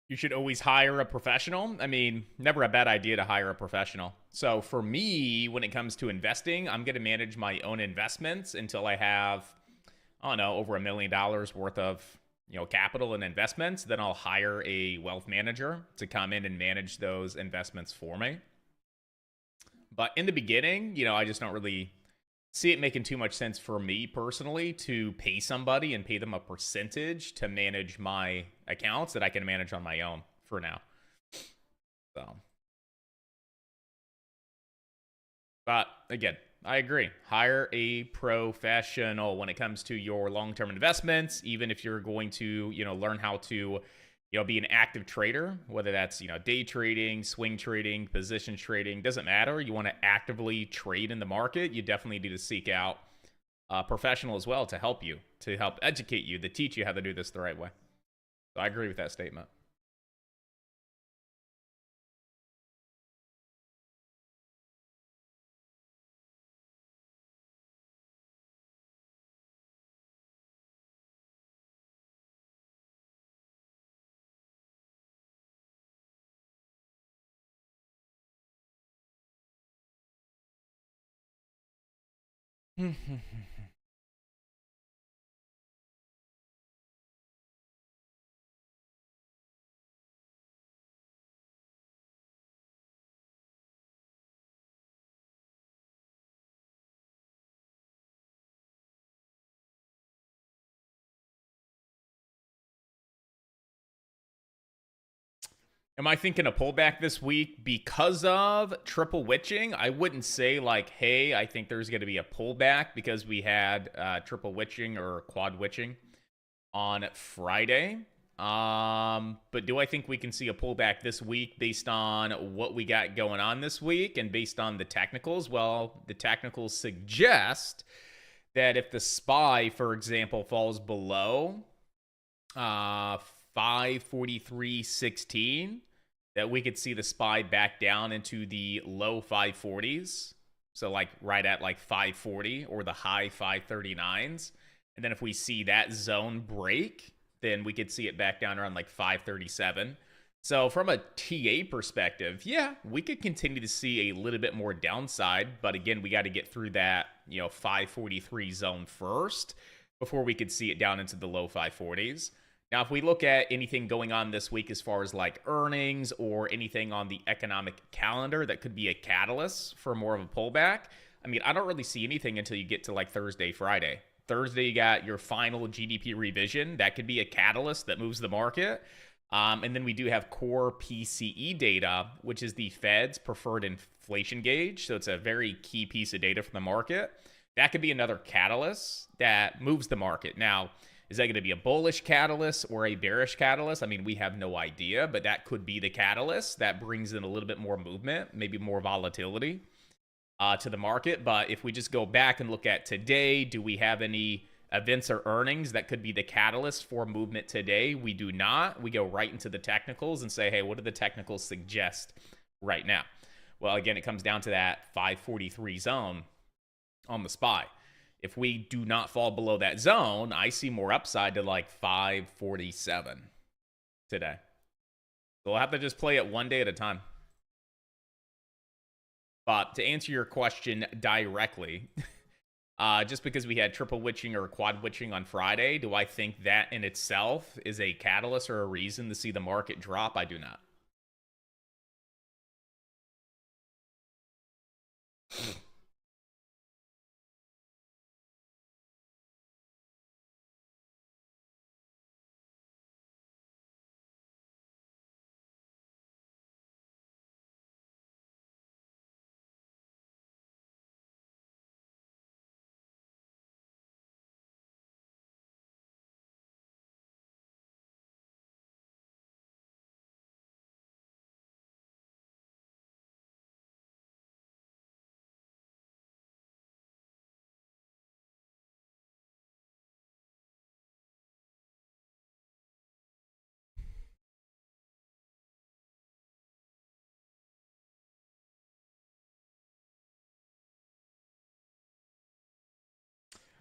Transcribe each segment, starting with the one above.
You should always hire a professional. I mean, never a bad idea to hire a professional. So for me, when it comes to investing, I'm going to manage my own investments until I have, I don't know, over $1 million worth of capital and investments. Then I'll hire a wealth manager to come in and manage those investments for me. But in the beginning, I just don't really see it making too much sense for me personally to pay somebody and pay them a percentage to manage my accounts that I can manage on my own for now. So, but again, I agree. Hire a professional when it comes to your long-term investments, even if you're going to, learn how to, be an active trader, whether that's, day trading, swing trading, position trading, doesn't matter. You want to actively trade in the market, you definitely need to seek out a professional as well to help you, to help educate you, to teach you how to do this the right way. So I agree with that statement. Am I thinking a pullback this week because of triple witching? I wouldn't say like, hey, I think there's going to be a pullback because we had triple witching or quad witching on Friday. But do I think we can see a pullback this week based on what we got going on this week and based on the technicals? Well, the technicals suggest that if the SPY, for example, falls below 543.16, that we could see the SPY back down into the low 540s. So like right at like 540 or the high 539s. And then if we see that zone break, then we could see it back down around like 537. So from a TA perspective, yeah, we could continue to see a little bit more downside, but again, we got to get through that, 543 zone first before we could see it down into the low 540s. Now, if we look at anything going on this week as far as like earnings or anything on the economic calendar that could be a catalyst for more of a pullback, I mean, I don't really see anything until you get to like Thursday, Friday. Thursday, you got your final GDP revision. That could be a catalyst that moves the market. And then we do have core PCE data, which is the Fed's preferred inflation gauge. So it's a very key piece of data for the market. That could be another catalyst that moves the market. Now, is that going to be a bullish catalyst or a bearish catalyst? I mean, we have no idea, but that could be the catalyst that brings in a little bit more movement, maybe more volatility to the market. But if we just go back and look at today, do we have any events or earnings that could be the catalyst for movement today? We do not. We go right into the technicals and say, hey, what do the technicals suggest right now? Well, again, it comes down to that 543 zone on the SPY. If we do not fall below that zone, I see more upside to like 547 today. So we'll have to just play it one day at a time. But to answer your question directly, just because we had triple witching or quad witching on Friday, do I think that in itself is a catalyst or a reason to see the market drop? I do not.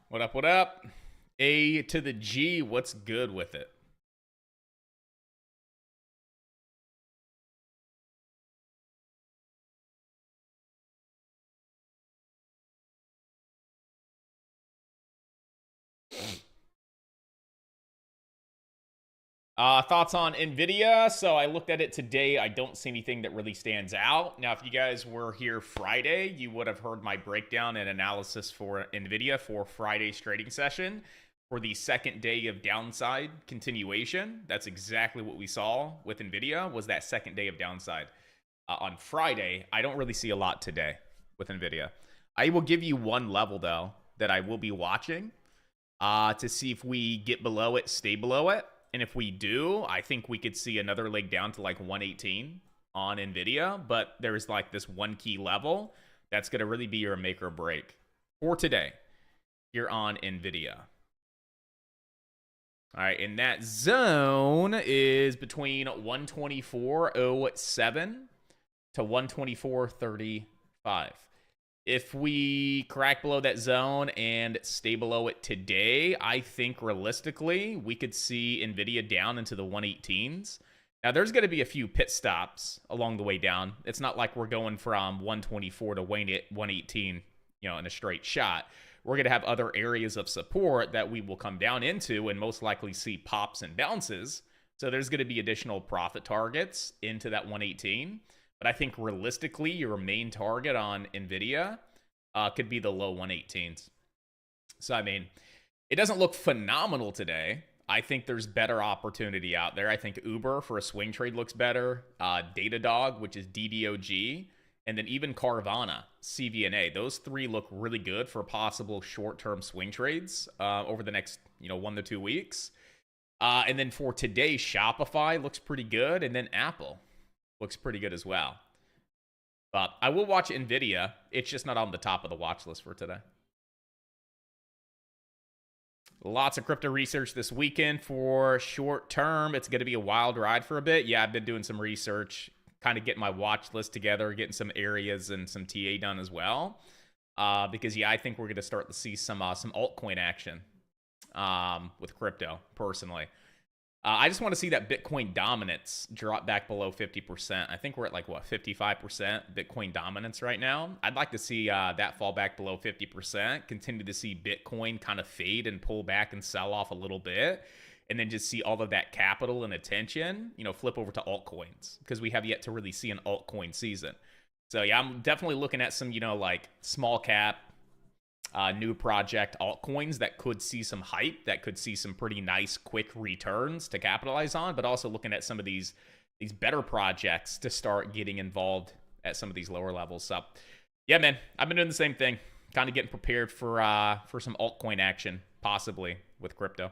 What up? What up? A to the G. What's good with it? Thoughts on NVIDIA? So I looked at it today. I don't see anything that really stands out. Now, if you guys were here Friday, you would have heard my breakdown and analysis for NVIDIA for Friday's trading session for the second day of downside continuation. That's exactly what we saw with NVIDIA, was that second day of downside. On Friday, I don't really see a lot today with NVIDIA. I will give you one level, though, that I will be watching to see if we get below it, stay below it. And if we do, I think we could see another leg down to like 118 on NVIDIA. But there's like this one key level that's going to really be your make or break for today here on NVIDIA. All right, and that zone is between 124.07 to 124.35. If we crack below that zone and stay below it today, I think realistically we could see NVIDIA down into the 118s. Now, there's going to be a few pit stops along the way down. It's not like we're going from 124 to 118, in a straight shot. We're going to have other areas of support that we will come down into and most likely see pops and bounces. So there's going to be additional profit targets into that 118. But I think realistically, your main target on NVIDIA could be the low 118s. So, I mean, it doesn't look phenomenal today. I think there's better opportunity out there. I think Uber for a swing trade looks better. Datadog, which is DDOG. And then even Carvana, CVNA. Those three look really good for possible short-term swing trades over the next 1 to 2 weeks. And then for today, Shopify looks pretty good. And then Apple looks pretty good as well. But I will watch NVIDIA. It's just not on the top of the watch list for today. Lots of crypto research this weekend for short term. It's going to be a wild ride for a bit. Yeah, I've been doing some research, kind of getting my watch list together, getting some areas and some TA done as well. Because, I think we're going to start to see some altcoin action with crypto, personally. I just want to see that Bitcoin dominance drop back below 50%. I think we're at 55% Bitcoin dominance right now. I'd like to see that fall back below 50%, continue to see Bitcoin kind of fade and pull back and sell off a little bit, and then just see all of that capital and attention, flip over to altcoins, because we have yet to really see an altcoin season. So, yeah, I'm definitely looking at some, small cap, new project altcoins that could see some hype, that could see some pretty nice quick returns to capitalize on, but also looking at some of these better projects to start getting involved at some of these lower levels. So yeah, man, I've been doing the same thing, kind of getting prepared for some altcoin action, possibly with crypto.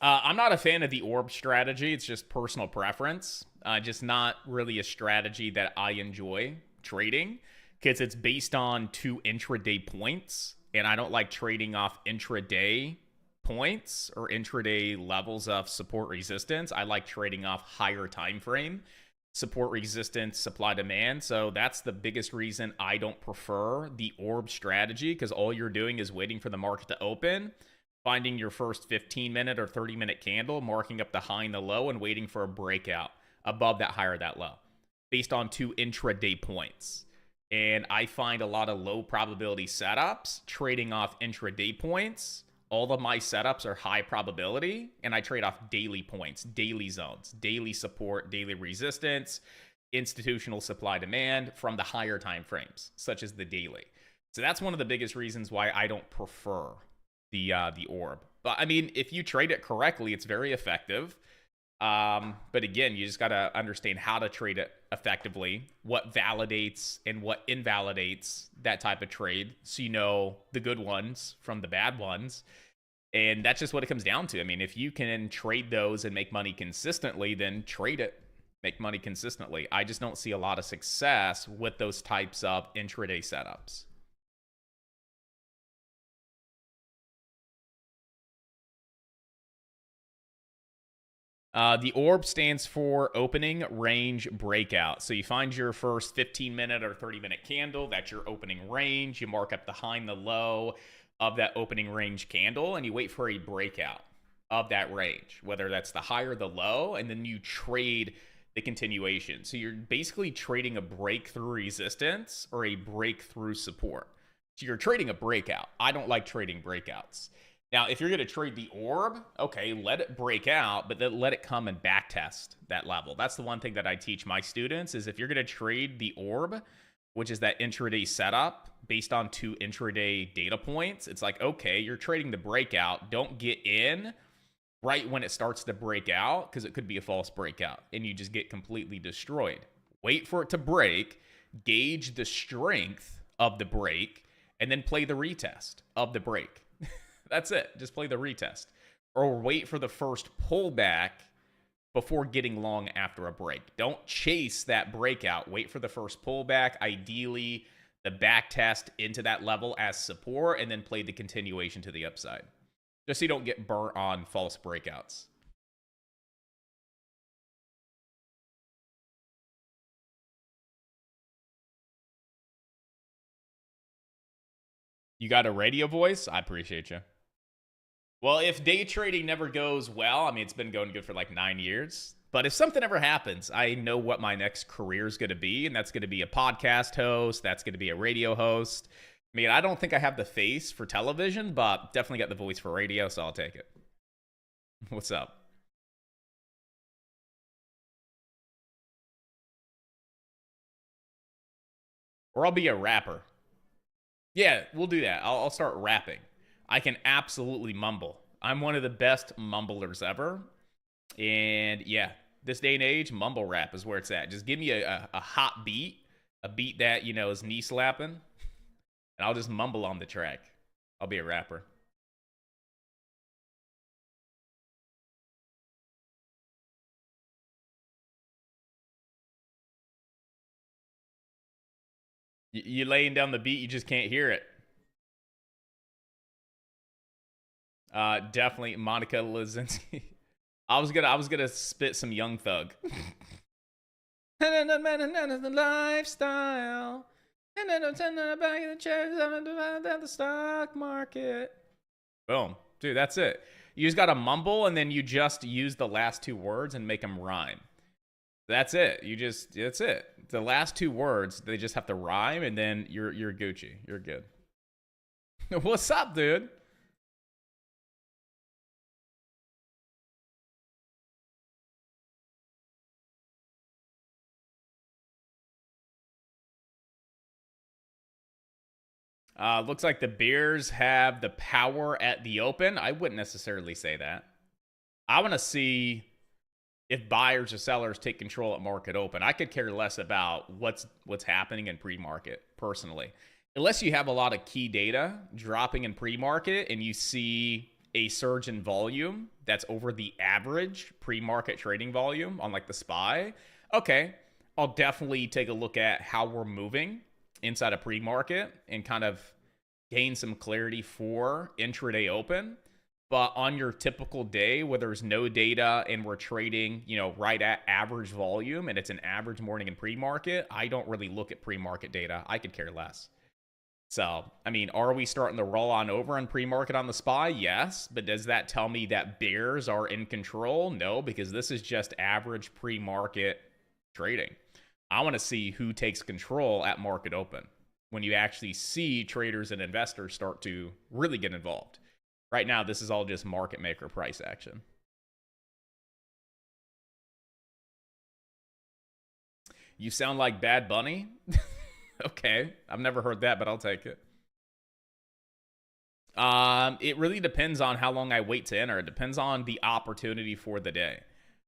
I'm not a fan of the orb strategy. It's just personal preference. Just not really a strategy that I enjoy trading, because it's based on 2 intraday points, and I don't like trading off intraday points or intraday levels of support resistance. I like trading off higher time frame support resistance, supply demand. So that's the biggest reason I don't prefer the orb strategy, because all you're doing is waiting for the market to open, finding your first 15-minute or 30-minute candle, marking up the high and the low, and waiting for a breakout above that high or that low, based on 2 intraday points. And I find a lot of low probability setups trading off intraday points. All of my setups are high probability, and I trade off daily points, daily zones, daily support, daily resistance, institutional supply demand from the higher time frames, such as the daily. So that's one of the biggest reasons why I don't prefer the orb. But I mean, if you trade it correctly, it's very effective. But again, you just got to understand how to trade it effectively, what validates and what invalidates that type of trade, so you know the good ones from the bad ones. And that's just what it comes down to. I mean, if you can trade those and make money consistently, then trade it, make money consistently. I just don't see a lot of success with those types of intraday setups. The orb stands for opening range breakout. So you find your first 15-minute or 30-minute candle. That's your opening range. You mark up the high and the low of that opening range candle, and you wait for a breakout of that range, whether that's the high or the low, and then you trade the continuation. So you're basically trading a breakthrough resistance or a breakthrough support. So you're trading a breakout. I don't like trading breakouts. Now, if you're going to trade the orb, okay, let it break out, but then let it come and backtest that level. That's the one thing that I teach my students is if you're going to trade the orb, which is that intraday setup based on 2 intraday data points, it's like, okay, you're trading the breakout. Don't get in right when it starts to break out because it could be a false breakout and you just get completely destroyed. Wait for it to break, gauge the strength of the break, and then play the retest of the break. That's it. Just play the retest. Or wait for the first pullback before getting long after a break. Don't chase that breakout. Wait for the first pullback. Ideally, the back test into that level as support, and then play the continuation to the upside. Just so you don't get burnt on false breakouts. You got a radio voice? I appreciate you. Well, if day trading never goes well, I mean, it's been going good for like 9 years. But if something ever happens, I know what my next career is going to be, and that's going to be a podcast host. That's going to be a radio host. I mean, I don't think I have the face for television, but definitely got the voice for radio, so I'll take it. What's up? Or I'll be a rapper. Yeah, we'll do that. I'll start rapping. I can absolutely mumble. I'm one of the best mumblers ever. And yeah, this day and age, mumble rap is where it's at. Just give me a hot beat, a beat that, you know, is knee slapping, and I'll just mumble on the track. I'll be a rapper. You laying down the beat, you just can't hear it. Definitely Monica Lewinsky. I was gonna spit some Young Thug. The lifestyle. And then I'm sending it back in the checks at the stock market. Boom. Dude, that's it. You just gotta mumble and then you just use the last 2 words and make them rhyme. That's it. That's it. The last 2 words, they just have to rhyme and then you're Gucci. You're good. What's up, dude? Looks like the Bears have the power at the open. I wouldn't necessarily say that. I want to see if buyers or sellers take control at market open. I could care less about what's happening in pre-market personally. Unless you have a lot of key data dropping in pre-market and you see a surge in volume that's over the average pre-market trading volume on like the SPY, okay, I'll definitely take a look at how we're moving inside a pre-market and kind of gain some clarity for intraday open. But on your typical day where there's no data and we're trading, you know, right at average volume and it's an average morning in pre-market, I don't really look at pre-market data. I could care less. So, I mean, are we starting to roll on over on pre-market on the SPY? Yes. But does that tell me that bears are in control? No, because this is just average pre-market trading. I want to see who takes control at market open when you actually see traders and investors start to really get involved. Right now, this is all just market maker price action. You sound like Bad Bunny? Okay, I've never heard that, but I'll take it. It really depends on how long I wait to enter. It depends on the opportunity for the day.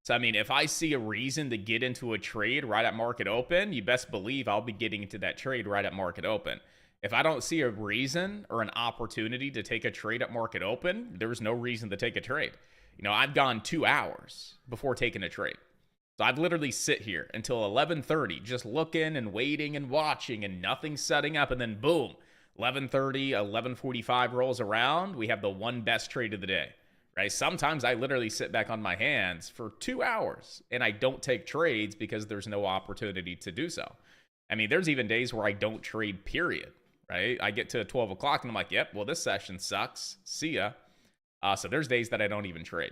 So, I mean, if I see a reason to get into a trade right at market open, you best believe I'll be getting into that trade right at market open. If I don't see a reason or an opportunity to take a trade at market open, there's no reason to take a trade. You know, I've gone 2 hours before taking a trade. So I've literally sit here until 11:30 just looking and waiting and watching and nothing setting up, and then boom, 11:30, 11:45 rolls around, we have the one best trade of the day. Right? Sometimes I literally sit back on my hands for 2 hours and I don't take trades because there's no opportunity to do so. I mean, there's even days where I don't trade, period. Right? I get to 12 o'clock and I'm like, yep, well, this session sucks. See ya. So there's days that I don't even trade.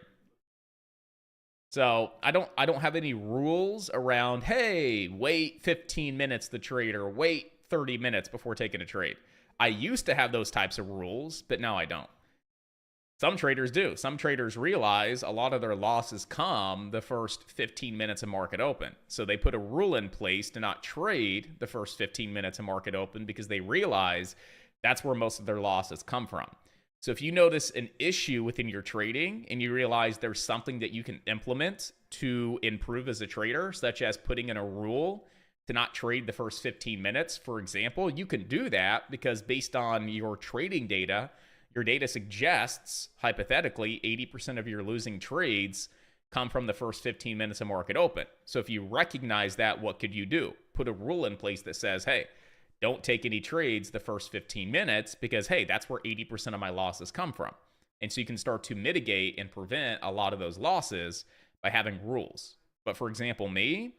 So I don't have any rules around, hey, wait 15 minutes to trade or wait 30 minutes before taking a trade. I used to have those types of rules, but now I don't. Some traders do. Some traders realize a lot of their losses come the first 15 minutes of market open. So they put a rule in place to not trade the first 15 minutes of market open because they realize that's where most of their losses come from. So if you notice an issue within your trading and you realize there's something that you can implement to improve as a trader, such as putting in a rule to not trade the first 15 minutes, for example, you can do that because based on your trading data, your data suggests, hypothetically, 80% of your losing trades come from the first 15 minutes of market open. So if you recognize that, what could you do? Put a rule in place that says, hey, don't take any trades the first 15 minutes because, hey, that's where 80% of my losses come from. And so you can start to mitigate and prevent a lot of those losses by having rules. But for example, me,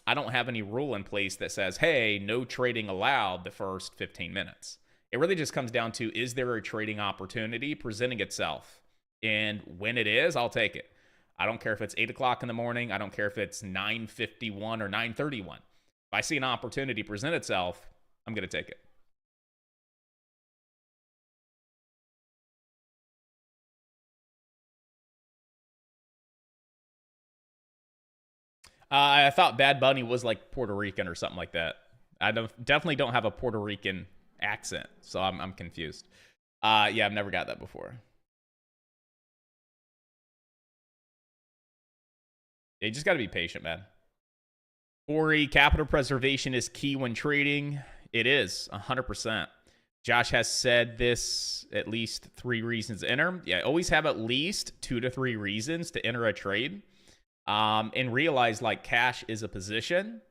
I don't have any rule in place that says, hey, no trading allowed the first 15 minutes. It really just comes down to, is there a trading opportunity presenting itself? And when it is, I'll take it. I don't care if it's 8 o'clock in the morning. I don't care if it's 9:51 or 9:31. If I see an opportunity present itself, I'm going to take it. I thought Bad Bunny was like Puerto Rican or something like that. I definitely don't have a Puerto Rican accent, so I'm confused. Yeah, I've never got that before. You just got to be patient, man. Corey, capital preservation is key when trading. It is 100%. Josh has said this at least 3 reasons to enter. Yeah, always have at least 2 to 3 reasons to enter a trade. And realize like cash is a position,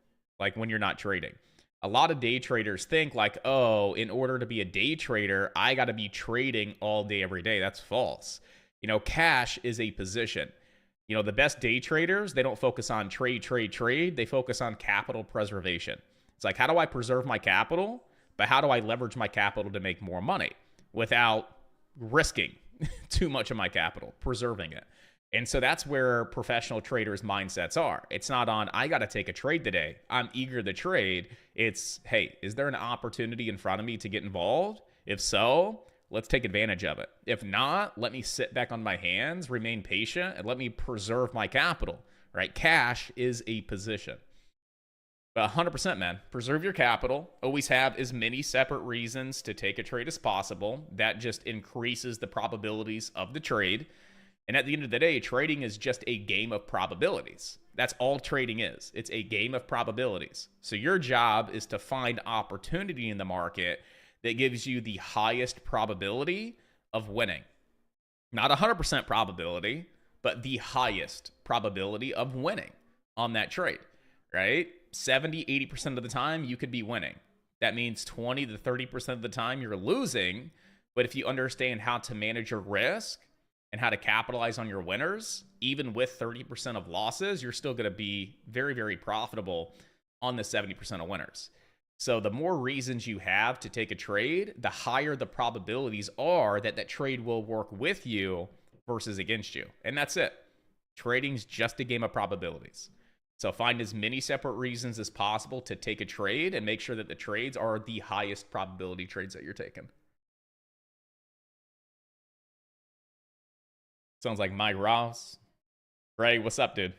like when you're not trading. A lot of day traders think like, oh, in order to be a day trader, I got to be trading all day, every day. That's false. You know, cash is a position. You know, the best day traders, they don't focus on trade. They focus on capital preservation. It's like, how do I preserve my capital? But how do I leverage my capital to make more money without risking too much of my capital, preserving it? And so that's where professional traders' mindsets are. It's not on, I got to take a trade today. I'm eager to trade. It's, hey, is there an opportunity in front of me to get involved? If so, let's take advantage of it. If not, let me sit back on my hands, remain patient, and let me preserve my capital, right? Cash is a position. But 100%, man, preserve your capital. Always have as many separate reasons to take a trade as possible. That just increases the probabilities of the trade. And at the end of the day, trading is just a game of probabilities. That's all trading is. It's a game of probabilities. So your job is to find opportunity in the market that gives you the highest probability of winning. Not 100% probability, but the highest probability of winning on that trade, right? 70, 80% of the time, you could be winning. That means 20 to 30% of the time you're losing. But if you understand how to manage your risk and how to capitalize on your winners, even with 30% of losses, you're still going to be very, very profitable on the 70% of winners. So the more reasons you have to take a trade, the higher the probabilities are that that trade will work with you versus against you. And that's it. Trading's just a game of probabilities. So find as many separate reasons as possible to take a trade and make sure that the trades are the highest probability trades that you're taking. Sounds like Mike Ross. Ray, what's up, dude?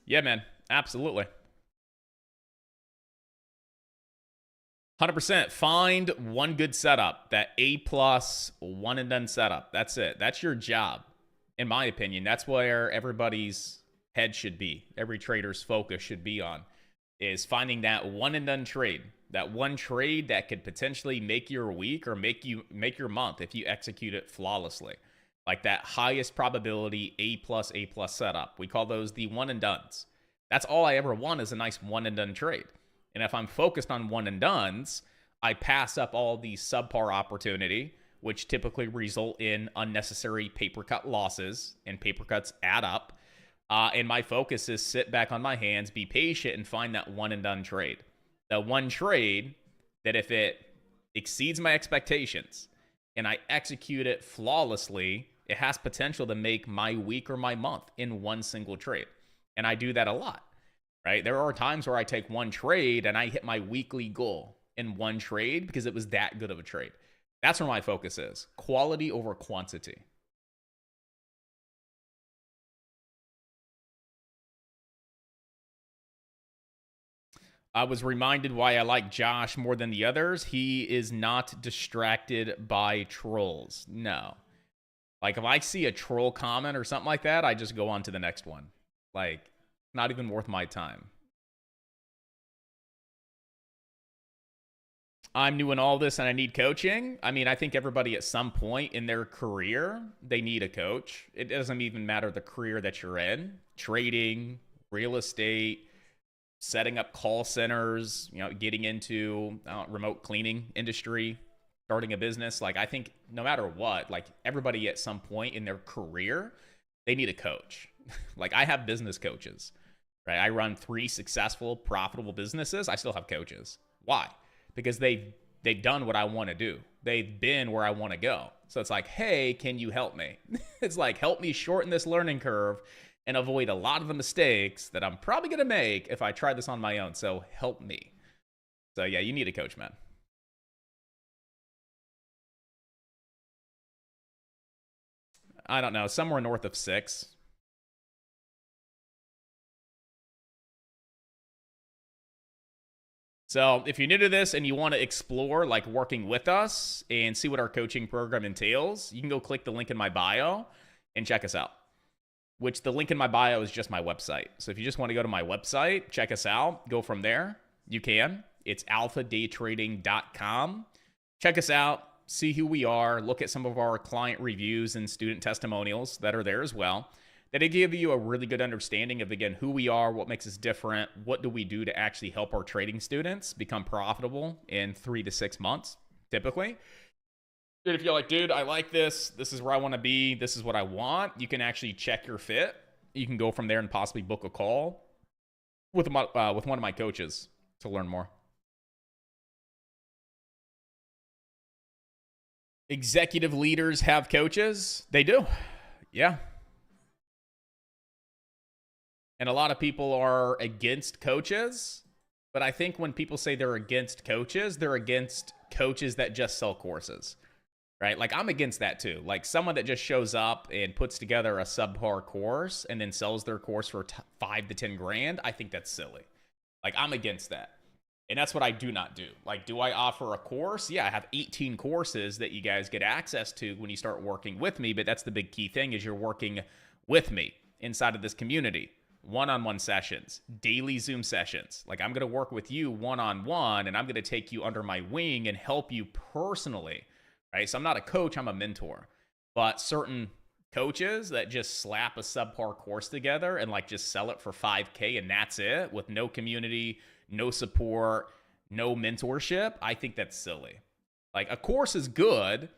Yeah, man. Absolutely. 100%. Find one good setup, that A plus one and done setup. That's it. That's your job. In my opinion, that's where everybody's head should be. Every trader's focus should be on, is finding that one and done trade. That one trade that could potentially make your week or make your month if you execute it flawlessly. Like that highest probability A plus setup. We call those the one and dones. That's all I ever want, is a nice one and done trade. And if I'm focused on one and dones, I pass up all the subpar opportunity, which typically result in unnecessary paper cut losses, and paper cuts add up. And my focus is sit back on my hands, be patient, and find that one and done trade. That one trade that if it exceeds my expectations and I execute it flawlessly, it has potential to make my week or my month in one single trade. And I do that a lot, right? There are times where I take one trade and I hit my weekly goal in one trade because it was that good of a trade. That's where my focus is. Quality over quantity. I was reminded why I like Josh more than the others. He is not distracted by trolls. No. Like, if I see a troll comment or something like that, I just go on to the next one. Like, not even worth my time. I'm new in all this and I need coaching. I mean, I think everybody at some point in their career, they need a coach. It doesn't even matter the career that you're in. Trading, real estate, setting up call centers, getting into remote cleaning industry, starting a business. Like, I think no matter what, like, everybody at some point in their career, they need a coach. Like, I have business coaches, right? I run 3 successful, profitable businesses. I still have coaches. Why? Because they've done what I want to do. They've been where I want to go. So it's like, hey, can you help me? It's like, help me shorten this learning curve and avoid a lot of the mistakes that I'm probably going to make if I try this on my own. So help me. So yeah, you need a coach, man. I don't know, somewhere north of 6. So if you're new to this and you want to explore like working with us and see what our coaching program entails, you can go click the link in my bio and check us out. Which the link in my bio is just my website. So if you just want to go to my website, check us out, go from there, you can. It's alphadaytrading.com. Check us out, see who we are, look at some of our client reviews and student testimonials that are there as well. That'll give you a really good understanding of, again, who we are, what makes us different, what do we do to actually help our trading students become profitable in 3 to 6 months, typically. And if you're like, dude, I like this, this is where I want to be, this is what I want, you can actually check your fit. You can go from there and possibly book a call with one of my coaches to learn more. Executive leaders have coaches? They do. Yeah. And a lot of people are against coaches, but I think when people say they're against coaches, they're against coaches that just sell courses, right? Like, I'm against that too. Like, someone that just shows up and puts together a subpar course and then sells their course for 5 to 10 grand, I think that's silly. Like, I'm against that. And that's what I do not do. Like, do I offer a course? Yeah, I have 18 courses that you guys get access to when you start working with me, but that's the big key thing, is you're working with me inside of this community. One-on-one sessions, daily Zoom sessions. Like, I'm going to work with you one-on-one, and I'm going to take you under my wing and help you personally, right? So I'm not a coach, I'm a mentor. But certain coaches that just slap a subpar course together and like just sell it for 5K and that's it, with no community, no support, no mentorship, I think that's silly. Like, a course is good,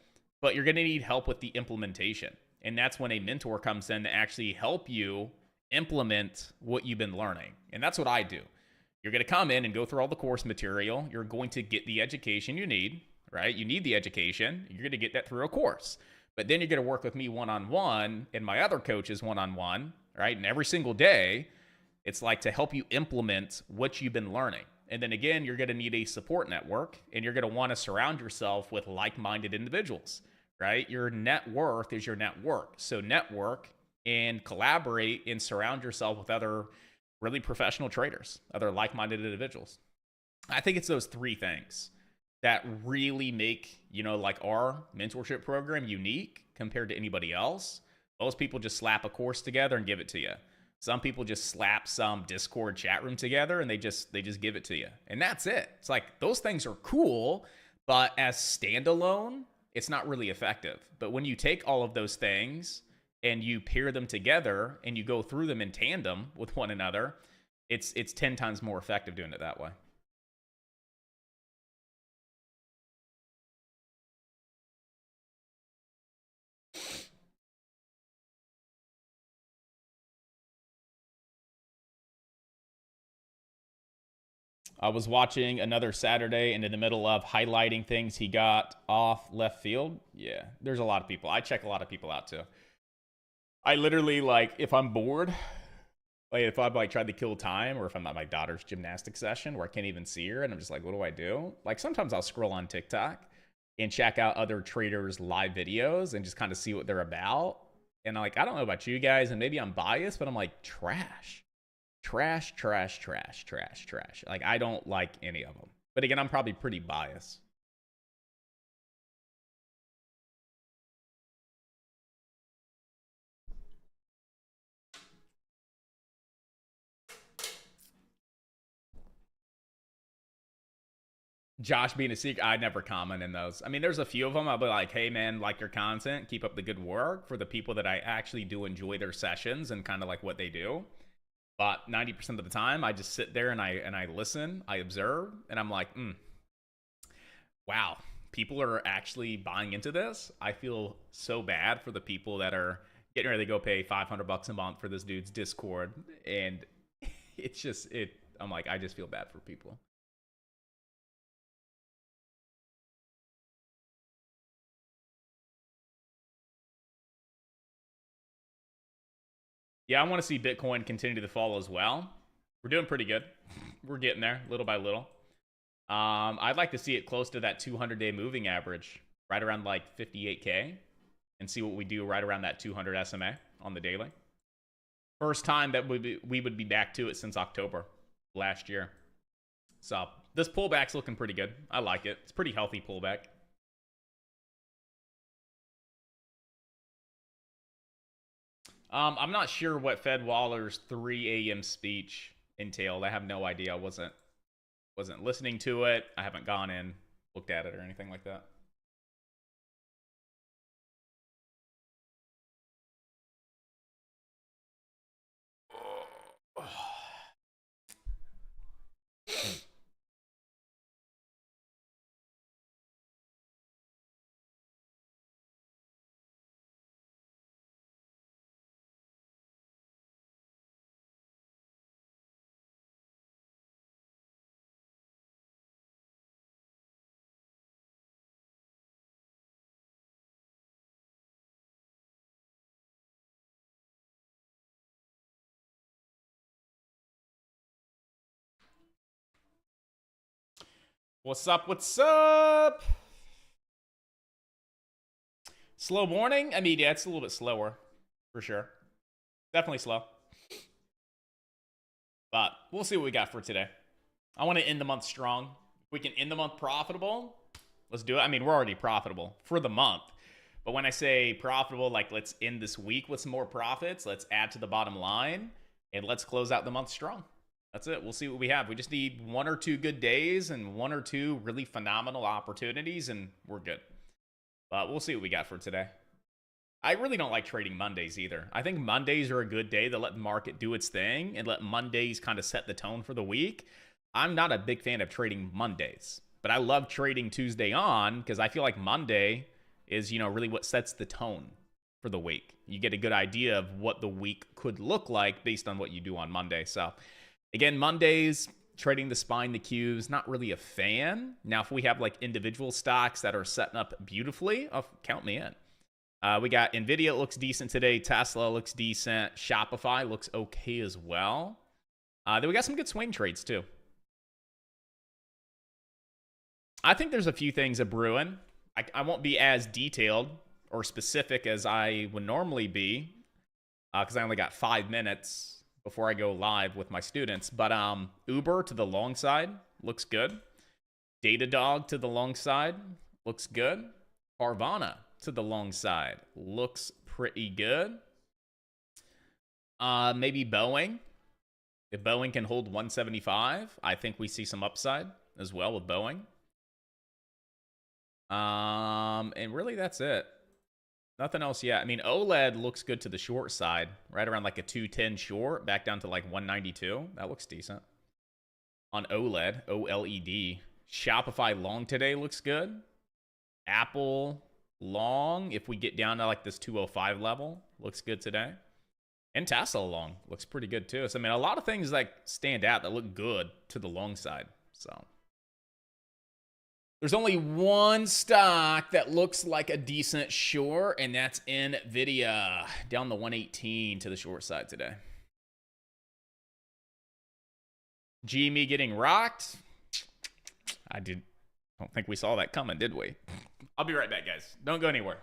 but you're going to need help with the implementation. And that's when a mentor comes in to actually help you implement what you've been learning. And that's what I do. You're going to come in and go through all the course material. You're going to get the education you need, right? You need the education. You're going to get that through a course. But then you're going to work with me one-on-one and my other coaches one-on-one, right? And every single day, it's like to help you implement what you've been learning. And then again, you're going to need a support network, and you're going to want to surround yourself with like-minded individuals, right? Your net worth is your net worth. So network and collaborate and surround yourself with other really professional traders, other like-minded individuals. I think it's those 3 things that really make, like, our mentorship program unique compared to anybody else. Most people just slap a course together and give it to you. Some people just slap some Discord chat room together and they just give it to you. And that's it. It's like, those things are cool, but as standalone, it's not really effective. But when you take all of those things and you pair them together and you go through them in tandem with one another, it's 10 times more effective doing it that way. I was watching another Saturday and in the middle of highlighting things he got off left field. Yeah, there's a lot of people. I check a lot of people out too. I literally, like, if I'm bored, like if I'm like trying to kill time, or if I'm at my daughter's gymnastics session where I can't even see her and I'm just like, what do I do? Like sometimes I'll scroll on TikTok and check out other traders' live videos and just kind of see what they're about. And like, I don't know about you guys, and maybe I'm biased, but I'm like, trash. Trash, trash, trash, trash, trash. Like, I don't like any of them. But again, I'm probably pretty biased. Josh being a secret, I never comment in those. I mean, there's a few of them. I'll be like, hey, man, like your content. Keep up the good work. For the people that I actually do enjoy their sessions and kind of like what they do. But 90% of the time, I just sit there and I listen, I observe, and I'm like, wow, people are actually buying into this. I feel so bad for the people that are getting ready to go pay $500 a month for this dude's Discord, and it's just I'm like, I just feel bad for people. Yeah, I want to see Bitcoin continue to fall as well. We're doing pretty good. We're getting there little by little. I'd like to see it close to that 200-day moving average, right around like 58K, and see what we do right around that 200 SMA on the daily. First time that we would be back to it since October last year. So this pullback's looking pretty good. I like it. It's a pretty healthy pullback. I'm not sure what Fed Waller's 3 a.m. speech entailed. I have no idea. I wasn't listening to it. I haven't gone in, looked at it, or anything like that. What's up? What's up? Slow morning? I mean, yeah, it's a little bit slower, for sure. Definitely slow. But we'll see what we got for today. I want to end the month strong. If we can end the month profitable, let's do it. I mean, we're already profitable for the month. But when I say profitable, like let's end this week with some more profits. Let's add to the bottom line. And let's close out the month strong. That's it. We'll see what we have. We just need 1 or 2 good days and 1 or 2 really phenomenal opportunities, and we're good. But we'll see what we got for today. I really don't like trading Mondays either. I think Mondays are a good day to let the market do its thing and let Mondays kind of set the tone for the week. I'm not a big fan of trading Mondays, but I love trading Tuesday on because I feel like Monday is, really what sets the tone for the week. You get a good idea of what the week could look like based on what you do on Monday. So again, Mondays, trading the spine, the Qs, not really a fan. Now, if we have like individual stocks that are setting up beautifully, count me in. We got NVIDIA looks decent today. Tesla looks decent. Shopify looks okay as well. Then we got some good swing trades too. I think there's a few things a brewing. I won't be as detailed or specific as I would normally be because I only got 5 minutes before I go live with my students. But Uber to the long side looks good. Datadog to the long side looks good. Carvana to the long side looks pretty good. Maybe Boeing. If Boeing can hold 175, I think we see some upside as well with Boeing. And really that's it. Nothing else yet. I mean, OLED looks good to the short side, right around like a 210 short, back down to like 192. That looks decent. On OLED, OLED. Shopify long today looks good. Apple long, if we get down to like this 205 level, looks good today. And Tesla long looks pretty good too. So, I mean, a lot of things like stand out that look good to the long side. So there's only one stock that looks like a decent short, and that's NVIDIA, down the 118 to the short side today. GME getting rocked. Don't think we saw that coming, did we? I'll be right back, guys. Don't go anywhere.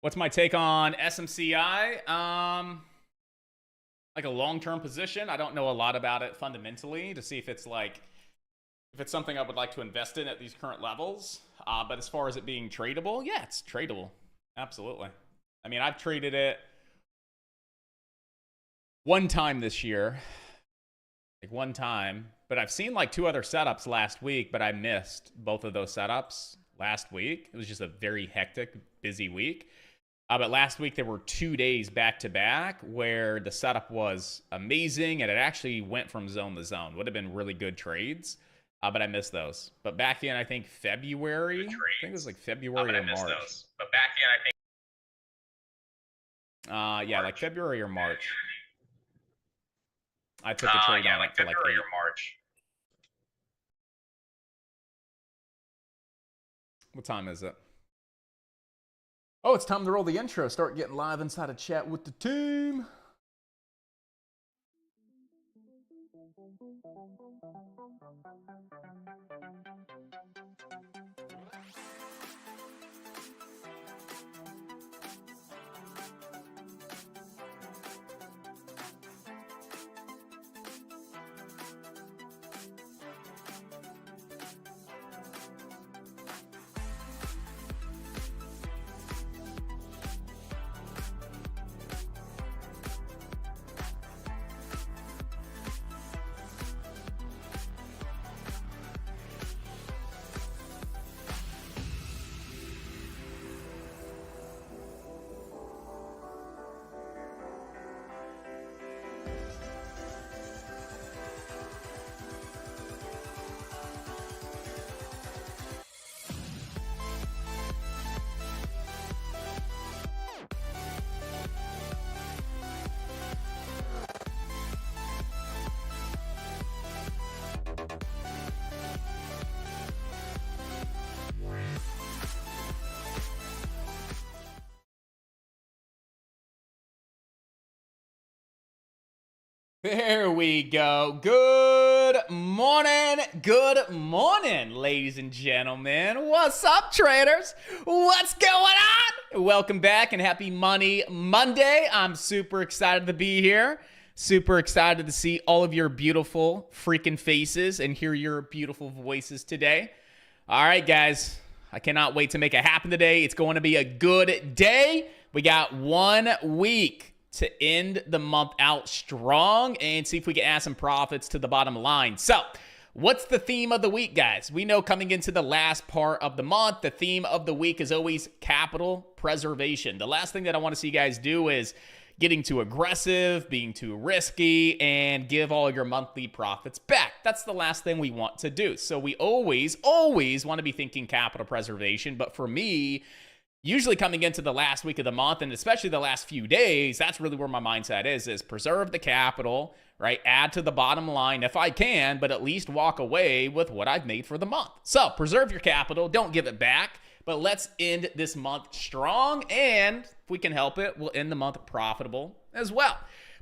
What's my take on SMCI? Like a long-term position. I don't know a lot about it fundamentally to see if it's something I would like to invest in at these current levels. But as far as it being tradable, yeah, it's tradable. Absolutely. I mean, I've traded it one time this year. Like one time. But I've seen like 2 other setups last week, but I missed both of those setups last week. It was just a very hectic, busy week. But last week there were 2 days back-to-back where the setup was amazing, and it actually went from zone to zone. Would have been really good trades, but I missed those. But back in, I think, February. I think it was like February or March. But back in, I think. Yeah, like February or March. I took a trade on it for like February or March. What time is it? Oh, it's time to roll the intro. Start getting live inside a chat with the team. There we go. Good morning, ladies and gentlemen. What's up, traders? What's going on? Welcome back and happy Money Monday. I'm super excited to be here. Super excited to see all of your beautiful freaking faces and hear your beautiful voices today. All right, guys. I cannot wait to make it happen today. It's going to be a good day. We got 1 week to end the month out strong and see if we can add some profits to the bottom line. So, what's the theme of the week, guys? We know coming into the last part of the month, the theme of the week is always capital preservation. The last thing that I want to see you guys do is getting too aggressive, being too risky, and give all your monthly profits back. That's the last thing we want to do. So we always want to be thinking capital preservation. But for me, usually coming into the last week of the month, and especially the last few days, that's really where my mindset is preserve the capital, right? Add to the bottom line if I can, but at least walk away with what I've made for the month. So preserve your capital, don't give it back, but let's end this month strong, and if we can help it, we'll end the month profitable as well.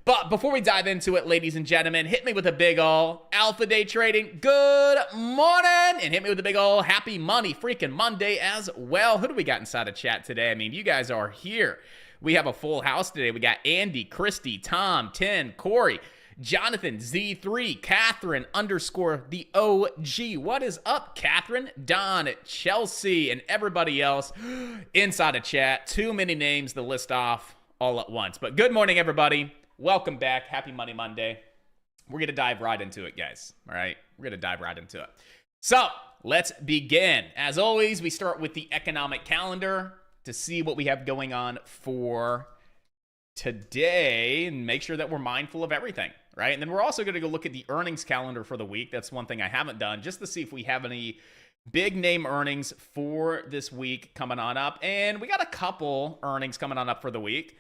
But before we dive into it, ladies and gentlemen, hit me with a big ol' Alpha Day Trading good morning, and hit me with a big ol' happy money freaking Monday as well. Who do we got inside the chat today? I mean, you guys are here. We have a full house today. We got Andy, Christy, Tom, 10, Corey, Jonathan, Z3, Catherine _ the OG. What is up, Catherine? Don, Chelsea, and everybody else inside the chat. Too many names to list off all at once. But good morning, everybody. Welcome back. Happy Money Monday. We're going to dive right into it, guys. All right? We're going to dive right into it. So let's begin. As always, we start with the economic calendar to see what we have going on for today and make sure that we're mindful of everything, right? And then we're also going to go look at the earnings calendar for the week. That's one thing I haven't done, just to see if we have any big name earnings for this week coming on up. And we got a couple earnings coming on up for the week.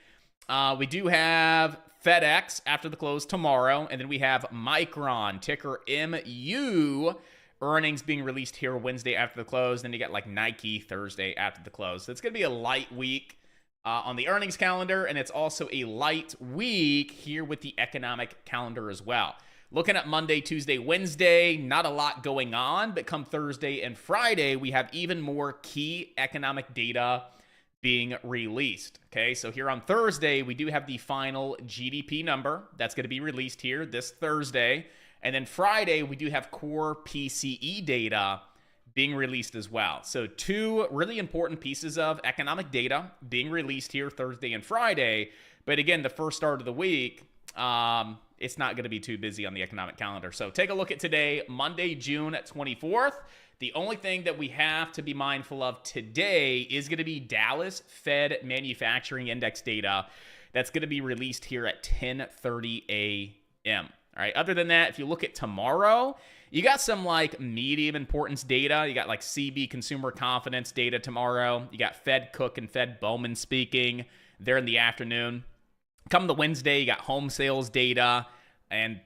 We do have FedEx after the close tomorrow, and then we have Micron, ticker MU, earnings being released here Wednesday after the close. Then you got like Nike Thursday after the close. So it's going to be a light week on the earnings calendar, and it's also a light week here with the economic calendar as well. Looking at Monday, Tuesday, Wednesday, not a lot going on, but come Thursday and Friday, we have even more key economic data being released. Okay, so here on Thursday, we do have the final GDP number that's going to be released here this Thursday. And then Friday, we do have core PCE data being released as well. So two really important pieces of economic data being released here Thursday and Friday. But again, the first start of the week, it's not going to be too busy on the economic calendar. So take a look at today, Monday, June 24th. The only thing that we have to be mindful of today is going to be Dallas Fed Manufacturing Index data that's going to be released here at 10:30 a.m. All right. Other than that, if you look at tomorrow, you got some like medium importance data. You got like CB consumer confidence data tomorrow. You got Fed Cook and Fed Bowman speaking there in the afternoon. Come the Wednesday, you got home sales data and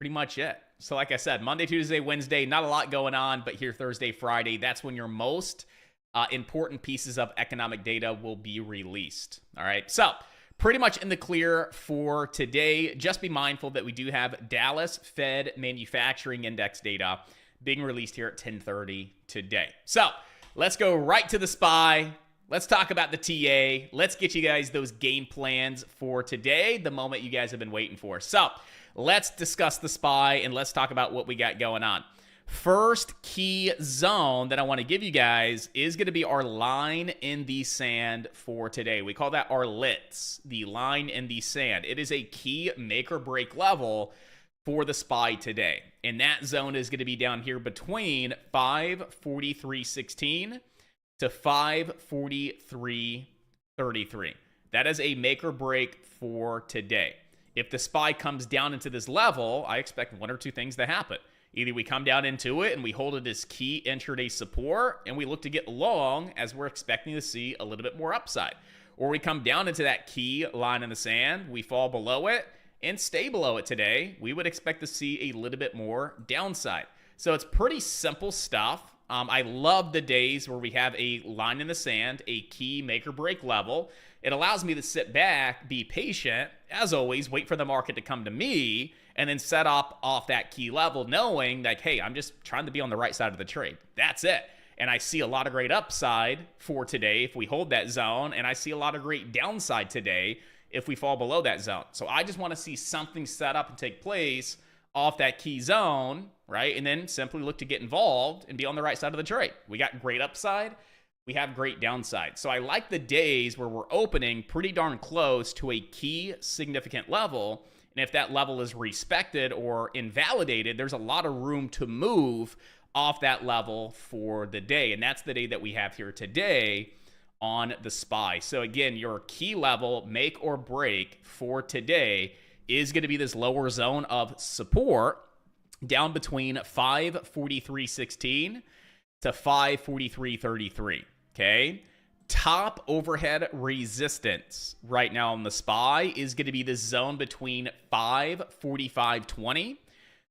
pretty much it. So like I said, Monday, Tuesday, Wednesday, not a lot going on, but here Thursday, Friday, that's when your most important pieces of economic data will be released. All right, so pretty much in the clear for today. Just be mindful that we do have Dallas Fed Manufacturing Index data being released here at 10:30 today. So let's go right to the SPY. Let's talk about the TA. Let's get you guys those game plans for today, the moment you guys have been waiting for. So let's discuss the SPY and let's talk about what we got going on. First key zone that I want to give you guys is going to be our line in the sand for today. We call that our LITs, the line in the sand. It is a key make or break level for the SPY today. And that zone is going to be down here between 543.16 to 543.33. That is a make or break for today. If the SPY comes down into this level, I expect one or two things to happen. Either we come down into it and we hold it as key intraday support and we look to get long as we're expecting to see a little bit more upside. Or we come down into that key line in the sand, we fall below it and stay below it today. We would expect to see a little bit more downside. So it's pretty simple stuff. I love the days where we have a line in the sand, a key make or break level. It allows me to sit back, be patient, as always, wait for the market to come to me, and then set up off that key level, knowing like, hey, I'm just trying to be on the right side of the trade. That's it. And I see a lot of great upside for today if we hold that zone, and I see a lot of great downside today if we fall below that zone. So I just want to see something set up and take place off that key zone, right? And then simply look to get involved and be on the right side of the trade. We got great upside. we have great downside. So I like the days where we're opening pretty darn close to a key significant level. And if that level is respected or invalidated, there's a lot of room to move off that level for the day. And that's the day that we have here today on the SPY. So again, your key level, make or break for today, is going to be this lower zone of support down between 543.16 to 543.33. Okay. Top overhead resistance right now on the SPY is going to be this zone between 545.20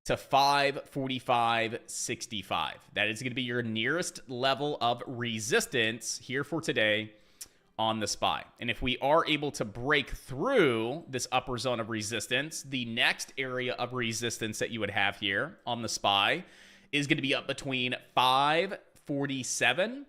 to 545.65. That is going to be your nearest level of resistance here for today on the SPY. And if we are able to break through this upper zone of resistance, the next area of resistance that you would have here on the SPY is going to be up between 547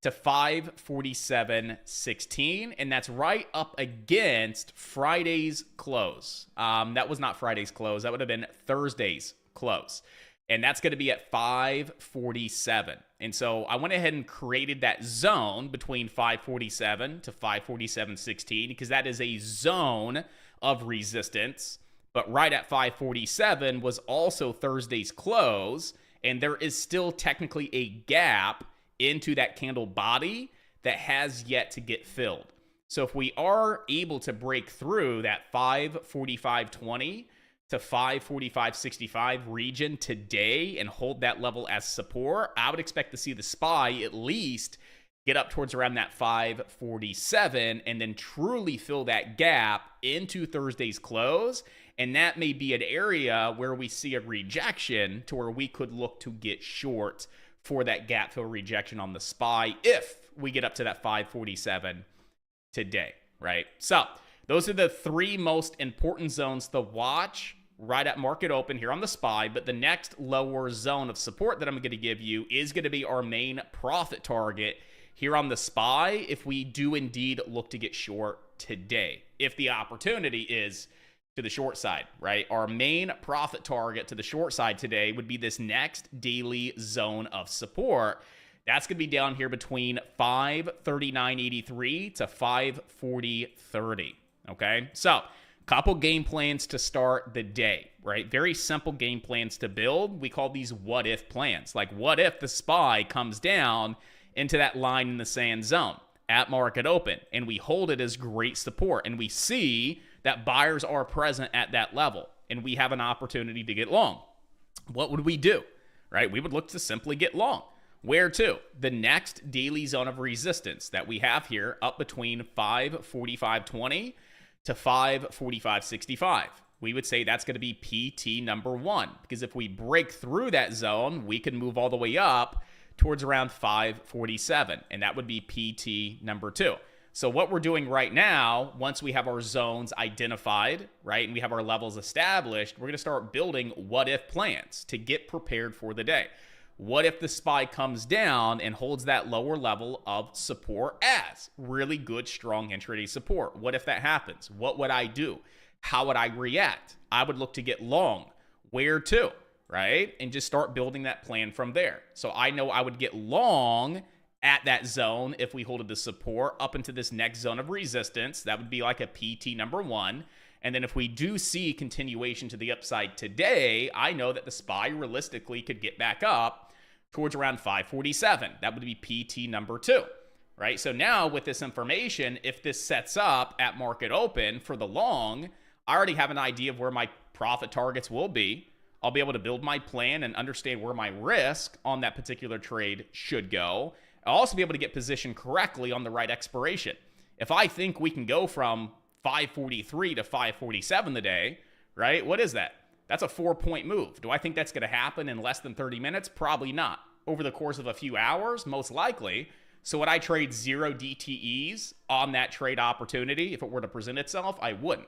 to 547.16, and that's right up against Friday's close. That was not Friday's close. That would have been Thursday's close. And that's going to be at 547. And so I went ahead and created that zone between 547 to 547.16 because that is a zone of resistance. But right at 547 was also Thursday's close, and there is still technically a gap into that candle body that has yet to get filled. So if we are able to break through that 545.20 to 545.65 region today and hold that level as support, I would expect to see the SPY at least get up towards around that 547 and then truly fill that gap into Thursday's close. And that may be an area where we see a rejection to where we could look to get short for that gap fill rejection on the SPY if we get up to that 547 today, right? So those are the three most important zones to watch right at market open here on the SPY. But the next lower zone of support that I'm going to give you is going to be our main profit target here on the SPY if we do indeed look to get short today, if the opportunity is to the short side, right? Our main profit target to the short side today would be this next daily zone of support. That's going to be down here between 539.83 to 540.30. Okay, so couple game plans to start the day, right? Very simple game plans to build. We call these what if plans. Like, what if the SPY comes down into that line in the sand zone at market open and we hold it as great support and we see that buyers are present at that level and we have an opportunity to get long? What would we do, right? We would look to simply get long. Where to? The next daily zone of resistance that we have here up between 545.20 to 545.65. We would say that's going to be PT number one, because if we break through that zone, we can move all the way up towards around 547, and that would be PT number two. So what we're doing right now, once we have our zones identified, right, and we have our levels established, we're going to start building what if plans to get prepared for the day. What if the SPY comes down and holds that lower level of support as really good, strong intraday support? What if that happens? What would I do? How would I react? I would look to get long. Where to, right? And just start building that plan from there. So I know I would get long at that zone if we hold the support up into this next zone of resistance. That would be like a PT number one. And then if we do see continuation to the upside today, I know that the SPY realistically could get back up towards around 547. That would be PT number two, right? So now with this information, if this sets up at market open for the long, I already have an idea of where my profit targets will be. I'll be able to build my plan and understand where my risk on that particular trade should go. I'll also be able to get positioned correctly on the right expiration. If I think we can go from 543 to 547 today, right? What is that? That's a 4-point move. Do I think that's going to happen in less than 30 minutes? Probably not. Over the course of a few hours, most likely. So would I trade 0 DTEs on that trade opportunity if it were to present itself? I wouldn't.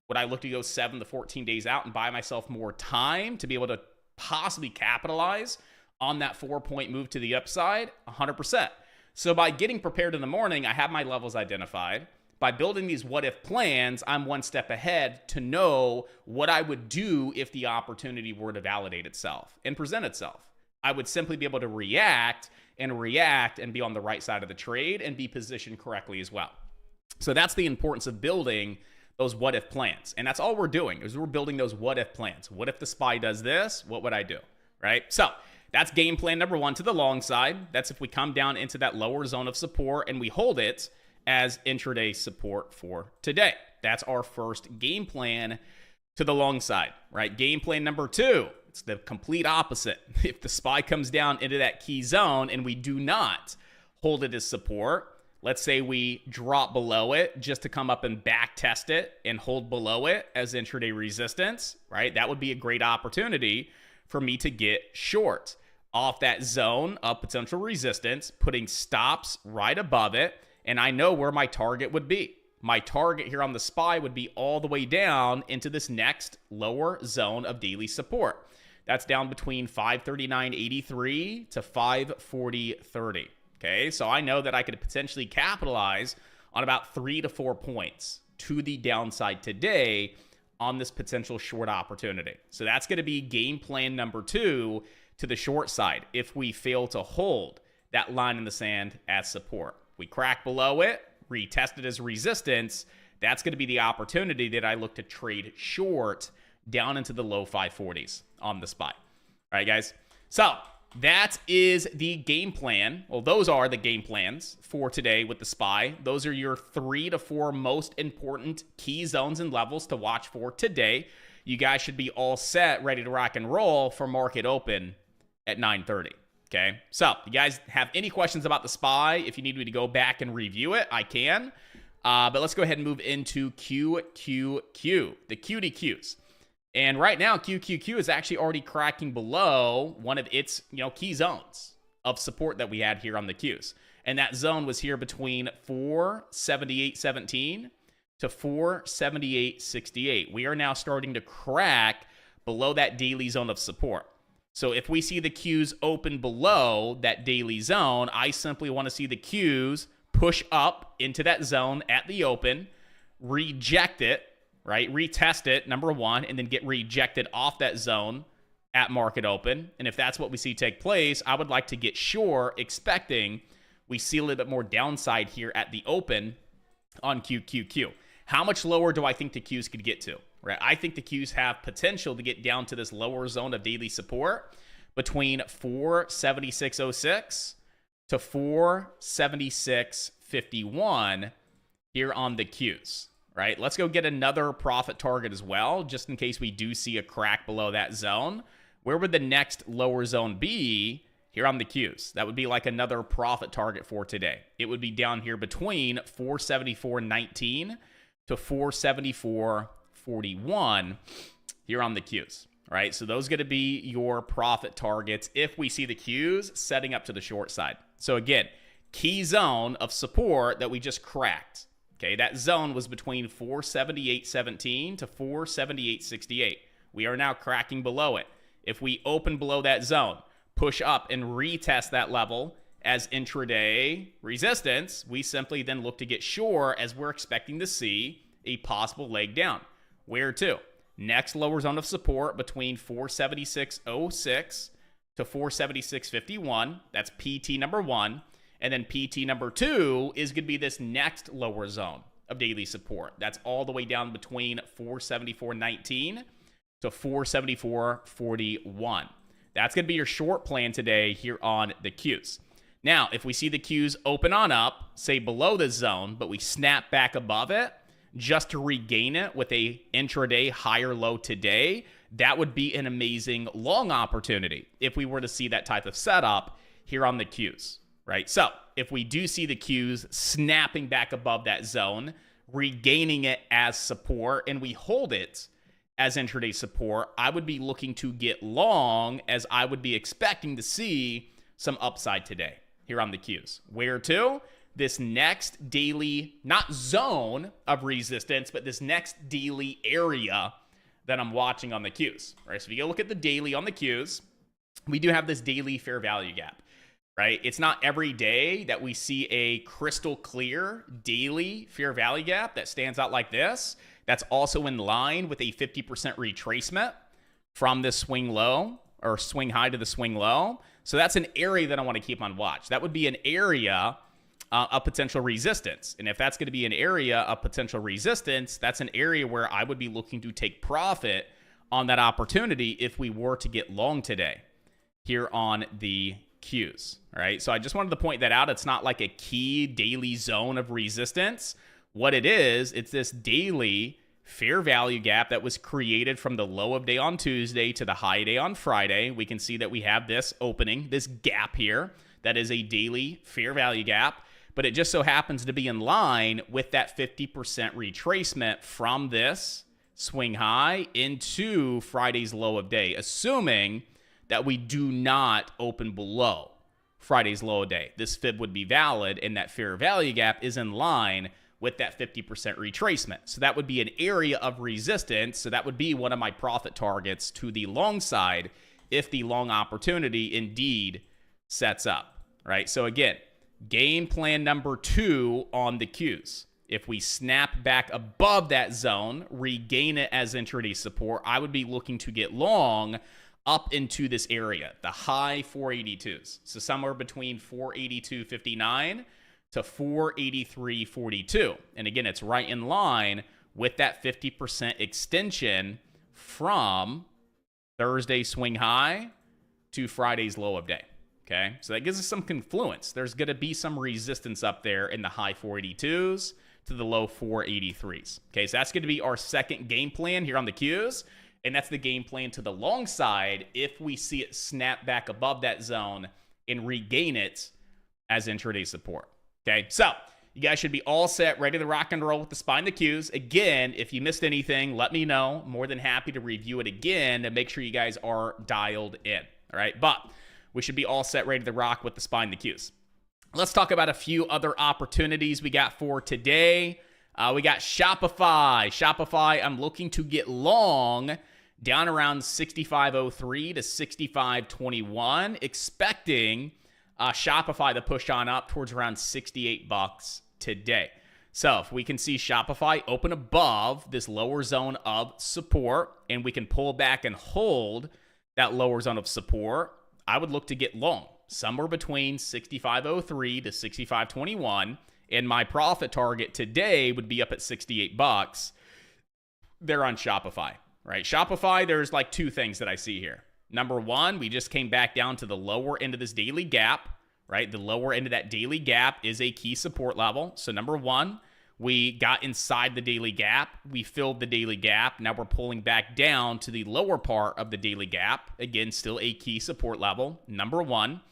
Would I look to go 7 to 14 days out and buy myself more time to be able to possibly capitalize on that 4-point move to the upside? 100%. So by getting prepared in the morning, I have my levels identified. By building these what-if plans, I'm one step ahead to know what I would do if the opportunity were to validate itself and present itself. I would simply be able to react and react and be on the right side of the trade and be positioned correctly as well. So that's the importance of building those what if plans. And that's all we're doing is we're building those what if plans. What if the SPY does this? What would I do? Right? So that's game plan number one to the long side. That's if we come down into that lower zone of support and we hold it as intraday support for today. That's our first game plan to the long side, right? Game plan number two, it's the complete opposite. If the SPY comes down into that key zone and we do not hold it as support, let's say we drop below it just to come up and back test it and hold below it as intraday resistance, right? That would be a great opportunity for me to get short off that zone of potential resistance, putting stops right above it. And I know where my target would be. My target here on the SPY would be all the way down into this next lower zone of daily support. That's down between 539.83 to 540.30. Okay, so I know that I could potentially capitalize on about 3 to 4 points to the downside today on this potential short opportunity. So that's going to be game plan number two to the short side if we fail to hold that line in the sand as support. We crack below it, retest it as resistance. That's going to be the opportunity that I look to trade short down into the low 540s on the SPY. All right, guys. So that is the game plan. Well, those are the game plans for today with the SPY. Those are your 3 to 4 most important key zones and levels to watch for today. You guys should be all set, ready to rock and roll for market open at 9:30. Okay, so you guys have any questions about the SPY? If you need me to go back and review it, I can. But let's go ahead and move into QQQ, the QDQs. And right now, QQQ is actually already cracking below one of its key zones of support that we had here on the Qs. And that zone was here between 478.17 to 478.68. We are now starting to crack below that daily zone of support. So if we see the Qs open below that daily zone, I simply want to see the Qs push up into that zone at the open, reject it, right? Retest it, number one, and then get rejected off that zone at market open. And if that's what we see take place, I would like to get short, expecting we see a little bit more downside here at the open on QQQ. How much lower do I think the Qs could get to? Right? I think the Qs have potential to get down to this lower zone of daily support between 476.06 to 476.51 here on the Qs. Right? Let's go get another profit target as well, just in case we do see a crack below that zone. Where would the next lower zone be here on the Qs? That would be like another profit target for today. It would be down here between 474.19 to 474.41 here on the Qs. Right? So those are going to be your profit targets if we see the Qs setting up to the short side. So again, key zone of support that we just cracked. Okay, that zone was between 478.17 to 478.68. We are now cracking below it. If we open below that zone, push up and retest that level as intraday resistance, we simply then look to get short as we're expecting to see a possible leg down. Where to? Next lower zone of support between 476.06 to 476.51. That's PT number one. And then PT number two is going to be this next lower zone of daily support. That's all the way down between 474.19 to 474.41. That's going to be your short plan today here on the Qs. Now, if we see the Qs open on up, say below this zone, but we snap back above it just to regain it with a intraday higher low today, that would be an amazing long opportunity if we were to see that type of setup here on the Qs. Right? So if we do see the Qs snapping back above that zone, regaining it as support, and we hold it as intraday support, I would be looking to get long as I would be expecting to see some upside today here on the Qs. Where to? This next daily, not zone of resistance, but this next daily area that I'm watching on the Qs. Right? So if you go look at the daily on the Qs, we do have this daily fair value gap. Right? It's not every day that we see a crystal clear daily fair value gap that stands out like this. That's also in line with a 50% retracement from this swing low or swing high to the swing low. So that's an area that I want to keep on watch. That would be an area of potential resistance. And if that's going to be an area of potential resistance, that's an area where I would be looking to take profit on that opportunity if we were to get long today here on the Qs. All right. So I just wanted to point that out. It's not like a key daily zone of resistance. What it is, it's this daily fair value gap that was created from the low of day on Tuesday to the high day on Friday. We can see that we have this opening, this gap here. That is a daily fair value gap, but it just so happens to be in line with that 50% retracement from this swing high into Friday's low of day, assuming that we do not open below Friday's low of day. This fib would be valid, and that fair value gap is in line with that 50% retracement. So that would be an area of resistance. So that would be one of my profit targets to the long side if the long opportunity indeed sets up, right? So again, game plan number 2 on the Qs. If we snap back above that zone, regain it as intraday support, I would be looking to get long up into this area, the high 482s. So somewhere between 482.59 to 483.42. And again, it's right in line with that 50% extension from Thursday swing high to Friday's low of day. Okay, so that gives us some confluence. There's going to be some resistance up there in the high 482s to the low 483s. Okay, so that's going to be our second game plan here on the Qs. And that's the game plan to the long side if we see it snap back above that zone and regain it as intraday support. Okay, so you guys should be all set, ready to rock and roll with the SPY and the Qs. Again, if you missed anything, let me know. More than happy to review it again and make sure you guys are dialed in. All right, but we should be all set, ready to rock with the SPY and the Qs. Let's talk about a few other opportunities we got for today. We got Shopify. Shopify, I'm looking to get long down around 65.03 to 65.21, expecting Shopify to push on up towards around $68 today. So if we can see Shopify open above this lower zone of support and we can pull back and hold that lower zone of support, I would look to get long somewhere between 65.03 to 65.21. And my profit target today would be up at $68 there on Shopify, right? Shopify, there's like two things that I see here. Number one, we just came back down to the lower end of this daily gap, right? The lower end of that daily gap is a key support level. So number one, we got inside the daily gap. We filled the daily gap. Now we're pulling back down to the lower part of the daily gap. Again, still a key support level. Number one.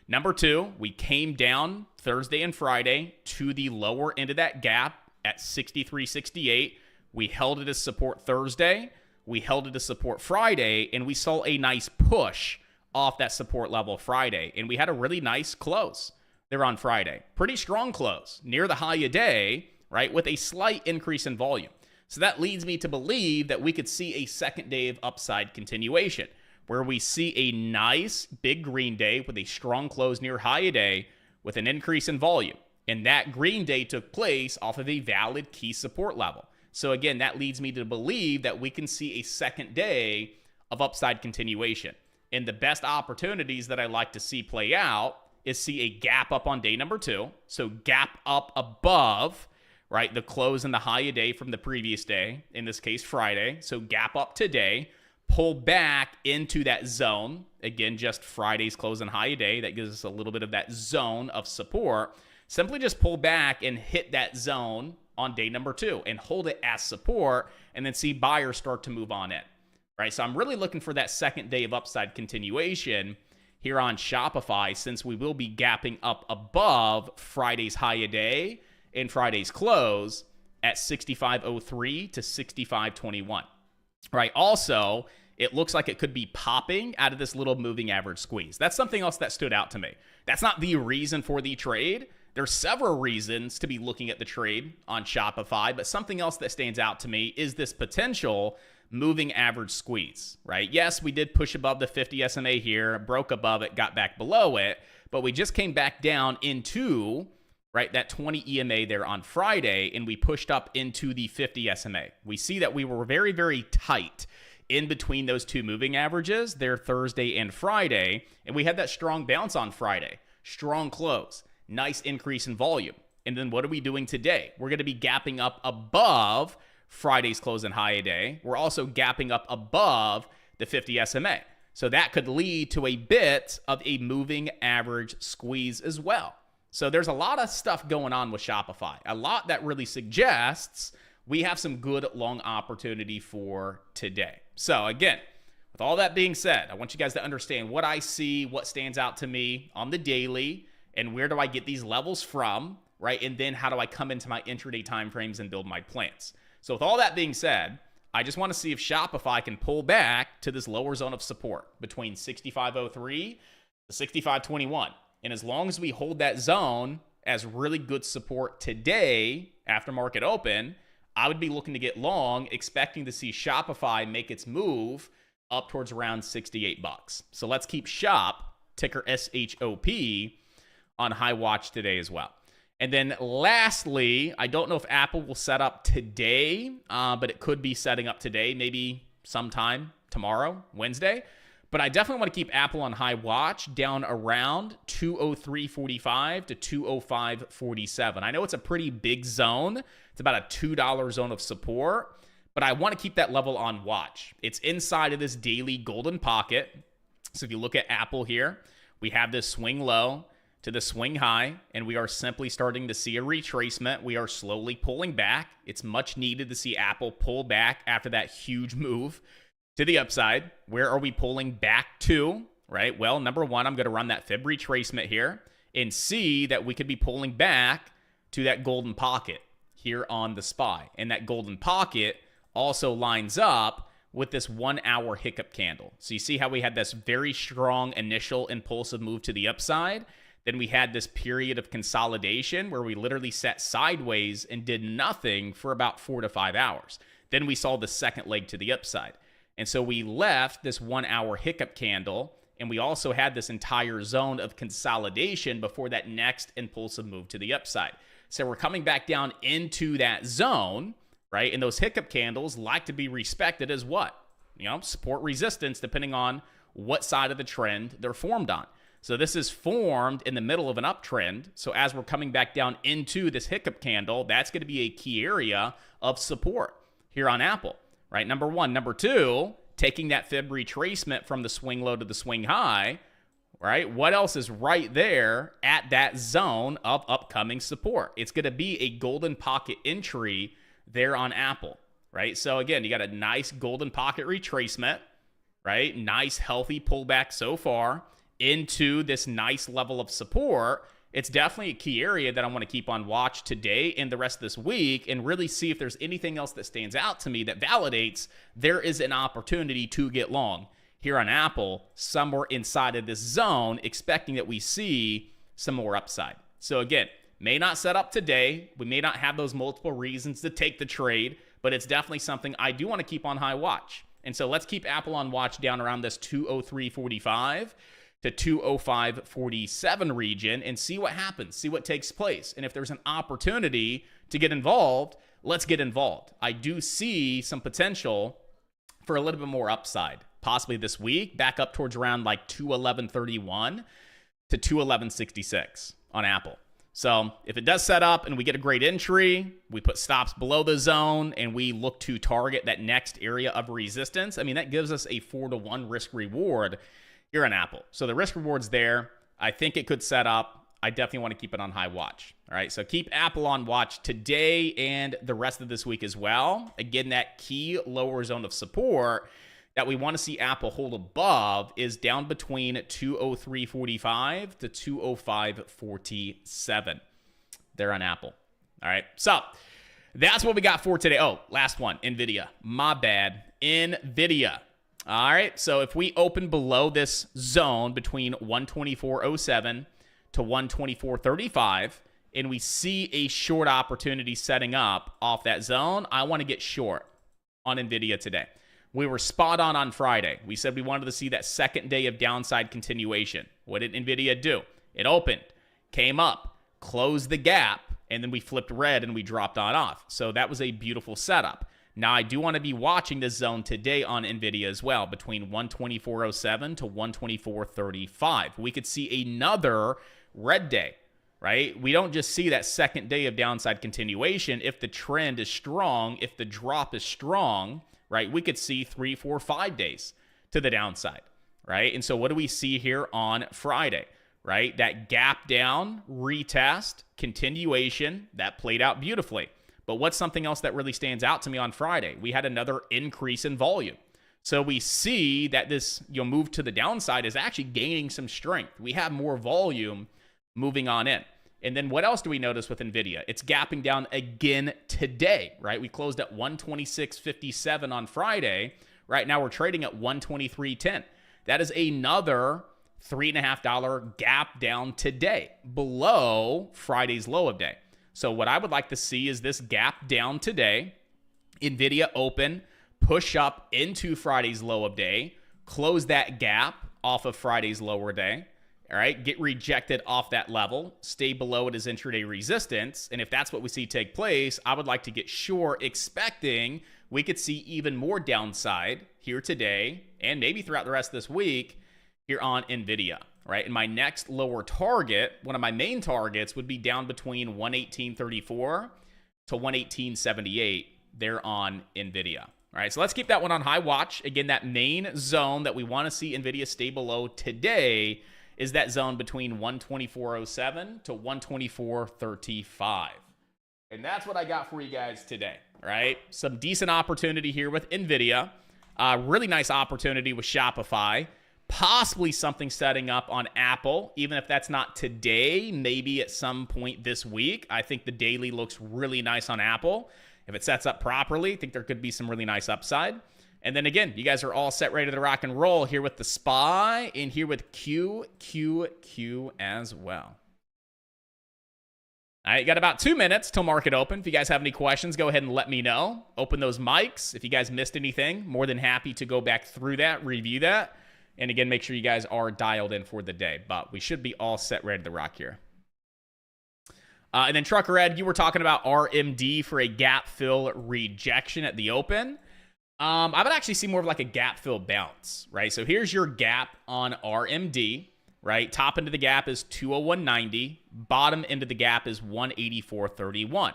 Number two, we came down Thursday and Friday to the lower end of that gap at 63.68. We held it as support Thursday. We held it as support Friday, and we saw a nice push off that support level Friday. And we had a really nice close there on Friday. Pretty strong close near the high of day, right, with a slight increase in volume. So that leads me to believe that we could see a second day of upside continuation, where we see a nice big green day with a strong close near high of day with an increase in volume. And that green day took place off of a valid key support level. So again, that leads me to believe that we can see a second day of upside continuation. And the best opportunities that I like to see play out is see a gap up on day number two. So gap up above, right, the close and the high of day from the previous day, in this case, Friday. So gap up today, pull back into that zone. Again, just Friday's close and high of day. That gives us a little bit of that zone of support. Simply just pull back and hit that zone on day number two and hold it as support and then see buyers start to move on in, right? So I'm really looking for that second day of upside continuation here on Shopify, since we will be gapping up above Friday's high of day and Friday's close at 65.03 to 65.21, right? Also, it looks like it could be popping out of this little moving average squeeze. That's something else that stood out to me. That's not the reason for the trade. There's several reasons to be looking at the trade on Shopify, but something else that stands out to me is this potential moving average squeeze, right? Yes, we did push above the 50 SMA here, broke above it, got back below it, but we just came back down into, right, that 20 EMA there on Friday, and we pushed up into the 50 SMA. We see that we were very, very tight in between those two moving averages there Thursday and Friday. And we had that strong bounce on Friday. Strong close. Nice increase in volume. And then what are we doing today? We're going to be gapping up above Friday's close and high a day. We're also gapping up above the 50 SMA. So that could lead to a bit of a moving average squeeze as well. So there's a lot of stuff going on with Shopify. A lot that really suggests we have some good long opportunity for today. So again, with all that being said, I want you guys to understand what I see, what stands out to me on the daily, and where do I get these levels from, right? And then how do I come into my intraday timeframes and build my plans? So with all that being said, I just want to see if Shopify can pull back to this lower zone of support between 65.03 to 65.21. And as long as we hold that zone as really good support today after market open, I would be looking to get long, expecting to see Shopify make its move up towards around 68 bucks. So let's keep SHOP, ticker SHOP, on high watch today as well. And then lastly, I don't know if Apple will set up today, but it could be setting up today, maybe sometime tomorrow, Wednesday. But I definitely want to keep Apple on high watch down around 203.45 to 205.47. I know it's a pretty big zone. It's about a $2 zone of support, but I want to keep that level on watch. It's inside of this daily golden pocket. So if you look at Apple here, we have this swing low to the swing high, and we are simply starting to see a retracement. We are slowly pulling back. It's much needed to see Apple pull back after that huge move to the upside. Where are we pulling back to, right? Well, number one, I'm going to run that fib retracement here and see that we could be pulling back to that golden pocket here on the SPY. And that golden pocket also lines up with this 1 hour hiccup candle. So you see how we had this very strong initial impulsive move to the upside. Then we had this period of consolidation where we literally sat sideways and did nothing for about 4 to 5 hours. Then we saw the second leg to the upside. And so we left this 1 hour hiccup candle, and we also had this entire zone of consolidation before that next impulsive move to the upside. So we're coming back down into that zone, right? And those hiccup candles like to be respected as what? Support resistance, depending on what side of the trend they're formed on. So this is formed in the middle of an uptrend. So as we're coming back down into this hiccup candle, that's going to be a key area of support here on Apple, right? Number one. Number two, taking that fib retracement from the swing low to the swing high, right? What else is right there at that zone of upcoming support? It's going to be a golden pocket entry there on Apple, right? So again, you got a nice golden pocket retracement, right? Nice, healthy pullback so far into this nice level of support. It's definitely a key area that I want to keep on watch today and the rest of this week, and really see if there's anything else that stands out to me that validates there is an opportunity to get long here on Apple somewhere inside of this zone, expecting that we see some more upside. So again, may not set up today. We may not have those multiple reasons to take the trade, but it's definitely something I do want to keep on high watch. And so let's keep Apple on watch down around this 203.45 to 205.47 region and see what happens, see what takes place. And if there's an opportunity to get involved, let's get involved. I do see some potential for a little bit more upside, possibly this week, back up towards around like 211.31 to 211.66 on Apple. So if it does set up and we get a great entry, we put stops below the zone and we look to target that next area of resistance, I mean, that gives us a 4-to-1 risk reward here on Apple. So the risk reward's there. I think it could set up. I definitely want to keep it on high watch. All right, so keep Apple on watch today and the rest of this week as well. Again, that key lower zone of support that we want to see Apple hold above is down between 203.45 to 205.47 there on Apple. All right, so that's what we got for today. Oh, last one, NVIDIA. My bad, NVIDIA. All right, so if we open below this zone between 124.07 to 124.35 and we see a short opportunity setting up off that zone, I want to get short on NVIDIA today. We were spot on Friday. We said we wanted to see that second day of downside continuation. What did NVIDIA do? It opened, came up, closed the gap, and then we flipped red and we dropped on off. So that was a beautiful setup. Now, I do want to be watching this zone today on NVIDIA as well, between 124.07 to 124.35. We could see another red day, right? We don't just see that second day of downside continuation. If the trend is strong, if the drop is strong, right, we could see 3, 4, 5 days to the downside, right? And so what do we see here on Friday, right? That gap down, retest, continuation, that played out beautifully. But what's something else that really stands out to me on Friday? We had another increase in volume. So we see that this move to the downside is actually gaining some strength. We have more volume moving on in. And then what else do we notice with NVIDIA? It's gapping down again today, right? We closed at 126.57 on Friday. Right now we're trading at 123.10. That is another $3.50 gap down today, below Friday's low of day. So what I would like to see is this gap down today, NVIDIA open, push up into Friday's low of day, close that gap off of Friday's lower day, all right, get rejected off that level, stay below it as intraday resistance, and if that's what we see take place, I would like to get short, expecting we could see even more downside here today, and maybe throughout the rest of this week, here on NVIDIA. Right, and my next lower target, one of my main targets, would be down between 118.34 to 118.78 there on NVIDIA. All right, so let's keep that one on high watch. Again, that main zone that we want to see NVIDIA stay below today is that zone between 124.07 to 124.35. And that's what I got for you guys today, right? Some decent opportunity here with NVIDIA. Really nice opportunity with Shopify. Possibly something setting up on Apple, even if that's not today, maybe at some point this week. I think the daily looks really nice on Apple. If it sets up properly, I think there could be some really nice upside. And then again, you guys are all set ready to rock and roll here with the SPY and here with QQQ as well. All right, got about 2 minutes till market open. If you guys have any questions, go ahead and let me know. Open those mics. If you guys missed anything, more than happy to go back through that, review that. And again, make sure you guys are dialed in for the day. But we should be all set ready to rock here. And then Trucker Ed, you were talking about RMD for a gap fill rejection at the open. I would actually see more of like a gap fill bounce, right? So here's your gap on RMD, right? Top end of the gap is 201.90. Bottom end of the gap is 184.31.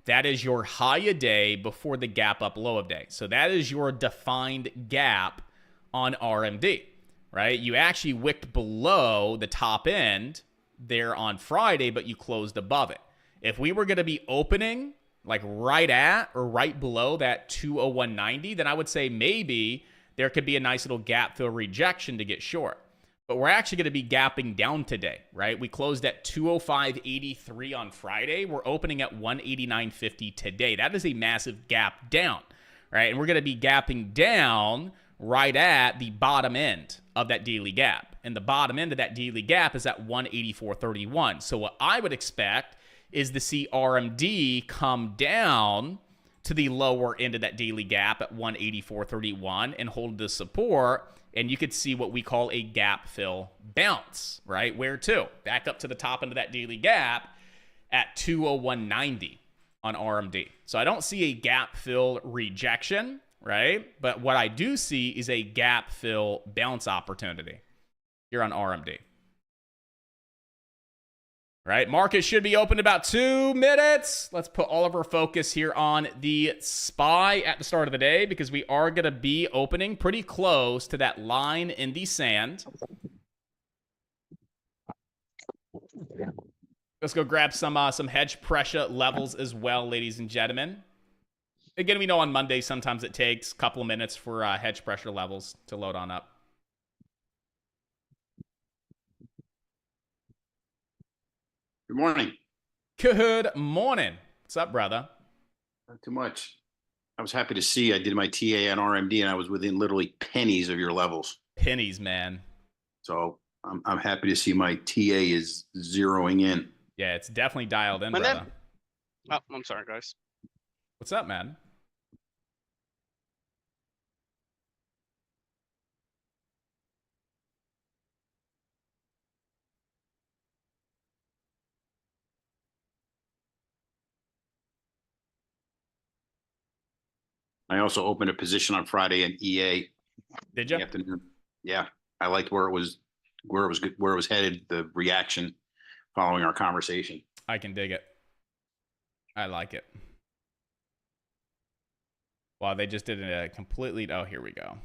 That is your high a day before the gap up low of day. So that is your defined gap on RMD. Right? You actually wicked below the top end there on Friday, but you closed above it. If we were going to be opening like right at or right below that 201.90, then I would say maybe there could be a nice little gap fill rejection to get short. But we're actually going to be gapping down today, right? We closed at 205.83 on Friday. We're opening at 189.50 today. That is a massive gap down, right? And we're going to be gapping down right at the bottom end of that daily gap. And the bottom end of that daily gap is at 184.31. So what I would expect is to see RMD come down to the lower end of that daily gap at 184.31 and hold the support. And you could see what we call a gap fill bounce, right? Where to? Back up to the top end of that daily gap at 201.90 on RMD. So I don't see a gap fill rejection, right? But what I do see is a gap fill bounce opportunity here on RMD. Right, market should be open in about 2 minutes. Let's put all of our focus here on the SPY at the start of the day because we are going to be opening pretty close to that line in the sand. Let's go grab some hedge pressure levels as well, ladies and gentlemen. Again, we know on Monday sometimes it takes a couple of minutes for hedge pressure levels to load on up. Good morning. Good morning. What's up, brother? Not too much. I was happy to see I did my TA on RMD and I was within literally pennies of your levels. Pennies, man. So I'm happy to see my TA is zeroing in. Yeah, it's definitely dialed in, brother. Oh, I'm sorry, guys. What's up, man? I also opened a position on Friday in EA Did in you? the afternoon. Yeah, I liked where it was good, where it was headed, the reaction following our conversation. I can dig it. I like it. Wow, they just did a completely. Oh, here we go.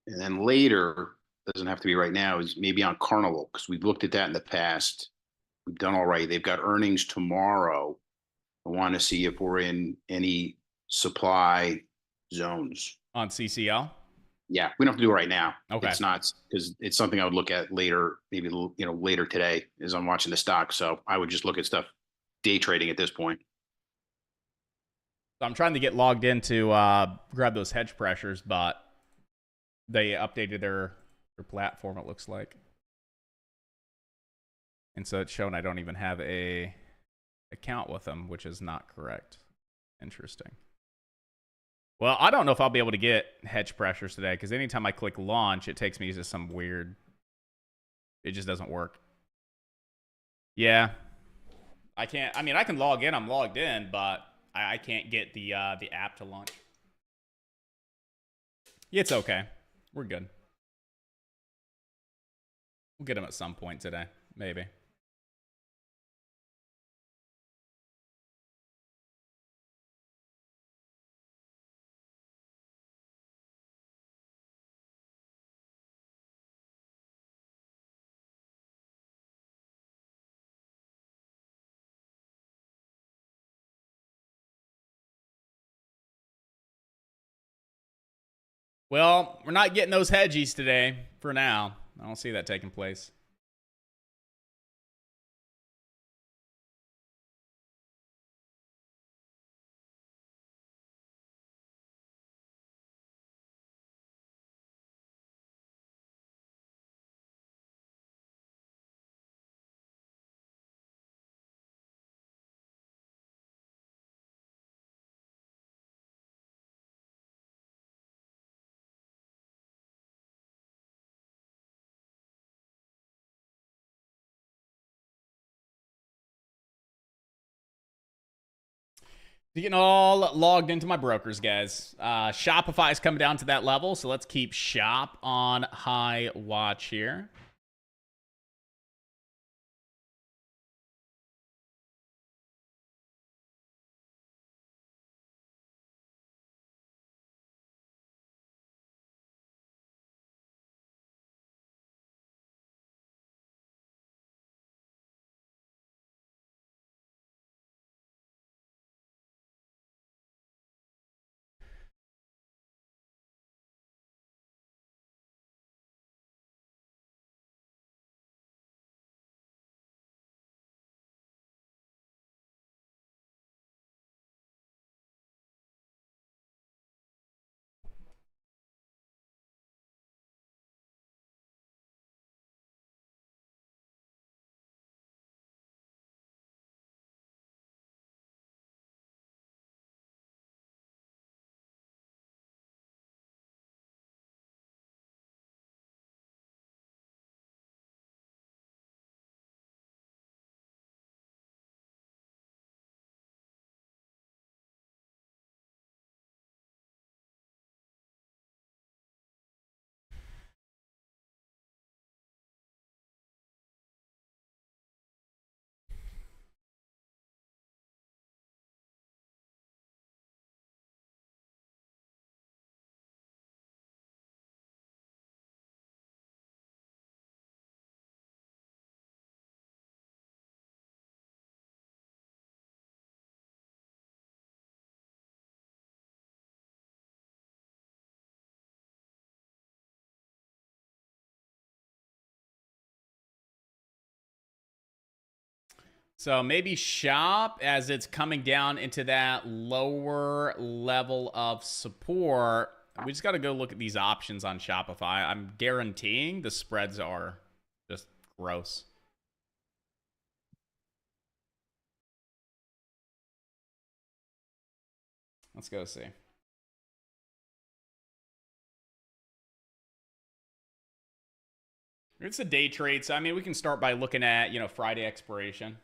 And then later, doesn't have to be right now, is maybe on Carnival, because we've looked at that in the past. We've done all right. They've got earnings tomorrow. I want to see if we're in any supply zones. On CCL? Yeah, we don't have to do it right now. Okay. It's not, because it's something I would look at later, maybe, later today as I'm watching the stock. So I would just look at stuff day trading at this point. So I'm trying to get logged in to grab those hedge pressures, but they updated their platform, it looks like. And so it's showing I don't even have a account with them, which is not correct. Interesting. Well, I don't know if I'll be able to get hedge pressures today, because anytime I click launch, it takes me to some weird... It just doesn't work. Yeah. I can't... I mean, I can log in. I'm logged in, but I can't get the app to launch. It's okay. We're good. We'll get them at some point today. Maybe. Well, we're not getting those hedgies today for now. I don't see that taking place. Getting all logged into my brokers, guys. Shopify's coming down to that level, so let's keep Shop on high watch here. So maybe Shop, as it's coming down into that lower level of support, we just got to go look at these options on Shopify. I'm guaranteeing the spreads are just gross. Let's go see. It's a day trade, so I mean, we can start by looking at, Friday expiration.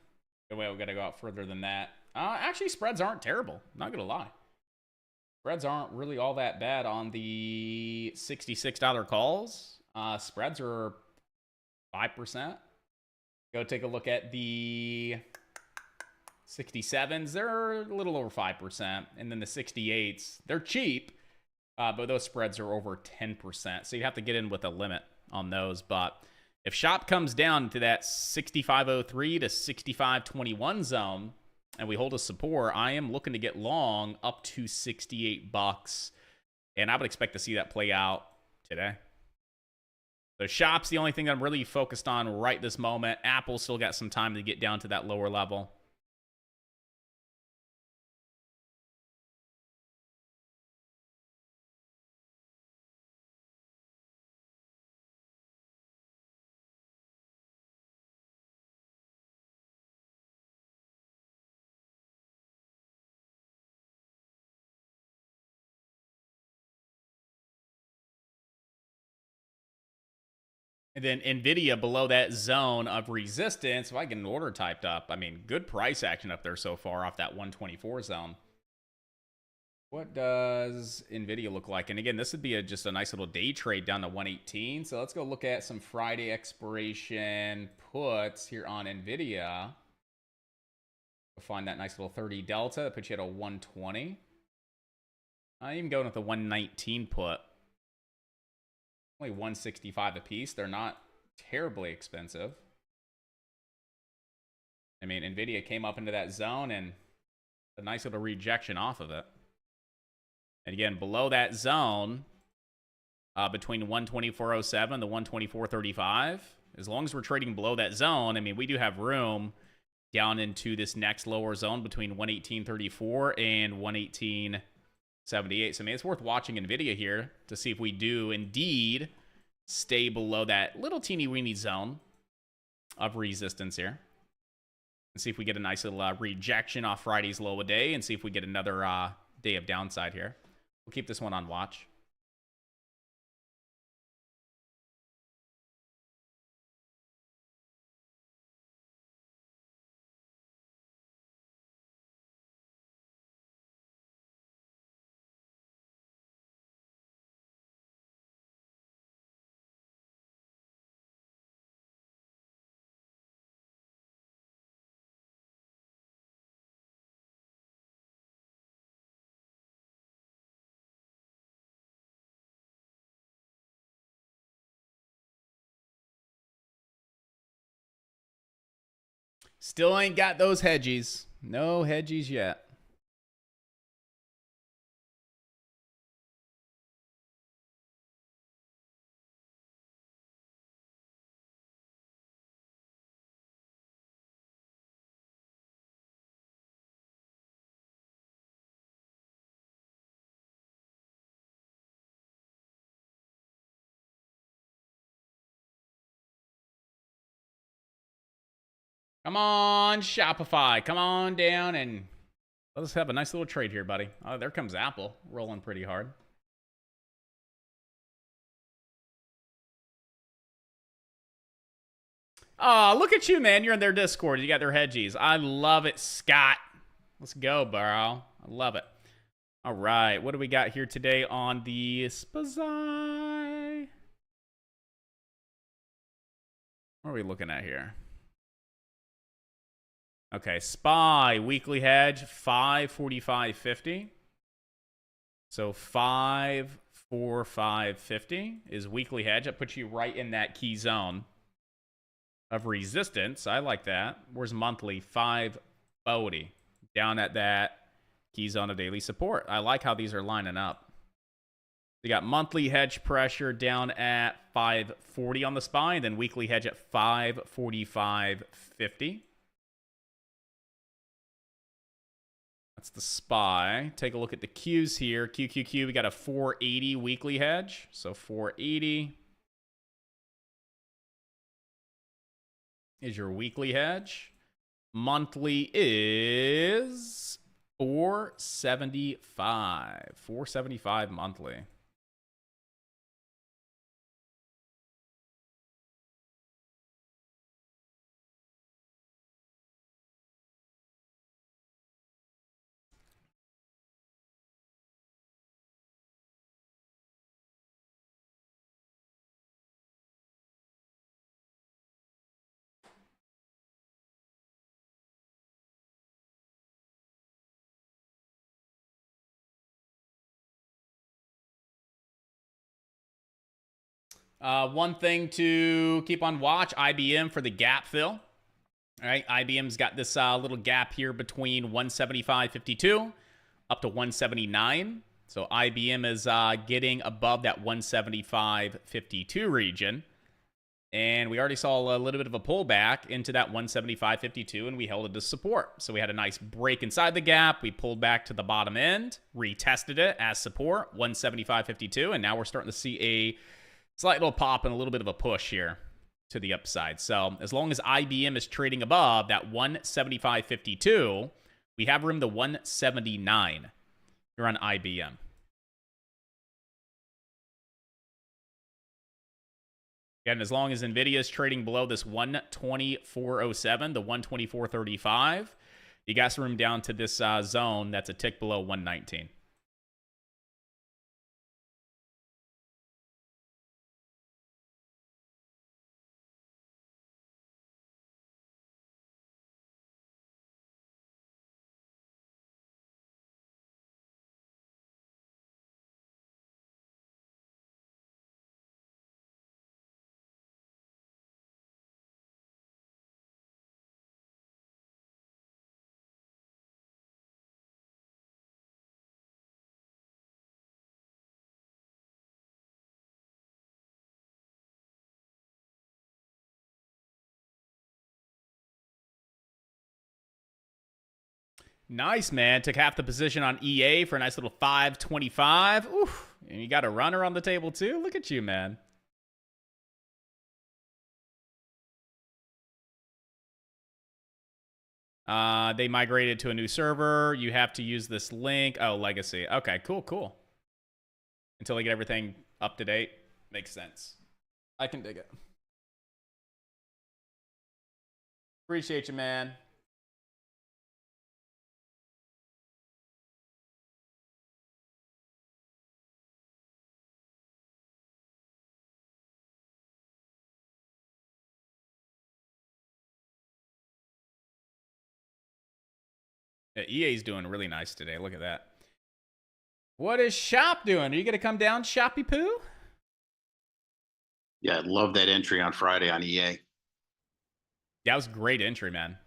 The way we got to go out further than that. Actually, spreads aren't terrible. Not gonna lie. Spreads aren't really all that bad on the $66 calls. Spreads are 5%. Go take a look at the 67s. They're a little over 5%. And then the 68s, they're cheap, but those spreads are over 10%. So you have to get in with a limit on those. But if shop comes down to that 65.03 to 65.21 zone and we hold a support, I am looking to get long up to $68. And I would expect to see that play out today. So shop's the only thing that I'm really focused on right this moment. Apple still got some time to get down to that lower level. And then NVIDIA below that zone of resistance. If I get an order typed up, I mean, good price action up there so far off that 124 zone. What does NVIDIA look like? And again, this would be just a nice little day trade down to 118. So let's go look at some Friday expiration puts here on NVIDIA. We'll find that nice little 30 delta that puts you at a 120. I'm even going with the 119 put. Only 165 a piece. They're not terribly expensive. I mean, NVIDIA came up into that zone and a nice little rejection off of it. And again, below that zone, between 124.07 to 124.35, as long as we're trading below that zone, I mean, we do have room down into this next lower zone between 118.34 and 118.78. So, I mean, it's worth watching NVIDIA here to see if we do indeed stay below that little teeny weeny zone of resistance here. And see if we get a nice little rejection off Friday's low a day and see if we get another day of downside here. We'll keep this one on watch. Still ain't got those hedgies. No hedgies yet. Come on, Shopify. Come on down and let us have a nice little trade here, buddy. Oh, there comes Apple, rolling pretty hard. Oh, look at you, man. You're in their Discord. You got their hedgies. I love it, Scott. Let's go, bro. I love it. All right. What do we got here today on the SPY? What are we looking at here? Okay, SPY weekly hedge 545.50. So 545.50 is weekly hedge. That puts you right in that key zone of resistance. I like that. Where's monthly? 540. Down at that key zone of daily support. I like how these are lining up. You got monthly hedge pressure down at 540 on the SPY, and then weekly hedge at 545.50. That's the SPY. Take a look at the Qs here. QQQ, we got a 480 weekly hedge. So 480 is your weekly hedge. Monthly is 475. 475 monthly. One thing to keep on watch, IBM for the gap fill. All right, IBM's got this little gap here between 175.52 up to 179. So IBM is getting above that 175.52 region. And we already saw a little bit of a pullback into that 175.52, and we held it as support. So we had a nice break inside the gap. We pulled back to the bottom end, retested it as support, 175.52, and now we're starting to see a slight little pop and a little bit of a push here to the upside. So as long as IBM is trading above that 175.52, we have room to 179 here on IBM. Again, as long as NVIDIA is trading below this 124.07, the 124.35, you got some room down to this zone that's a tick below 119. Nice, man. Took half the position on EA for a nice little 525. Oof. And you got a runner on the table, too? Look at you, man. They migrated to a new server. You have to use this link. Oh, legacy. Okay, cool. Until they get everything up to date. Makes sense. I can dig it. Appreciate you, man. Yeah, EA's doing really nice today. Look at that. What is Shop doing? Are you going to come down, Shoppy Poo? Yeah, I love that entry on Friday on EA. That was a great entry, man.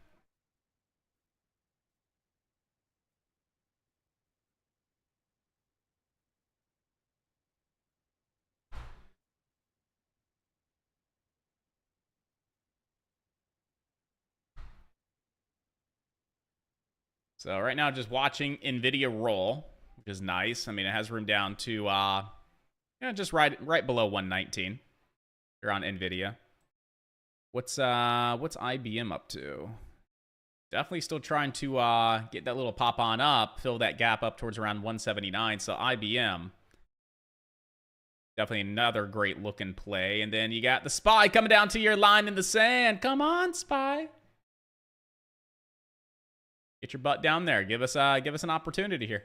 So right now, just watching NVIDIA roll, which is nice. I mean, it has room down to just right below 119. You're on NVIDIA. What's IBM up to? Definitely still trying to get that little pop on up, fill that gap up towards around 179. So IBM, definitely another great looking play. And then you got the SPY coming down to your line in the sand. Come on, SPY. Get your butt down there. Give us an opportunity here.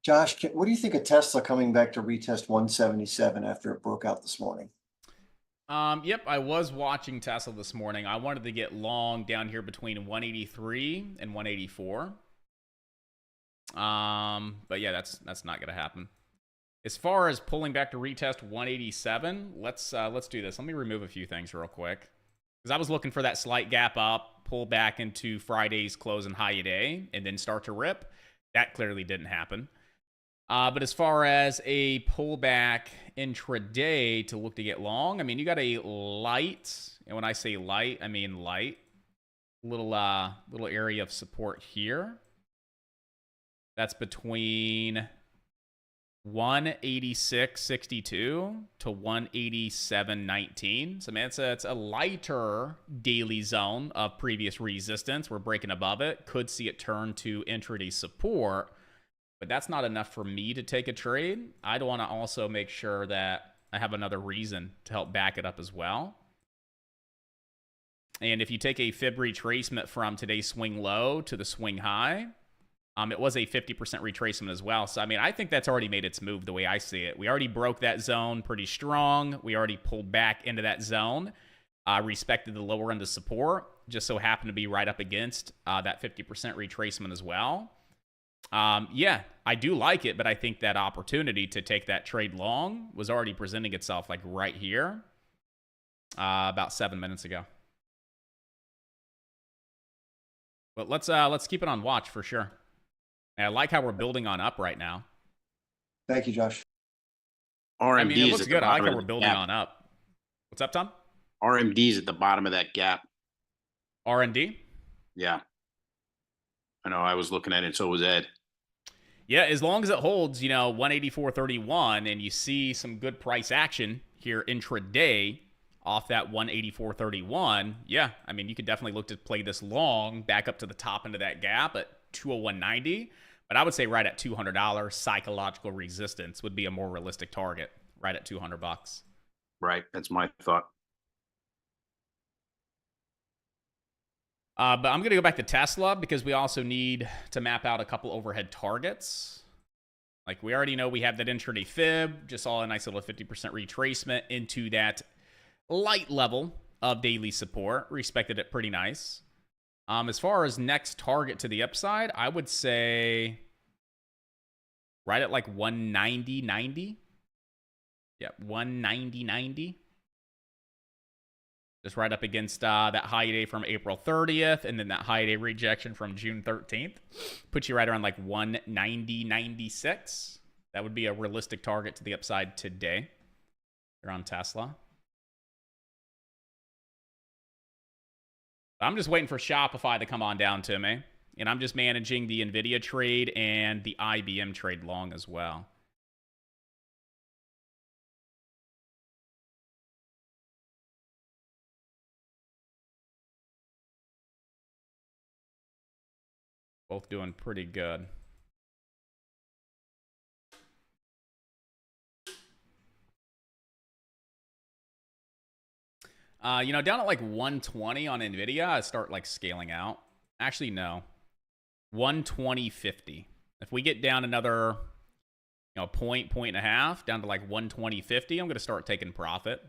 Josh, what do you think of Tesla coming back to retest 177 after it broke out this morning? Yep, I was watching Tesla this morning. I wanted to get long down here between 183 and 184. But yeah, that's not gonna happen. As far as pulling back to retest 187, let's do this. Let me remove a few things real quick. Because I was looking for that slight gap up, pull back into Friday's close and high a day, and then start to rip. That clearly didn't happen. But as far as a pullback intraday to look to get long, I mean, you got a light, and when I say light, I mean light, little area of support here. That's between 186.62 to 187.19. So, man, it's a lighter daily zone of previous resistance. We're breaking above it. Could see it turn to intraday support. But that's not enough for me to take a trade. I'd want to also make sure that I have another reason to help back it up as well. And if you take a fib retracement from today's swing low to the swing high, It was a 50% retracement as well. So, I mean, I think that's already made its move the way I see it. We already broke that zone pretty strong. We already pulled back into that zone, respected the lower end of support, just so happened to be right up against that 50% retracement as well. Yeah, I do like it, but I think that opportunity to take that trade long was already presenting itself like right here about 7 minutes ago. But let's keep it on watch for sure. And I like how we're building on up right now. Thank you, Josh. RMD's I mean, it looks at the good. I like bottom how of we're the building gap. on up. What's up, Tom? RMD's at the bottom of that gap. R&D? Yeah. I know, I was looking at it, so was Ed. Yeah, as long as it holds, 184.31 and you see some good price action here intraday off that 184.31, yeah, I mean, you could definitely look to play this long back up to the top end of that gap at 201.90. But I would say right at $200, psychological resistance would be a more realistic target, right at $200. Right, that's my thought. But I'm going to go back to Tesla because we also need to map out a couple overhead targets. Like we already know we have that intraday fib, just saw a nice little 50% retracement into that light level of daily support. Respected it pretty nice. As far as next target to the upside, I would say right at like 190.90. Yeah, 190.90. Just right up against that high day from April 30th, and then that high day rejection from June 13th. Puts you right around like 190.96. That would be a realistic target to the upside today. You're on Tesla. I'm just waiting for Shopify to come on down to me. And I'm just managing the NVIDIA trade and the IBM trade long as well. Both doing pretty good. Down at like 120 on NVIDIA, I start like scaling out. Actually, no. 120.50. If we get down another, point and a half, down to like 120.50, I'm going to start taking profit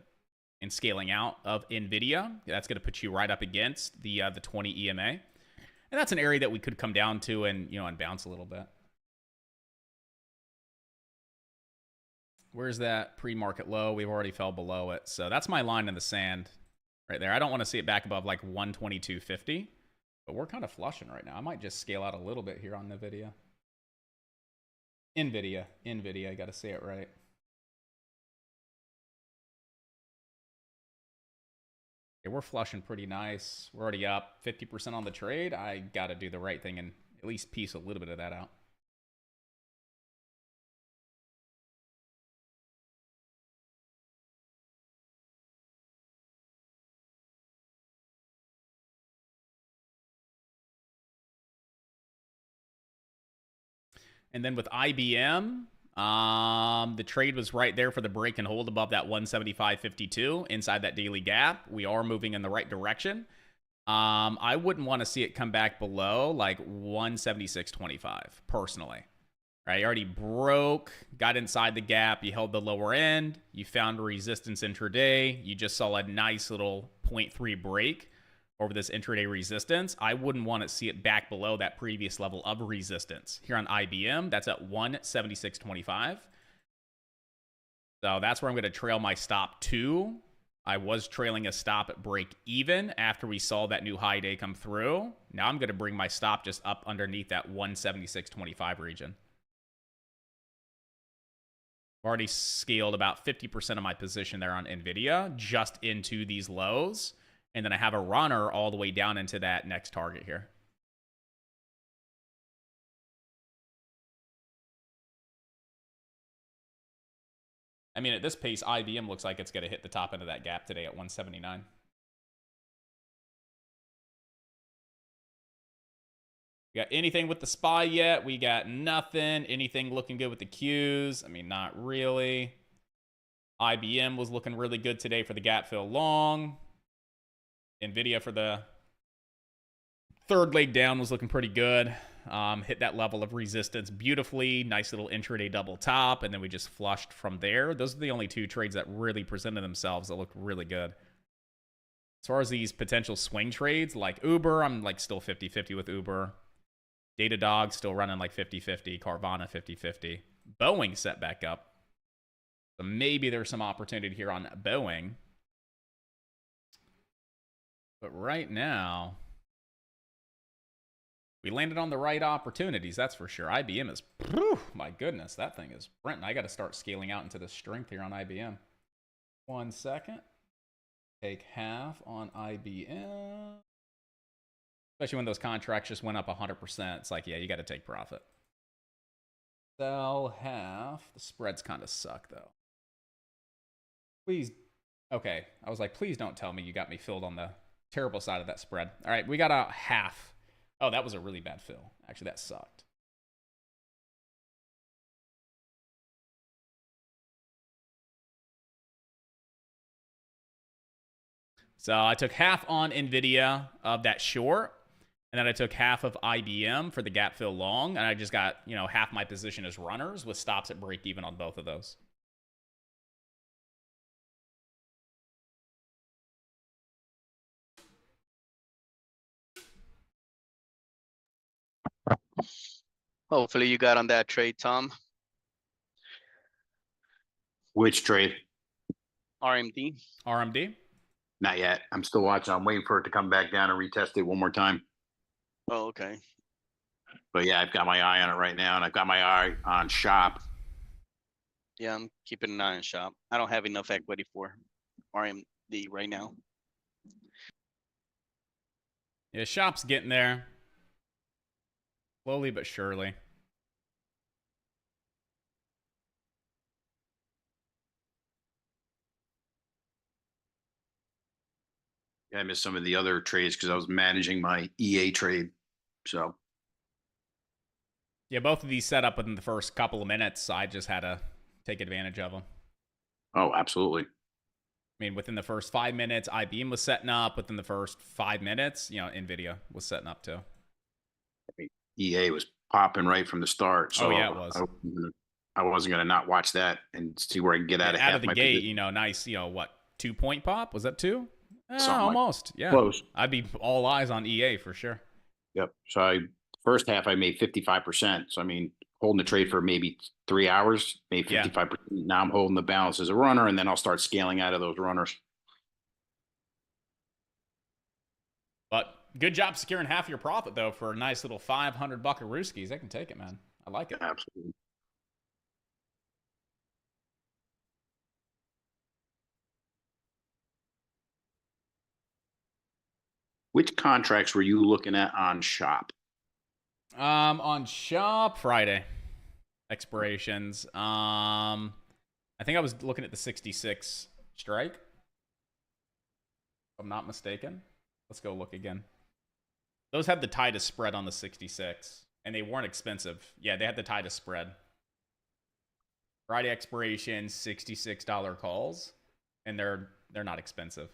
and scaling out of NVIDIA. That's going to put you right up against the 20 EMA. And that's an area that we could come down to and, and bounce a little bit. Where's that pre-market low? We've already fell below it. So that's my line in the sand right there. I don't want to see it back above like 122.50, but we're kind of flushing right now. I might just scale out a little bit here on NVIDIA. NVIDIA, I got to say it right. Okay, we're flushing pretty nice. We're already up 50% on the trade. I got to do the right thing and at least piece a little bit of that out. And then with IBM, the trade was right there for the break and hold above that 175.52 inside that daily gap. We are moving in the right direction. I wouldn't want to see it come back below like 176.25 personally. Right, you already broke, got inside the gap, you held the lower end, you found resistance intraday, you just saw a nice little 0.3 break over this intraday resistance. I wouldn't want to see it back below that previous level of resistance. Here on IBM, that's at 176.25. So that's where I'm going to trail my stop to. I was trailing a stop at break even after we saw that new high day come through. Now I'm going to bring my stop just up underneath that 176.25 region. I've already scaled about 50% of my position there on NVIDIA just into these lows. And then I have a runner all the way down into that next target here. I mean, at this pace, IBM looks like it's going to hit the top end of that gap today at 179. We got anything with the SPY yet? We got nothing. Anything looking good with the Qs? I mean, not really. IBM was looking really good today for the gap fill long. NVIDIA for the third leg down was looking pretty good. Hit that level of resistance beautifully. Nice little intraday double top, and then we just flushed from there. Those are the only two trades that really presented themselves that look really good. As far as these potential swing trades, like Uber, I'm like still 50-50 with Uber. Datadog still running like 50-50. Carvana 50-50. Boeing set back up. So maybe there's some opportunity here on Boeing. But right now, we landed on the right opportunities, that's for sure. IBM is, whew, my goodness, that thing is Brenton. I got to start scaling out into the strength here on IBM. 1 second. Take half on IBM. Especially when those contracts just went up 100%. It's like, yeah, you got to take profit. Sell half. The spreads kind of suck, though. Please. Okay. I was like, please don't tell me you got me filled on the terrible side of that spread. All right. We got a half. Oh, that was a really bad fill. Actually, that sucked. So I took half on NVIDIA of that short, and then I took half of IBM for the gap fill long, and I just got, you know, half my position as runners with stops at break even on both of those. Hopefully you got on that trade, Tom. Which trade? RMD. RMD? Not yet. I'm still watching. I'm waiting for it to come back down and retest it one more time. Oh, okay. But yeah, I've got my eye on it right now, and I've got my eye on shop. Yeah, I'm keeping an eye on shop. I don't have enough equity for RMD right now. Yeah, shop's getting there. Slowly but surely. Yeah, I missed some of the other trades because I was managing my EA trade. So Yeah, both of these set up within the first couple of minutes. I just had to take advantage of them. oh, absolutely. I mean, within the first 5 minutes, IBM was setting up. Within the first 5 minutes, you know, NVIDIA was setting up too. EA was popping right from the start. So Oh, yeah, it was. I wasn't gonna not watch that and see where I can get out of Out half of the my gate, position. you know, nice, you know, what, 2-point pop? Was that 2? Something like- Almost, yeah. Close. I'd be all eyes on EA for sure. Yep. So first half I made 55%. So I mean, holding the trade for maybe 3 hours, made Yeah. 55%. Now I'm holding the balance as a runner, and then I'll start scaling out of those runners. But good job securing half your profit, though, for a nice little $500 buckarooskies. I can take it, man. I like it. Absolutely. Which contracts were you looking at on shop? On shop Friday expirations. I think I was looking at the 66 strike. If I'm not mistaken. Let's go look again. Those had the tightest spread on the 66, and they weren't expensive. Yeah, they had the tightest spread. Friday expiration, $66 calls, and they're not expensive.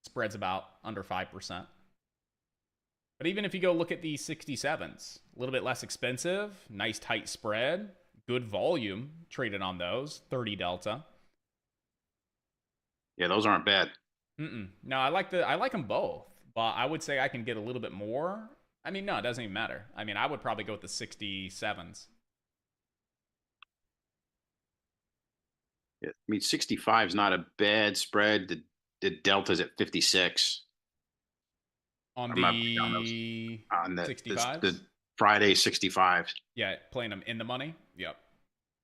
Spread's about under 5%. But even if you go look at the 67s, a little bit less expensive, nice tight spread, good volume traded on those, 30 delta. Yeah, those aren't bad. No, I like them both, but I would say I can get a little bit more. I mean, no, it doesn't even matter. I mean, I would probably go with the 67s. Yeah, I mean, 65 is not a bad spread. The delta's at 56 On I'm not the on the 65s? the Friday 65. Yeah, playing them in the money. Yep.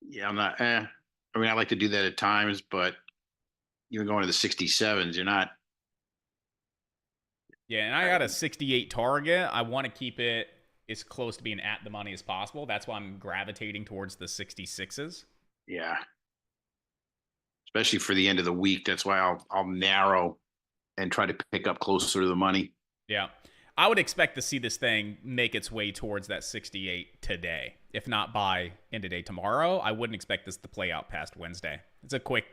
Yeah, I'm not. I mean, I like to do that at times, but even going to the 67s, you're not. Yeah, and I got a 68 target. I want to keep it as close to being at the money as possible. That's why I'm gravitating towards the 66s. Yeah. Especially for the end of the week. That's why I'll narrow and try to pick up closer to the money. Yeah. I would expect to see this thing make its way towards that 68 today. If not by end of day tomorrow, I wouldn't expect this to play out past Wednesday. It's a quick,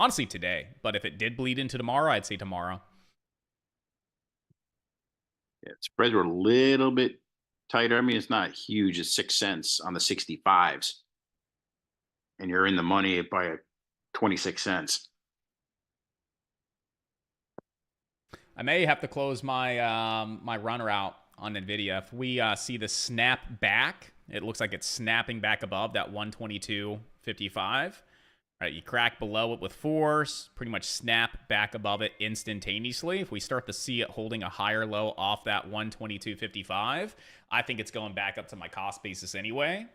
honestly today, but if it did bleed into tomorrow, I'd say tomorrow. Yeah, spreads were a little bit tighter. I mean, it's not huge. It's 6 cents on the 65s. And you're in the money by 26 cents. I may have to close my my runner out on NVIDIA. If we see the snap back, it looks like it's snapping back above that 122.55. Right, you crack below it with force, pretty much snap back above it instantaneously. If we start to see it holding a higher low off that 122.55, I think it's going back up to my cost basis anyway.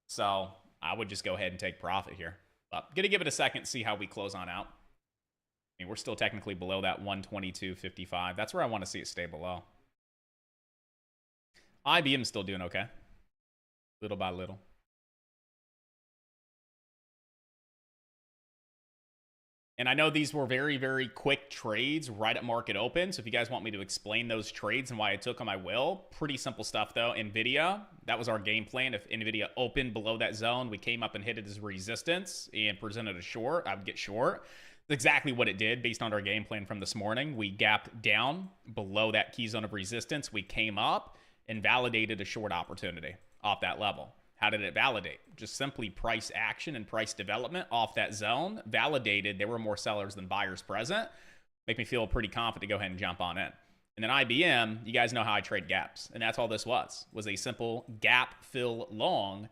So I would just go ahead and take profit here. But gonna give it a second, see how we close on out. I mean, we're still technically below that 122.55. That's where I want to see it stay below. IBM's still doing okay, little by little. And I know these were very, very quick trades right at market open. So if you guys want me to explain those trades and why I took them, I will. Pretty simple stuff though. NVIDIA, that was our game plan. If NVIDIA opened below that zone, we came up and hit it as resistance and presented a short, I would get short. That's exactly what it did based on our game plan from this morning. We gapped down below that key zone of resistance. We came up and validated a short opportunity off that level. How did it validate? Just simply price action and price development off that zone. Validated there were more sellers than buyers present. Make me feel pretty confident to go ahead and jump on in. And then IBM, you guys know how I trade gaps. And that's all this was a simple gap fill long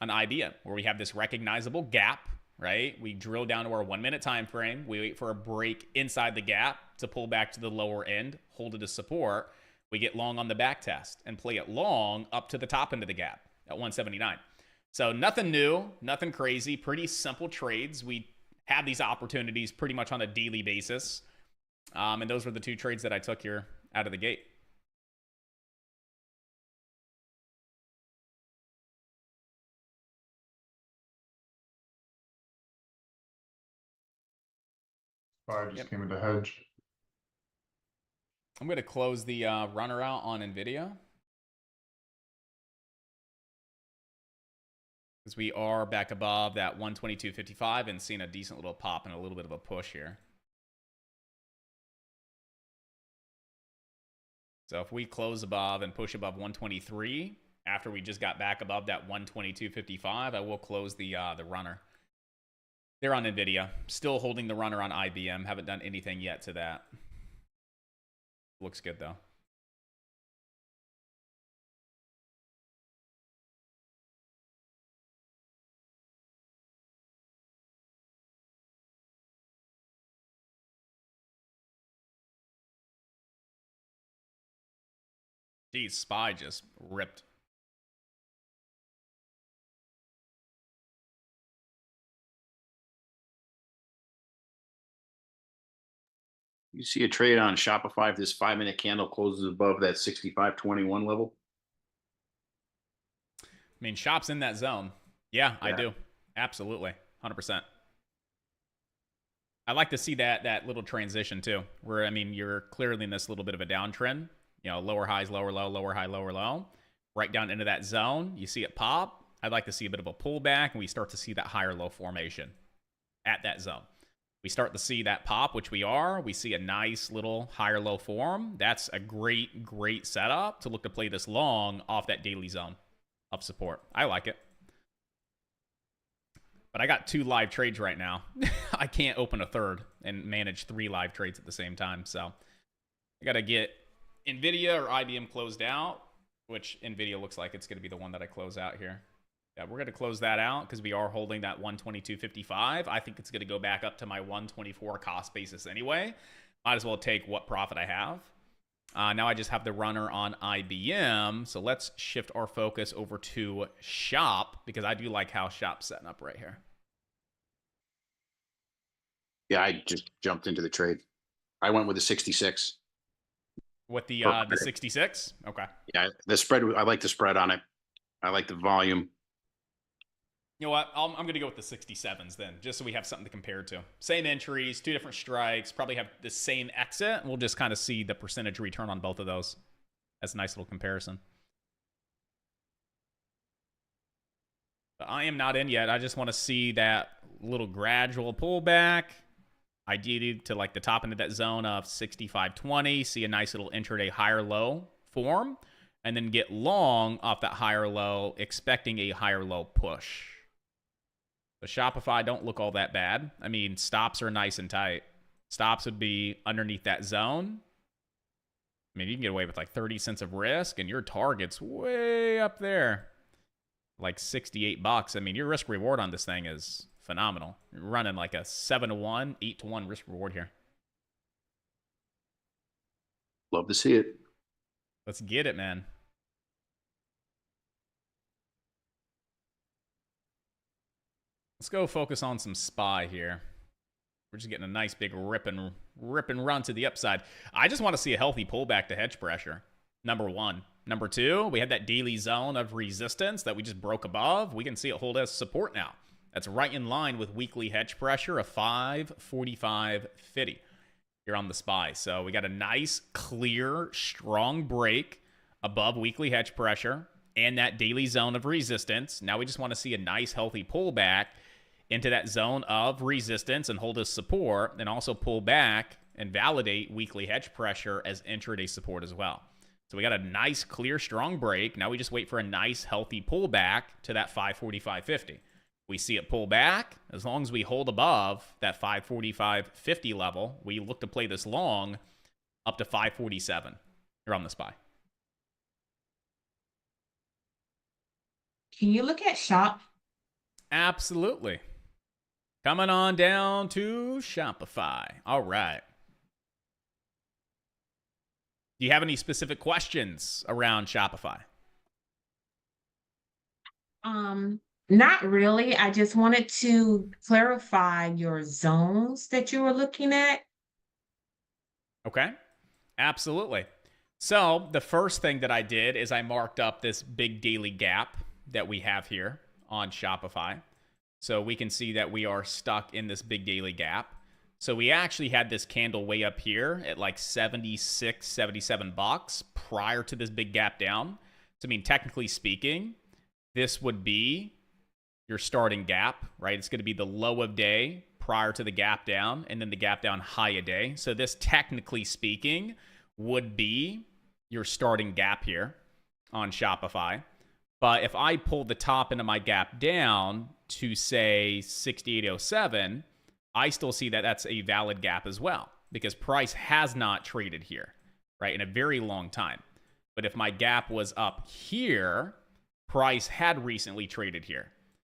on IBM, where we have this recognizable gap, right? We drill down to our 1 minute time frame. We wait for a break inside the gap to pull back to the lower end, hold it as support. We get long on the back test and play it long up to the top end of the gap at 179. So nothing new, nothing crazy, pretty simple trades. We have these opportunities pretty much on a daily basis. And those were the two trades that I took here out of the gate. I just came into hedge. I'm going to close the runner out on NVIDIA, because we are back above that 122.55 and seeing a decent little pop and a little bit of a push here. So if we close above and push above 123 after we just got back above that 122.55, I will close the runner. They're on NVIDIA. Still holding the runner on IBM. Haven't done anything yet to that. Looks good though. Geez, SPY just ripped. You see a trade on Shopify if this 5 minute candle closes above that 65.21 level? I mean, Shop's in that zone. Yeah, I Yeah. do. Absolutely. 100%. I like to see that little transition too, where, I mean, you're clearly in this little bit of a downtrend. You know, lower highs, lower low, lower high, lower low. Right down into that zone. You see it pop. I'd like to see a bit of a pullback, and we start to see that higher low formation at that zone. We start to see that pop, which we are. We see a nice little higher low form. That's a great, great setup to look to play this long off that daily zone of support. I like it. But I got 2 live trades right now. I can't open a third and manage 3 live trades at the same time. So I got to get NVIDIA or IBM closed out, which NVIDIA looks like it's going to be the one that I close out here. Yeah, we're going to close that out because we are holding that 122.55. I think it's going to go back up to my 124 cost basis anyway. Might as well take what profit I have. Now I just have the runner on IBM. So let's shift our focus over to Shop, because I do like how Shop's setting up right here. Yeah, I just jumped into the trade. I went with a 66. With the Perfect. 66? Okay. Yeah, the spread, I like the spread on it. I like the volume. You know what? I'm going to go with the 67s then, just so we have something to compare to. Same entries, 2 different strikes, probably have the same exit. We'll just kind of see the percentage return on both of those. That's a nice little comparison. But I am not in yet. I just want to see that little gradual pullback. Ideally to like the top end of that zone of 65.20. See a nice little intraday higher low form. and then get long off that higher low, expecting a higher low push. The Shopify don't look all that bad. I mean, stops are nice and tight. Stops would be underneath that zone. I mean, you can get away with like 30 cents of risk, and your target's way up there. Like $68. I mean, your risk reward on this thing is phenomenal. You're running like a 7-to-1, 8-to-1 risk reward here. Love to see it. Let's get it, man. Let's go focus on some SPY here. We're just getting a nice big rip and run to the upside. I just want to see a healthy pullback to hedge pressure. Number one. Number two, we had that daily zone of resistance that we just broke above. We can see it hold as support now. That's right in line with weekly hedge pressure of 545.50 here on the SPY. So we got a nice, clear, strong break above weekly hedge pressure and that daily zone of resistance. Now we just want to see a nice, healthy pullback into that zone of resistance and hold as support, and also pull back and validate weekly hedge pressure as intraday support as well. So we got a nice, clear, strong break. Now we just wait for a nice, healthy pullback to that 545.50. We see it pull back. As long as we hold above that 545.50 level, we look to play this long up to 547 here on the SPY. Can you look at shop? Absolutely. Coming on down to Shopify. All right. Do you have any specific questions around Shopify? Not really. I just wanted to clarify your zones that you were looking at. Okay. Absolutely. So the first thing that I did is I marked up this big daily gap that we have here on Shopify. So we can see that we are stuck in this big daily gap. So we actually had this candle way up here at like $76, $77 prior to this big gap down. So I mean, technically speaking, this would be your starting gap, right? It's going to be the low of day prior to the gap down, and then the gap down high of day. So this, technically speaking, would be your starting gap here on Shopify. But if I pull the top end of my gap down to, say, 68.07, I still see that that's a valid gap as well, because price has not traded here, right, in a very long time. But if my gap was up here, price had recently traded here.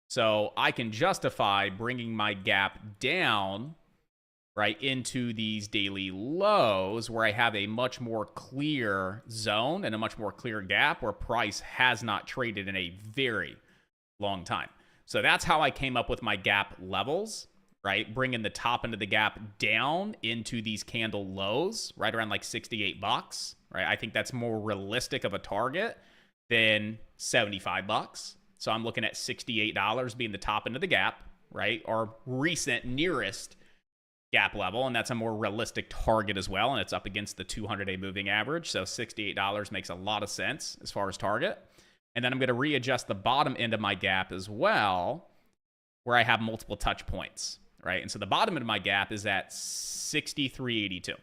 So I can justify bringing my gap down, right, into these daily lows where I have a much more clear zone and a much more clear gap where price has not traded in a very long time. So that's how I came up with my gap levels, right? Bringing the top end of the gap down into these candle lows, right around like $68, right? I think that's more realistic of a target than $75. So I'm looking at $68 being the top end of the gap, right? Our recent nearest gap level, and that's a more realistic target as well, and it's up against the 200-day moving average. So $68 makes a lot of sense as far as target. And then I'm going to readjust the bottom end of my gap as well, where I have multiple touch points, right? And so the bottom end of my gap is at 63.82.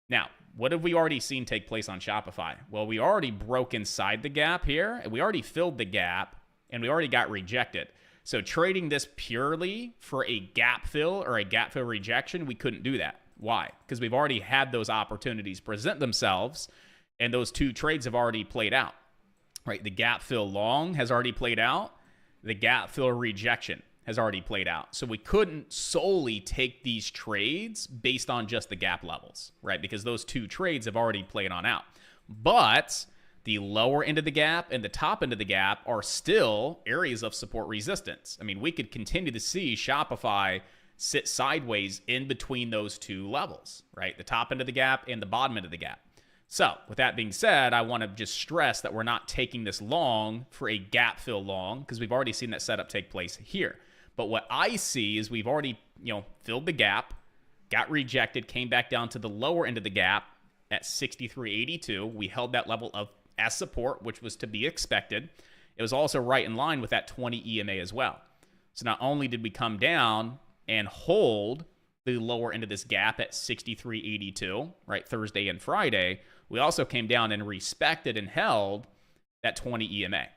Now, what have we already seen take place on Shopify? Well, we already broke inside the gap here, and we already filled the gap, and we already got rejected. So trading this purely for a gap fill or a gap fill rejection, we couldn't do that. Why? Because we've already had those opportunities present themselves, and those two trades have already played out, right? The gap fill long has already played out. The gap fill rejection has already played out. So we couldn't solely take these trades based on just the gap levels, right? Because those two trades have already played on out. But the lower end of the gap and the top end of the gap are still areas of support resistance. I mean, we could continue to see Shopify sit sideways in between those two levels, right? The top end of the gap and the bottom end of the gap. So with that being said, I want to just stress that we're not taking this long for a gap fill long, because we've already seen that setup take place here. But what I see is we've already, filled the gap, got rejected, came back down to the lower end of the gap at 63.82. We held that level of as support, which was to be expected. It was also right in line with that 20 EMA as well. So not only did we come down and hold the lower end of this gap at 63.82, right? Thursday and Friday. We also came down and respected and held that 20 EMA.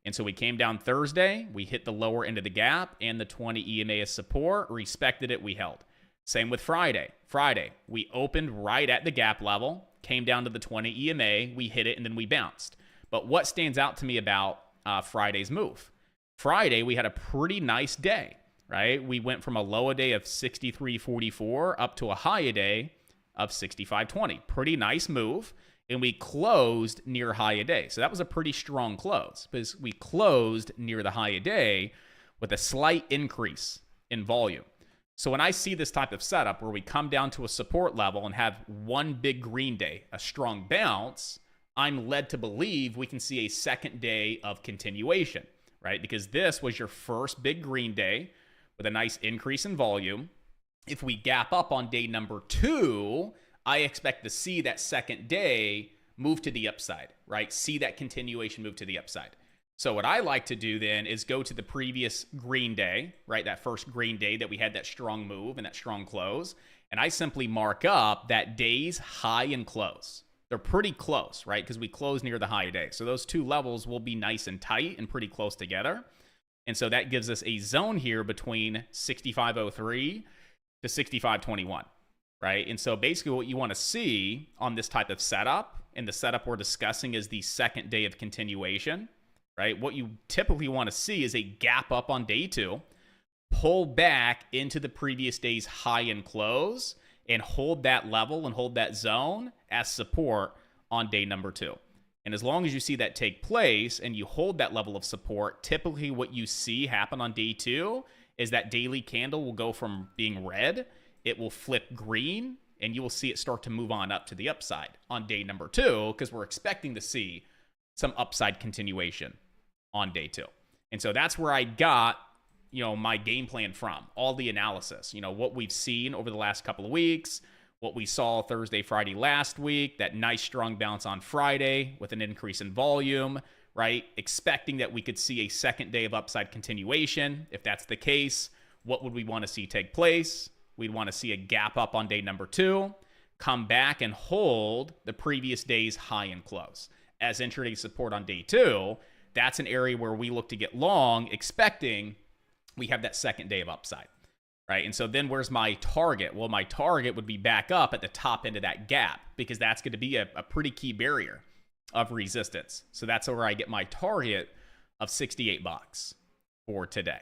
And so we came down Thursday, we hit the lower end of the gap and the 20 EMA as support, respected it, we held. Same with Friday. Friday, we opened right at the gap level, came down to the 20 EMA, we hit it, and then we bounced. But what stands out to me about Friday's move? Friday, we had a pretty nice day, right? We went from a low a day of 63.44 up to a high a day of 65.20. Pretty nice move. And we closed near high a day. So that was a pretty strong close because we closed near the high a day with a slight increase in volume. So when I see this type of setup where we come down to a support level and have one big green day, a strong bounce, I'm led to believe we can see a second day of continuation, right? Because this was your first big green day with a nice increase in volume. If we gap up on day number 2, I expect to see that second day move to the upside, right? See that continuation move to the upside. So what I like to do then is go to the previous green day, right? That first green day that we had that strong move and that strong close. And I simply mark up that day's high and close. They're pretty close, right? Because we close near the high day. So those two levels will be nice and tight and pretty close together. And so that gives us a zone here between 65.03 to 65.21. Right? And so basically what you want to see on this type of setup, and the setup we're discussing is the second day of continuation, right? What you typically want to see is a gap up on day 2, pull back into the previous day's high and close, and hold that level and hold that zone as support on day number 2. And as long as you see that take place and you hold that level of support, typically what you see happen on day 2 is that daily candle will go from being red, it will flip green, and you will see it start to move on up to the upside on day number 2 because we're expecting to see some upside continuation on day 2. And so that's where I got, my game plan from, all the analysis, what we've seen over the last couple of weeks, what we saw Thursday, Friday last week, that nice strong bounce on Friday with an increase in volume, right? Expecting that we could see a second day of upside continuation. If that's the case, what would we want to see take place? We'd want to see a gap up on day number 2, come back and hold the previous day's high and close. As intraday support on day 2, that's an area where we look to get long, expecting we have that second day of upside, right? And so then where's my target? Well, my target would be back up at the top end of that gap because that's going to be a pretty key barrier of resistance. So that's where I get my target of $68 for today.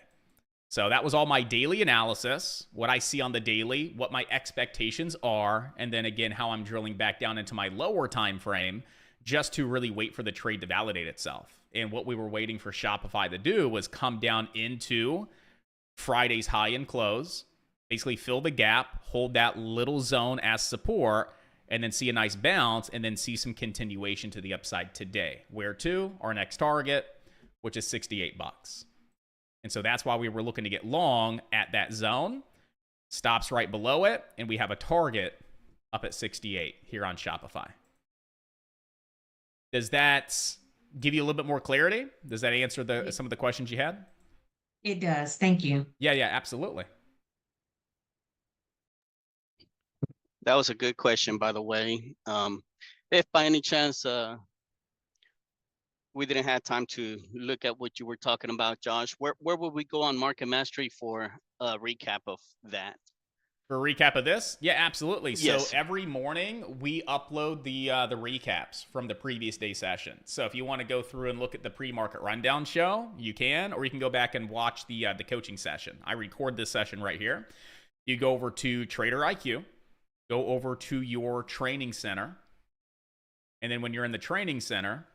So that was all my daily analysis, what I see on the daily, what my expectations are, and then again, how I'm drilling back down into my lower time frame just to really wait for the trade to validate itself. And what we were waiting for Shopify to do was come down into Friday's high and close, basically fill the gap, hold that little zone as support, and then see a nice bounce, and then see some continuation to the upside today. Where to? Our next target, which is $68. And so that's why we were looking to get long at that zone. Stops right below it, and we have a target up at 68 here on Shopify. Does that give you a little bit more clarity? Does that answer some of the questions you had? It does. Thank you. Yeah, absolutely. That was a good question, by the way. If by any chance we didn't have time to look at what you were talking about, Josh, where would we go on Market Mastery for a recap of that? For a recap of this? Yeah, absolutely. Yes. So every morning we upload the recaps from the previous day session. So if you want to go through and look at the pre-market rundown show, you can, or you can go back and watch the coaching session. I record this session right here. You go over to Trader IQ, go over to your training center, and then when you're in the training center,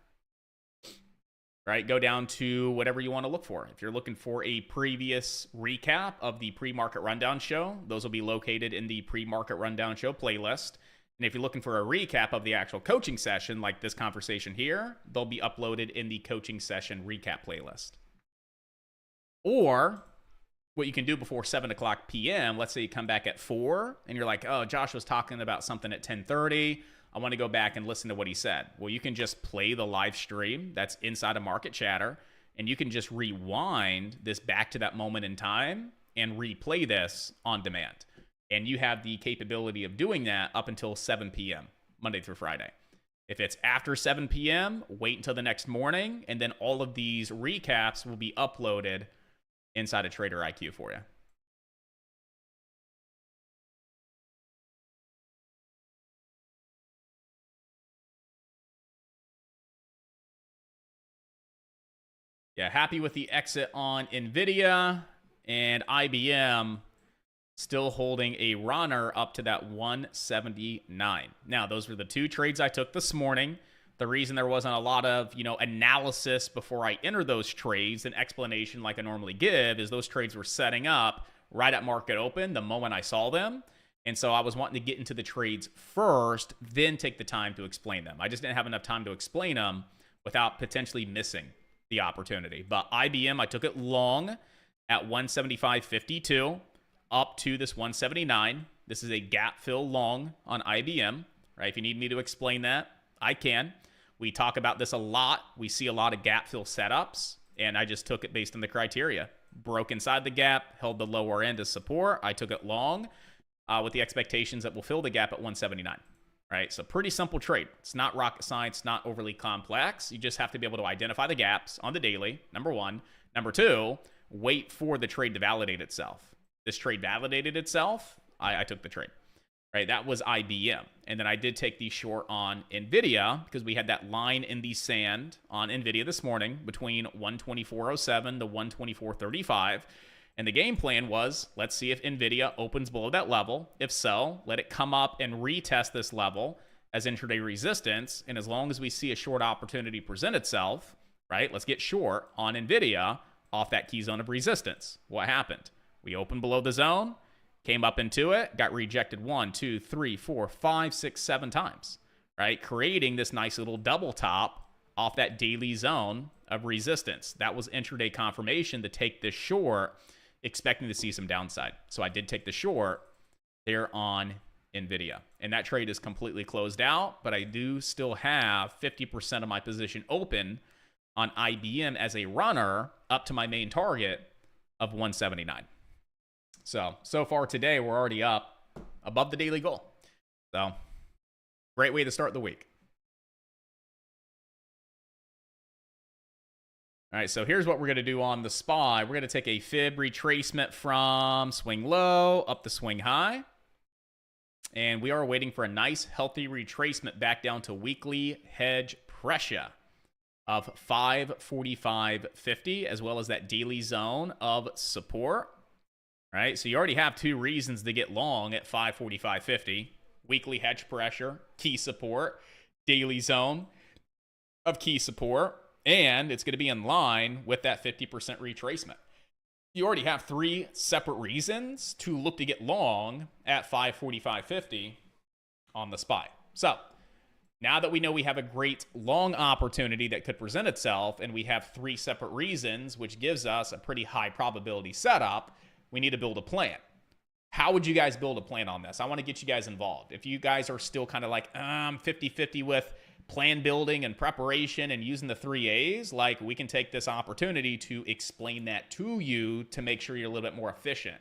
right, go down to whatever you want to look for. If you're looking for a previous recap of the pre-market rundown show, those will be located in the pre-market rundown show playlist. And if you're looking for a recap of the actual coaching session, like this conversation here, they'll be uploaded in the coaching session recap playlist. Or what you can do before 7 o'clock p.m., let's say you come back at 4 and you're like, oh, Josh was talking about something at 10:30. I want to go back and listen to what he said. Well, you can just play the live stream that's inside of Market Chatter, and you can just rewind this back to that moment in time and replay this on demand. And you have the capability of doing that up until 7 p.m., Monday through Friday. If it's after 7 p.m., wait until the next morning, and then all of these recaps will be uploaded inside of Trader IQ for you. Yeah, happy with the exit on NVIDIA, and IBM still holding a runner up to that 179. Now, those were the two trades I took this morning. The reason there wasn't a lot of, analysis before I enter those trades and explanation like I normally give is those trades were setting up right at market open the moment I saw them. And so I was wanting to get into the trades first, then take the time to explain them. I just didn't have enough time to explain them without potentially missing the opportunity. But IBM, I took it long at 175.52 up to this 179. This is a gap fill long on IBM, right? If you need me to explain that, I can. We talk about this a lot. We see a lot of gap fill setups, and I just took it based on the criteria. Broke inside the gap, held the lower end as support. I took it long with the expectations that we'll fill the gap at 179. Right, so pretty simple trade. It's not rocket science, not overly complex. You just have to be able to identify the gaps on the daily, number one. Number two, wait for the trade to validate itself. This trade validated itself, I took the trade. Right, that was IBM. And then I did take the short on NVIDIA because we had that line in the sand on NVIDIA this morning between 124.07 to 124.35. And the game plan was, let's see if NVIDIA opens below that level. If so, let it come up and retest this level as intraday resistance. And as long as we see a short opportunity present itself, right, let's get short on NVIDIA off that key zone of resistance. What happened? We opened below the zone, came up into it, got rejected 1, 2, 3, 4, 5, 6, 7 times, right? Creating this nice little double top off that daily zone of resistance. That was intraday confirmation to take this short, expecting to see some downside. So I did take the short there on NVIDIA. And that trade is completely closed out, but I do still have 50% of my position open on IBM as a runner up to my main target of 179. So far today, we're already up above the daily goal. So great way to start the week. All right, so here's what we're going to do on the SPY. We're going to take a fib retracement from swing low up to swing high. And we are waiting for a nice, healthy retracement back down to weekly hedge pressure of 545.50, as well as that daily zone of support. All right, so you already have two reasons to get long at 545.50. Weekly hedge pressure, key support, daily zone of key support. And it's going to be in line with that 50% retracement. You already have three separate reasons to look to get long at 545.50 on the SPY. So now that we know we have a great long opportunity that could present itself, and we have three separate reasons, which gives us a pretty high probability setup, we need to build a plan. How would you guys build a plan on this? I want to get you guys involved. If you guys are still kind of like, 50-50 with plan building and preparation and using the 3 A's, like, we can take this opportunity to explain that to you to make sure you're a little bit more efficient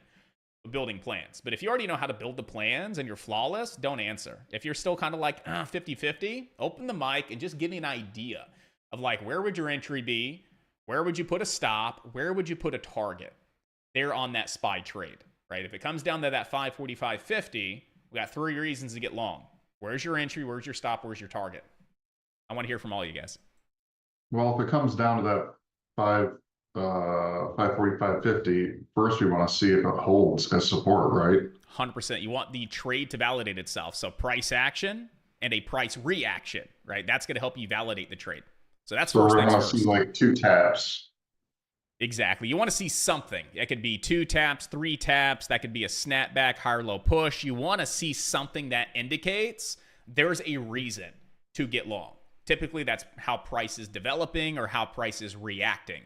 with building plans. But if you already know how to build the plans and you're flawless, don't answer. If you're still kind of like 50-50, open the mic and just give me an idea of like, where would your entry be? Where would you put a stop? Where would you put a target there on that SPY trade, right? If it comes down to that 545.50, we got three reasons to get long. Where's your entry? Where's your stop? Where's your target? I want to hear from all you guys. Well, if it comes down to that 545.50, first we want to see if it holds as support, right? 100%. You want the trade to validate itself. So price action and a price reaction, right? That's going to help you validate the trade. So that's So first we're things going to first. see like 2 taps. Exactly. You want to see something. It could be 2 taps, 3 taps. That could be a snapback, higher low push. You want to see something that indicates there's a reason to get long. Typically, that's how price is developing or how price is reacting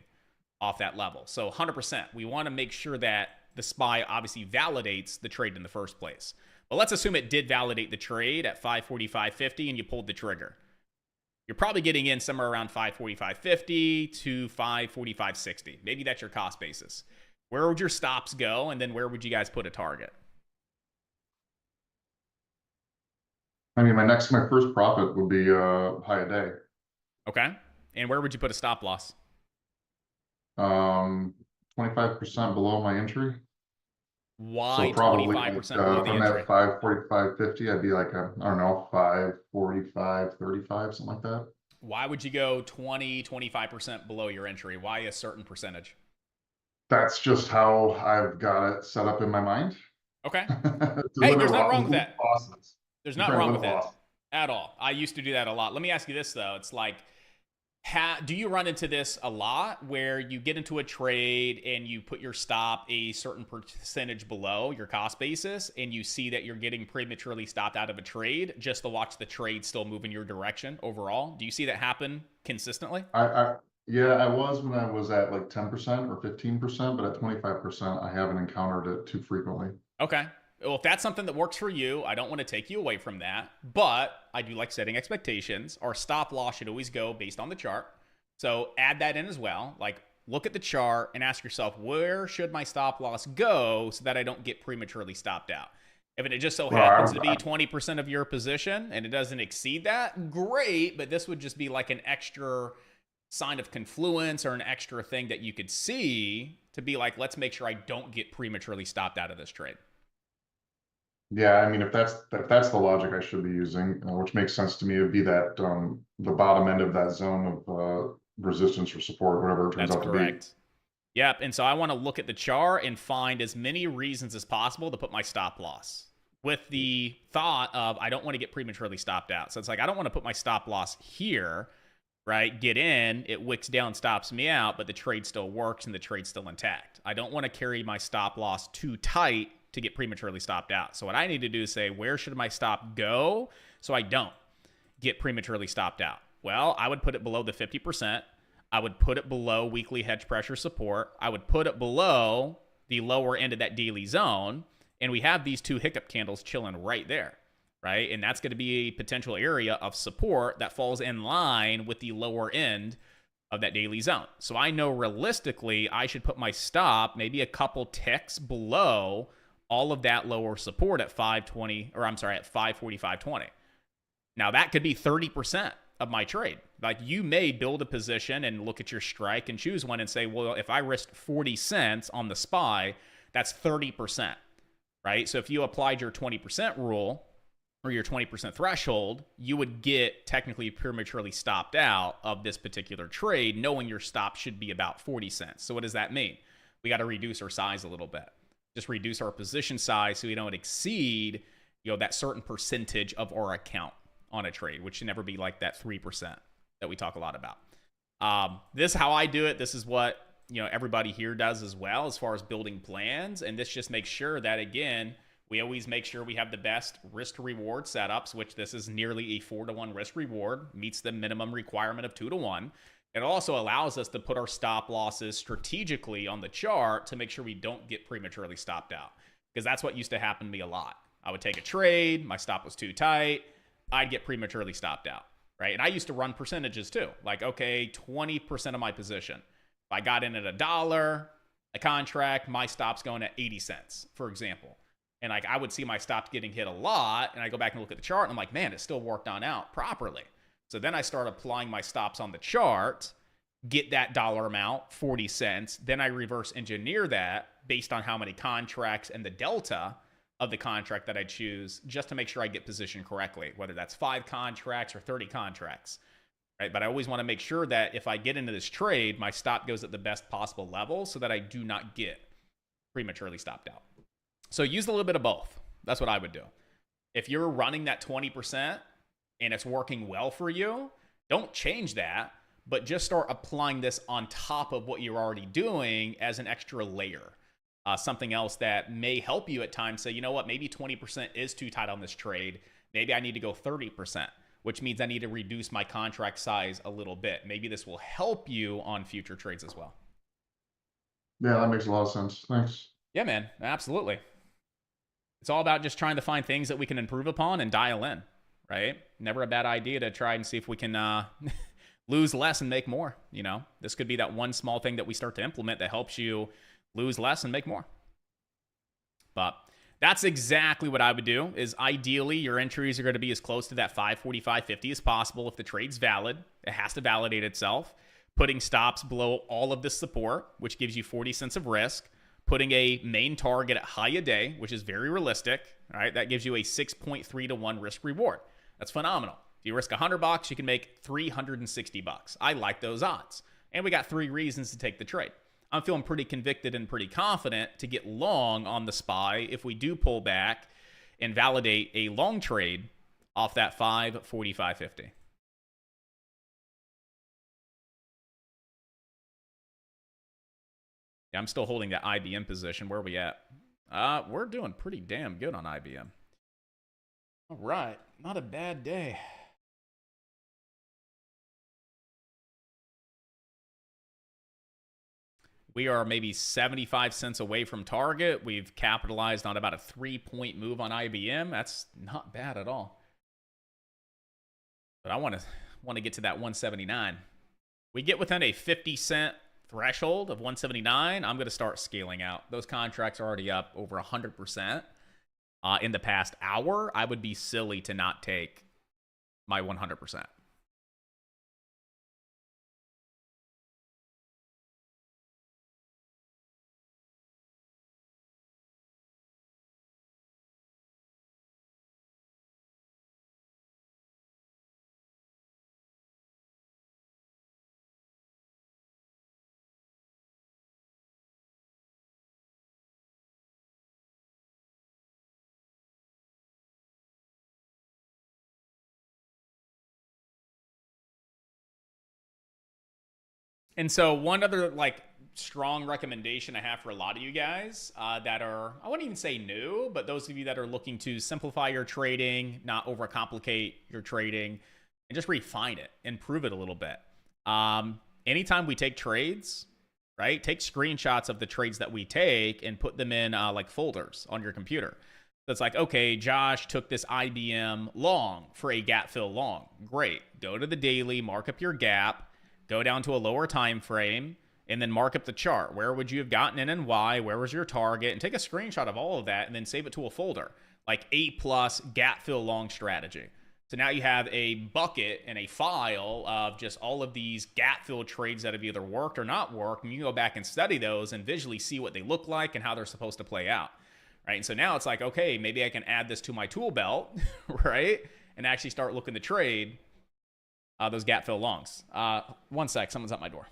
off that level. So 100%, we want to make sure that the SPY obviously validates the trade in the first place. But let's assume it did validate the trade at 545.50 and you pulled the trigger. You're probably getting in somewhere around 545.50 to 545.60. Maybe that's your cost basis. Where would your stops go? And then where would you guys put a target? I mean, my first profit would be high a day. Okay. And where would you put a stop loss? 25% below my entry. Why So probably 25% below the from entry? that 545.50, I'd be like I don't know, 545.35, something like that. Why would you go 25% below your entry? Why a certain percentage? That's just how I've got it set up in my mind. Okay. To Hey, limit there's nothing wrong with limit that. losses. There's I'm nothing trying to wrong with limit that losses. at all. I used to do that a lot. Let me ask you this though. It's like, do you run into this a lot where you get into a trade and you put your stop a certain percentage below your cost basis and you see that you're getting prematurely stopped out of a trade just to watch the trade still move in your direction overall? Do you see that happen consistently? Yeah, I was when I was at like 10% or 15%, but at 25%, I haven't encountered it too frequently. Okay. Well, if that's something that works for you, I don't want to take you away from that, but I do like setting expectations. Our stop loss should always go based on the chart. So add that in as well. Like, look at the chart and ask yourself, where should my stop loss go so that I don't get prematurely stopped out? If it just so happens to be 20% of your position and it doesn't exceed that, great, but this would just be like an extra sign of confluence or an extra thing that you could see to be like, let's make sure I don't get prematurely stopped out of this trade. Yeah, I mean, if that's the logic I should be using, which makes sense to me, it would be that the bottom end of that zone of resistance or support, whatever it turns That's out to correct. Yep. And so I want to look at the chart and find as many reasons as possible to put my stop loss with the thought of I don't want to get prematurely stopped out. So it's like I don't want to put my stop loss here, right? Get in, it wicks down, stops me out, but the trade still works and the trade's still intact. I don't want to carry my stop loss too tight to get prematurely stopped out. So what I need to do is say, where should my stop go so I don't get prematurely stopped out? Well, I would put it below the 50%. I would put it below weekly hedge pressure support. I would put it below the lower end of that daily zone. And we have these two hiccup candles chilling right there, right? And that's going to be a potential area of support that falls in line with the lower end of that daily zone. So I know realistically I should put my stop maybe a couple ticks below all of that lower support at 520, or I'm sorry, at 545.20. Now that could be 30% of my trade. Like you may build a position and look at your strike and choose one and say, well, if I risked 40 cents on the SPY, that's 30%, right? So if you applied your 20% rule or your 20% threshold, you would get technically prematurely stopped out of this particular trade, knowing your stop should be about 40 cents. So what does that mean? We got to reduce our size a little bit. Just reduce our position size so we don't exceed, that certain percentage of our account on a trade, which should never be like that 3% that we talk a lot about. This is how I do it. This is what, everybody here does as well as far as building plans. And this just makes sure that, again, we always make sure we have the best risk to reward setups, which this is nearly a 4-to-1 risk reward, meets the minimum requirement of 2-to-1. It also allows us to put our stop losses strategically on the chart to make sure we don't get prematurely stopped out. Because that's what used to happen to me a lot. I would take a trade, my stop was too tight, I'd get prematurely stopped out, right? And I used to run percentages too. Like, okay, 20% of my position. If I got in at $1 a contract, my stop's going at 80 cents, for example. And like I would see my stop getting hit a lot, and I go back and look at the chart, and I'm like, man, it still worked on out properly. So then I start applying my stops on the chart, get that dollar amount, 40 cents. Then I reverse engineer that based on how many contracts and the delta of the contract that I choose, just to make sure I get positioned correctly, whether that's 5 contracts or 30 contracts, right? But I always want to make sure that if I get into this trade, my stop goes at the best possible level so that I do not get prematurely stopped out. So use a little bit of both. That's what I would do. If you're running that 20%, and it's working well for you, don't change that, but just start applying this on top of what you're already doing as an extra layer. Something else that may help you at times say, you know what, maybe 20% is too tight on this trade. Maybe I need to go 30%, which means I need to reduce my contract size a little bit. Maybe this will help you on future trades as well. Yeah, that makes a lot of sense. Thanks. Yeah, man, absolutely. It's all about just trying to find things that we can improve upon and dial in. Right? Never a bad idea to try and see if we can lose less and make more. This could be that one small thing that we start to implement that helps you lose less and make more. But That's exactly what I would do. Is ideally your entries are going to be as close to that 545.50 as possible. If the trade's valid, it has to validate itself. Putting stops below all of this support, which gives you 40 cents of risk. Putting a main target at high a day, which is very realistic. All right, that gives you a 6.3 to 1 risk reward. That's phenomenal. If you risk $100, you can make $360. I like those odds. And we got 3 reasons to take the trade. I'm feeling pretty convicted and pretty confident to get long on the SPY if we do pull back and validate a long trade off that 545.50. Yeah, I'm still holding that IBM position. Where are we at? We're doing pretty damn good on IBM. All right, not a bad day. We are maybe 75 cents away from target. We've capitalized on about a 3-point move on IBM. That's not bad at all. But I want to get to that 179. We get within a 50-cent threshold of 179, I'm going to start scaling out. Those contracts are already up over 100%. In the past hour, I would be silly to not take my 100%. And so one other strong recommendation I have for a lot of you guys that are, I wouldn't even say new, but those of you that are looking to simplify your trading, not overcomplicate your trading, and just refine it, improve it a little bit. Anytime we take trades, right, take screenshots of the trades that we take and put them in folders on your computer. So it's like, okay, Josh took this IBM long for a gap fill long. Great. Go to the daily, mark up your gap. Go down to a lower time frame and then mark up the chart. Where would you have gotten in and why? Where was your target? And take a screenshot of all of that and then save it to a folder, like A+ gap fill long strategy. So now you have a bucket and a file of just all of these gap fill trades that have either worked or not worked. And you can go back and study those and visually see what they look like and how they're supposed to play out. Right. And so now it's like, okay, maybe I can add this to my tool belt, right? And actually start looking to trade those gap fill longs. 1 sec, someone's at my door.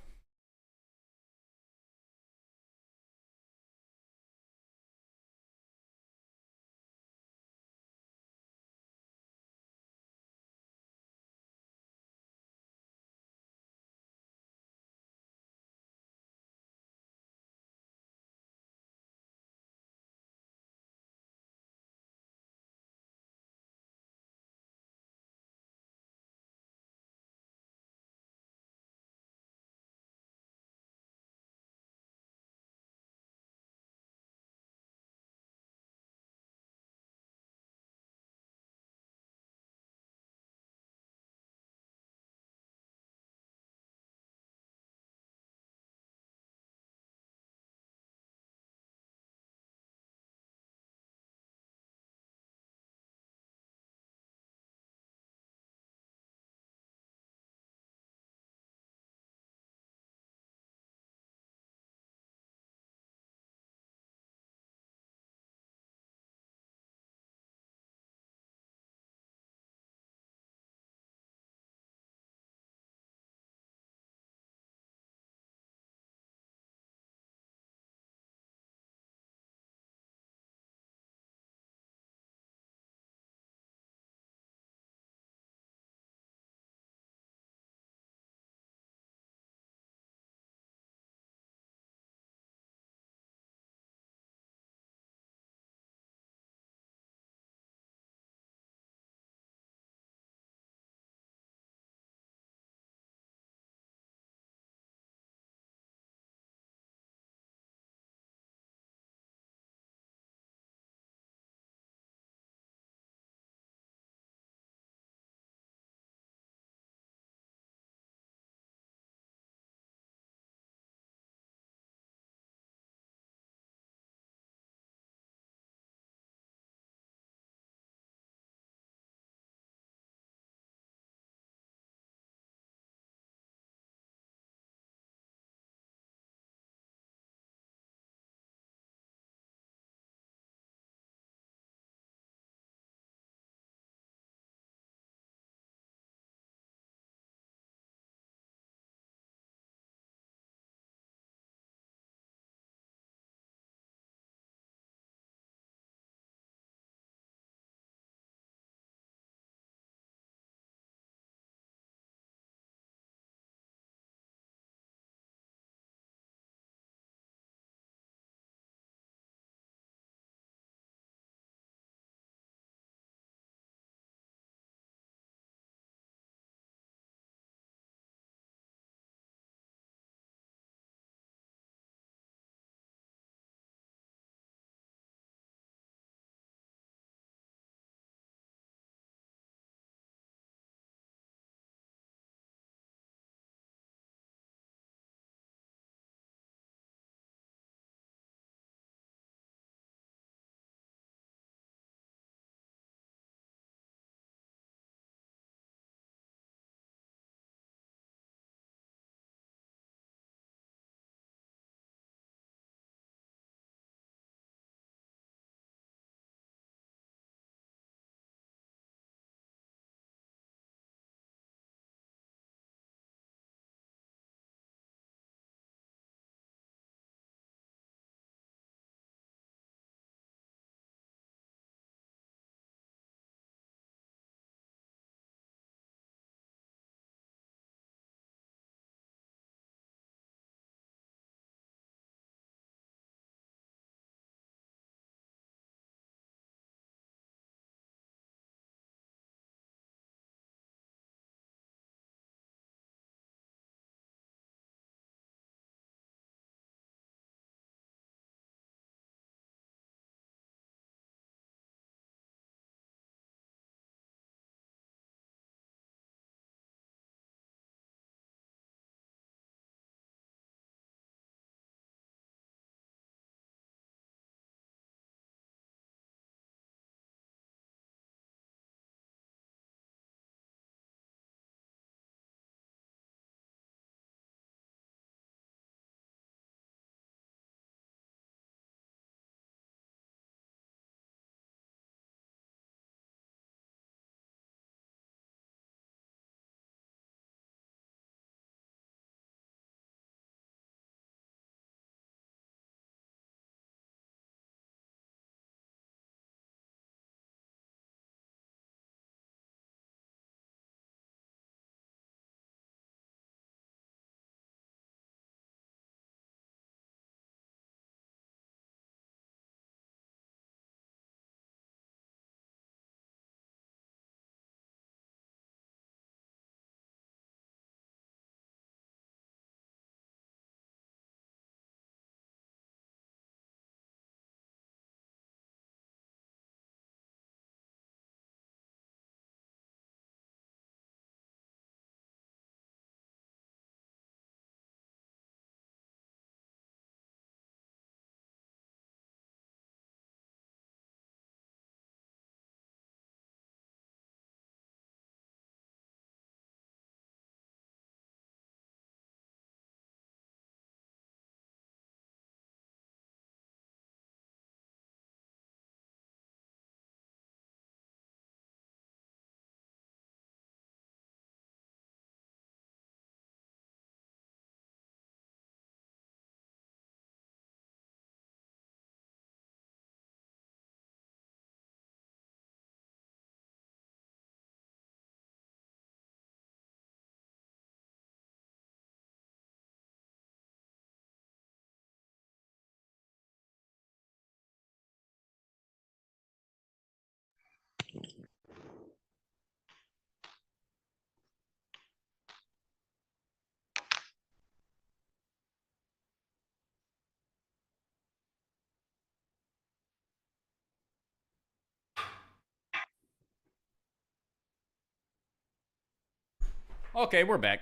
Okay, we're back.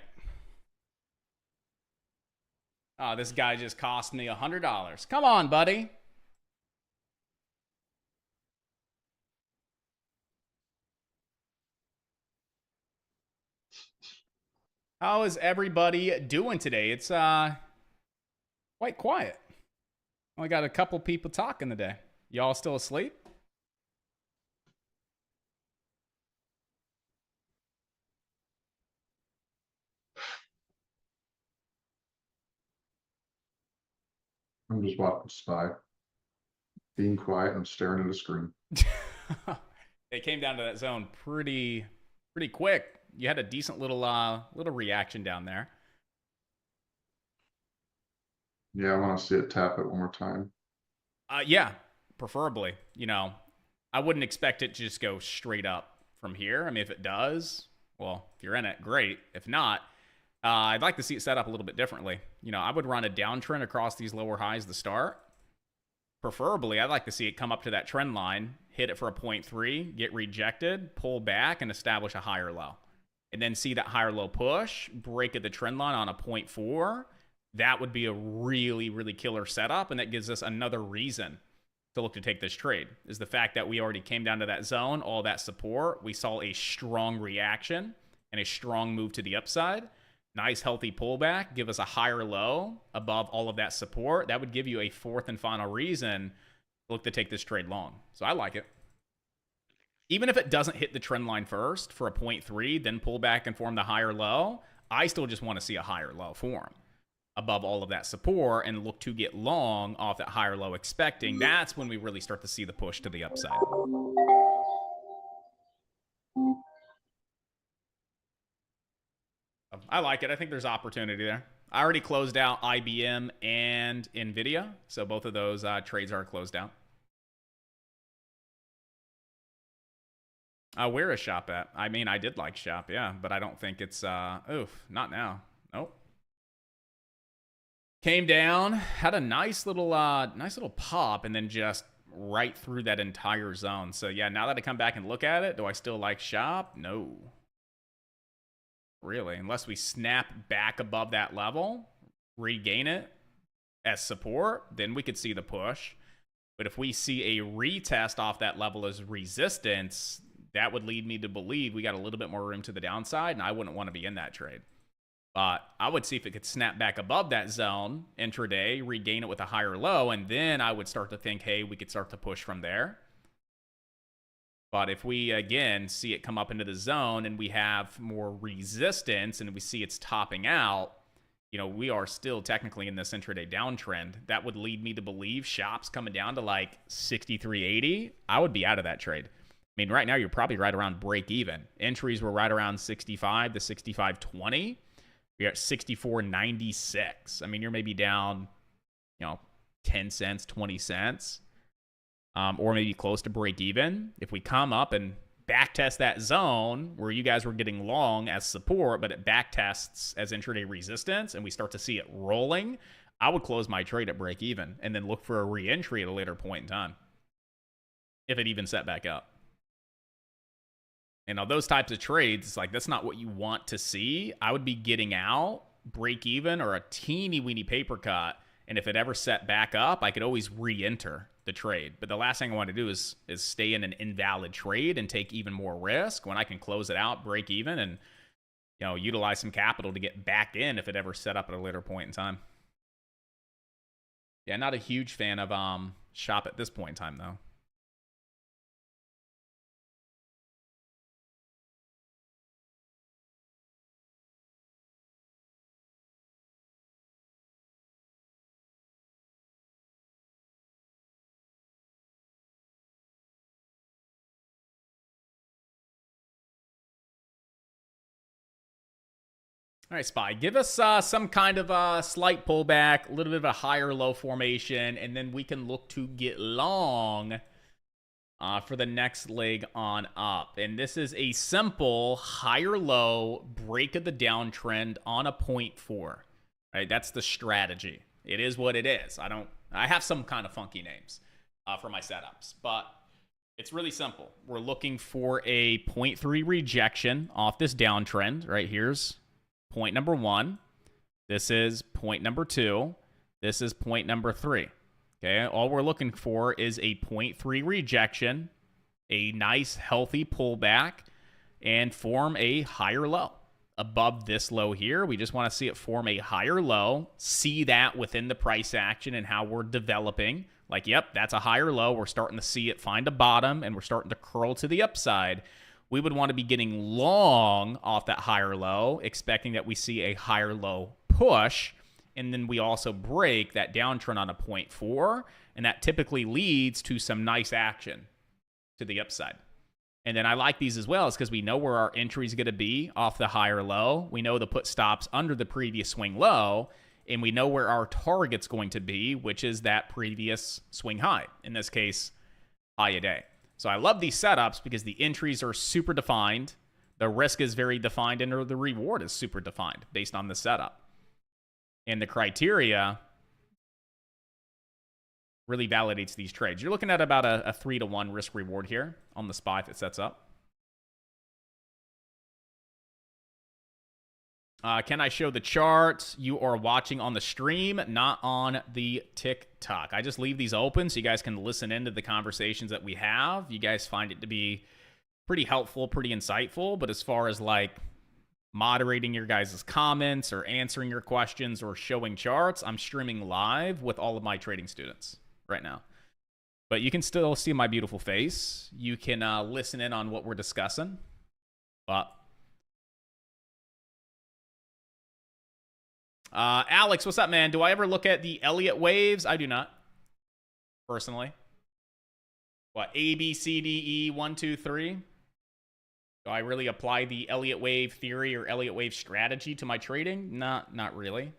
Oh, this guy just cost me $100. Come on, buddy. How is everybody doing today? It's quite quiet. Only got a couple people talking today. Y'all still asleep? I'm just watching Spy. Being quiet and staring at the screen. It came down to that zone pretty quick. You had a decent little reaction down there. Yeah, I want to see it tap it one more time. Yeah, preferably. You know, I wouldn't expect it to just go straight up from here. I mean, if it does, well, if you're in it, great. If not, I'd like to see it set up a little bit differently. You know, I would run a downtrend across these lower highs to start. Preferably, I'd like to see it come up to that trend line, hit it for a 0.3, get rejected, pull back, and establish a higher low. And then see that higher low push, break at the trend line on a 0.4. That would be a really killer setup, and that gives us another reason to look to take this trade, is the fact that we already came down to that zone, all that support. We saw a strong reaction and a strong move to the upside. Nice, healthy pullback, give us a higher low above all of that support. That would give you a fourth and final reason to look to take this trade long. So I like it. Even if it doesn't hit the trend line first for a 0.3, then pull back and form the higher low, I still just want to see a higher low form above all of that support and look to get long off that higher low expecting. That's when we really start to see the push to the upside. I like it. I think there's opportunity there. I already closed out IBM and NVIDIA, so both of those trades are closed out. Where is Shop at? I mean, I did like Shop, yeah, but I don't think it's, oof, not now. Nope. Came down, had a nice little pop, and then just right through that entire zone. So yeah, now that I come back and look at it, do I still like Shop? No. Really, unless we snap back above that level, regain it as support, then we could see the push. But if we see a retest off that level as resistance, that would lead me to believe we got a little bit more room to the downside, and I wouldn't want to be in that trade. But I would see if it could snap back above that zone intraday, regain it with a higher low, and then I would start to think, hey, we could start to push from there. But if we, again, see it come up into the zone and we have more resistance and we see it's topping out, you know, we are still technically in this intraday downtrend. That would lead me to believe Shop's coming down to like 63.80. I would be out of that trade. I mean, right now you're probably right around break even. Entries were right around 65 to 65.20. You're at 64.96. I mean, you're maybe down, you know, 10 cents, 20 cents. Or maybe close to break even. If we come up and backtest that zone where you guys were getting long as support, but it backtests as intraday resistance, and we start to see it rolling, I would close my trade at break even and then look for a re-entry at a later point in time, if it even set back up. You know, those types of trades, it's like, that's not what you want to see. I would be getting out, break even, or a teeny weeny paper cut. And if it ever set back up, I could always re-enter the trade. But the last thing I want to do is stay in an invalid trade and take even more risk when I can close it out, break even, and, you know, utilize some capital to get back in if it ever set up at a later point in time. Yeah, not a huge fan of Shop at this point in time, though. All right, Spy, give us some kind of slight pullback, a little bit of a higher low formation, and then we can look to get long for the next leg on up. And this is a simple higher low break of the downtrend on a 0.4. Right, that's the strategy. It is what it is. I have some kind of funky names for my setups, but it's really simple. We're looking for a 0.3 rejection off this downtrend. Right, here's point number 1. This is point number 2. This is point number 3. Okay, all we're looking for is a 0.3 rejection, a nice healthy pullback, and form a higher low above this low here. We just want to see it form a higher low, see that within the price action and how we're developing. Like, yep, that's a higher low. We're starting to see it find a bottom, and we're starting to curl to the upside. We would want to be getting long off that higher low, expecting that we see a higher low push, and then we also break that downtrend on a 0.4, and that typically leads to some nice action to the upside. And then I like these as well, is because we know where our entry is going to be off the higher low. We know the put stops under the previous swing low, and we know where our target's going to be, which is that previous swing high. In this case, high a day. So I love these setups because the entries are super defined, the risk is very defined, and the reward is super defined based on the setup. And the criteria really validates these trades. You're looking at about a 3-to-1 risk reward here on the SPY if it sets up. Can I show the chart? You are watching on the stream, not on the TikTok. I just leave these open so you guys can listen into the conversations that we have. You guys find it to be pretty helpful, pretty insightful. But as far as like moderating your guys' comments or answering your questions or showing charts, I'm streaming live with all of my trading students right now. But you can still see my beautiful face. You can listen in on what we're discussing. But Alex, what's up, man? Do I ever look at the Elliott waves? I do not, personally. What, A, B, C, D, E, 1, 2, 3? Do I really apply the Elliott wave theory or Elliott wave strategy to my trading? Not really.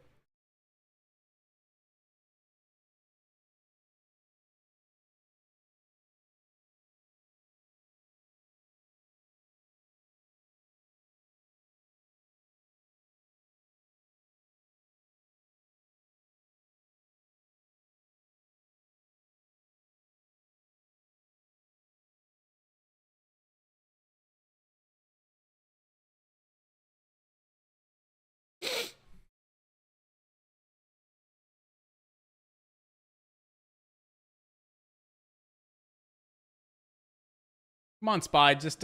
Come on, SPY. Just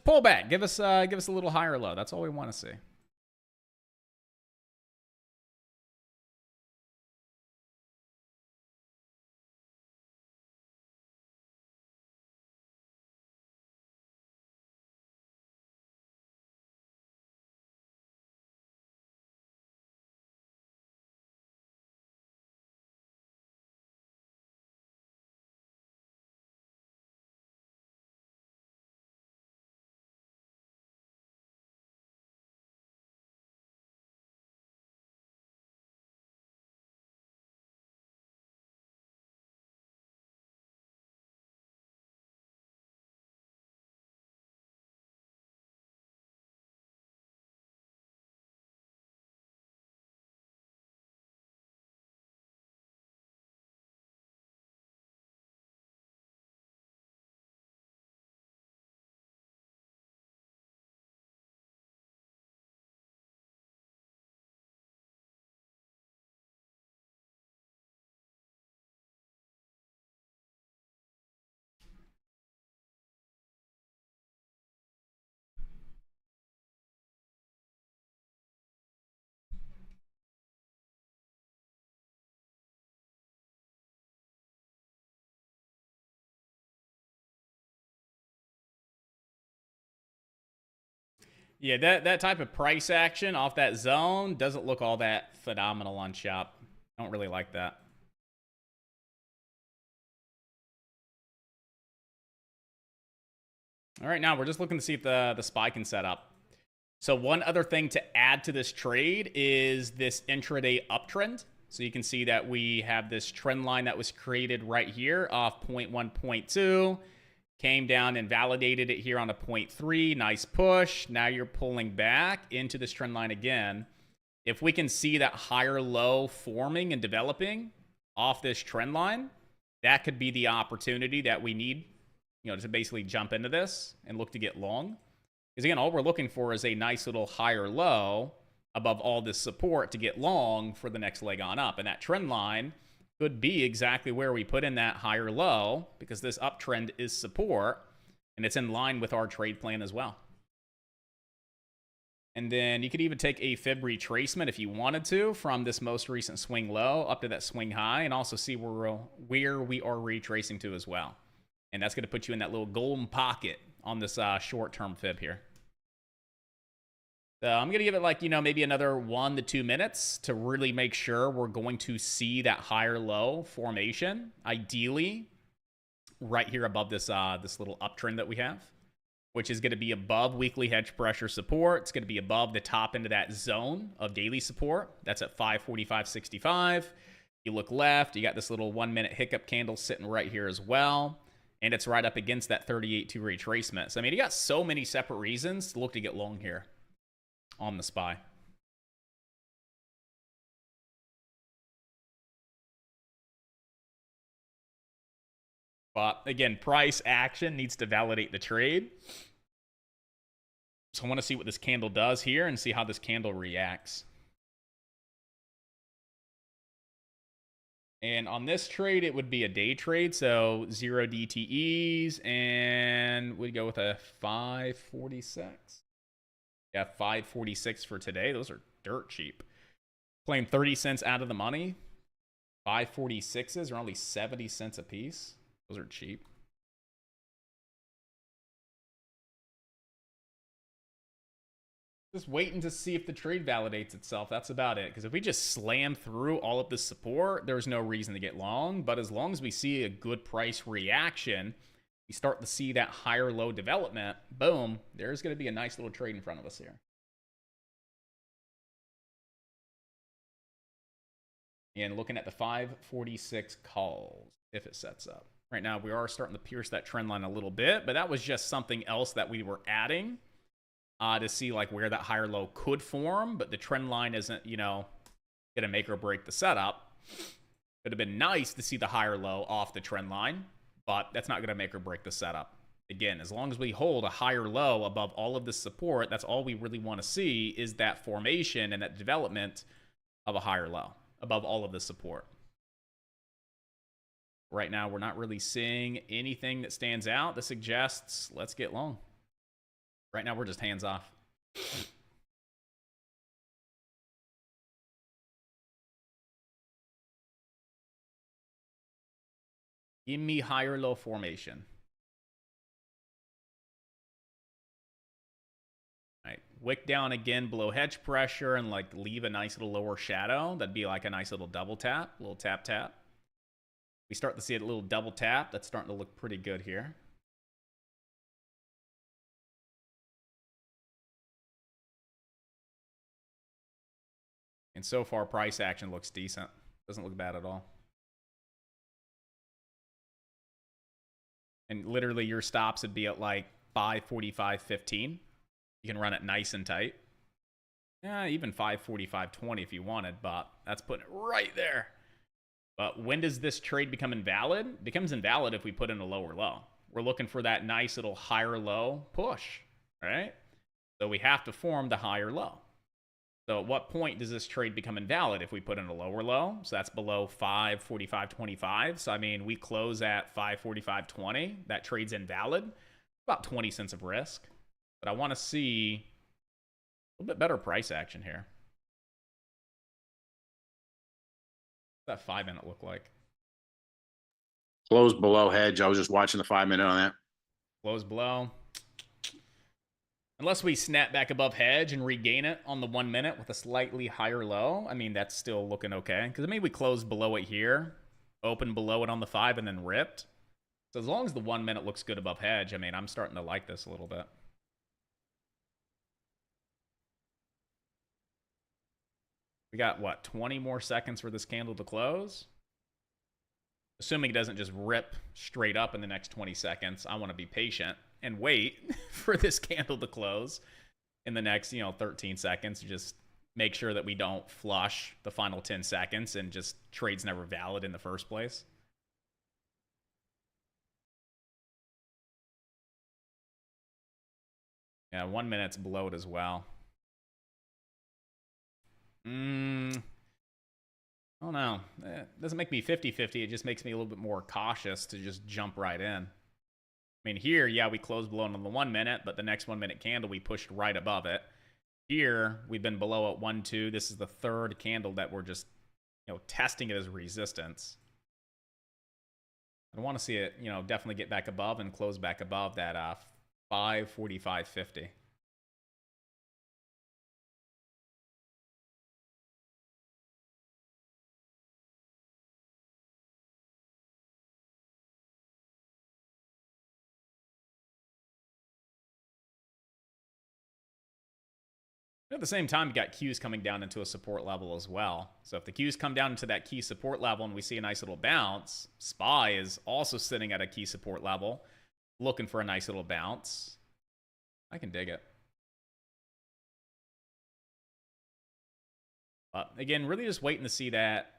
pull back. Give us a little higher low. That's all we want to see. Yeah, that type of price action off that zone doesn't look all that phenomenal on Shop. I don't really like that. All right, now we're just looking to see if the SPY can set up. So one other thing to add to this trade is this intraday uptrend. So you can see that we have this trend line that was created right here off 0.1, 0.2. Came down and validated it here on a 0.3. Nice push. Now you're pulling back into this trend line again. If we can see that higher low forming and developing off this trend line, that could be the opportunity that we need, to basically jump into this and look to get long. Because again, all we're looking for is a nice little higher low above all this support to get long for the next leg on up. And that trend line could be exactly where we put in that higher low, because this uptrend is support and it's in line with our trade plan as well. And then you could even take a fib retracement if you wanted to from this most recent swing low up to that swing high, and also see where we are retracing to as well. And that's going to put you in that little golden pocket on this short-term fib here. So I'm going to give it like, maybe another 1 to 2 minutes to really make sure we're going to see that higher low formation. Ideally, right here above this this little uptrend that we have, which is going to be above weekly hedge pressure support. It's going to be above the top end of that zone of daily support. That's at 545.65. You look left, you got this little 1 minute hiccup candle sitting right here as well. And it's right up against that 38.2 retracement. So, I mean, you got so many separate reasons to look to get long here on the SPY. But again, price action needs to validate the trade. So I want to see what this candle does here and see how this candle reacts. And on this trade, it would be a day trade, so 0 DTEs, and we'd go with a 546. Yeah, 546 for today. Those are dirt cheap. Playing 30 cents out of the money. 546s are only 70 cents a piece. Those are cheap. Just waiting to see if the trade validates itself. That's about it. Because if we just slam through all of this support, there's no reason to get long. But as long as we see a good price reaction, we start to see that higher low development, boom, there's going to be a nice little trade in front of us here. And looking at the 546 calls, if it sets up. Right now, we are starting to pierce that trend line a little bit, but that was just something else that we were adding to see like where that higher low could form, but the trend line isn't, going to make or break the setup. It would have been nice to see the higher low off the trend line, but that's not going to make or break the setup. Again, as long as we hold a higher low above all of this support, that's all we really want to see is that formation and that development of a higher low above all of the support. Right now, we're not really seeing anything that stands out that suggests let's get long. Right now, we're just hands off. Give me higher low formation. All right, wick down again below hedge pressure and like leave a nice little lower shadow. That'd be like a nice little double tap, little tap tap. We start to see a little double tap. That's starting to look pretty good here. And so far, price action looks decent. Doesn't look bad at all. And literally, your stops would be at like 545.15. You can run it nice and tight. Yeah, even 545.20 if you wanted, but that's putting it right there. But when does this trade become invalid? It becomes invalid if we put in a lower low. We're looking for that nice little higher low push, right? So we have to form the higher low. So at what point does this trade become invalid if we put in a lower low? So that's below 545.25. So I mean, we close at 545.20. That trade's invalid. About 20 cents of risk. But I want to see a little bit better price action here. What's that 5 minute look like? Close below hedge. I was just watching the 5 minute on that. Close below. Unless we snap back above hedge and regain it on the 1 minute with a slightly higher low, I mean, that's still looking okay. Because maybe we closed below it here, opened below it on the 5, and then ripped. So as long as the 1 minute looks good above hedge, I mean, I'm starting to like this a little bit. We got, what, 20 more seconds for this candle to close? Assuming it doesn't just rip straight up in the next 20 seconds, I want to be patient and wait for this candle to close in the next, 13 seconds. Just make sure that we don't flush the final 10 seconds and just trade's never valid in the first place. Yeah, 1 minute's below it as well. Oh no, it doesn't make me 50-50. It just makes me a little bit more cautious to just jump right in. I mean, here, yeah, we closed below it on the 1 minute, but the next 1 minute candle, we pushed right above it. Here, we've been below at 1-2. This is the third candle that we're just, testing it as resistance. I want to see it, definitely get back above and close back above that 545.50. At the same time, you got Qs coming down into a support level as well. So if the Qs come down into that key support level and we see a nice little bounce, SPY is also sitting at a key support level, looking for a nice little bounce. I can dig it. But again, really just waiting to see that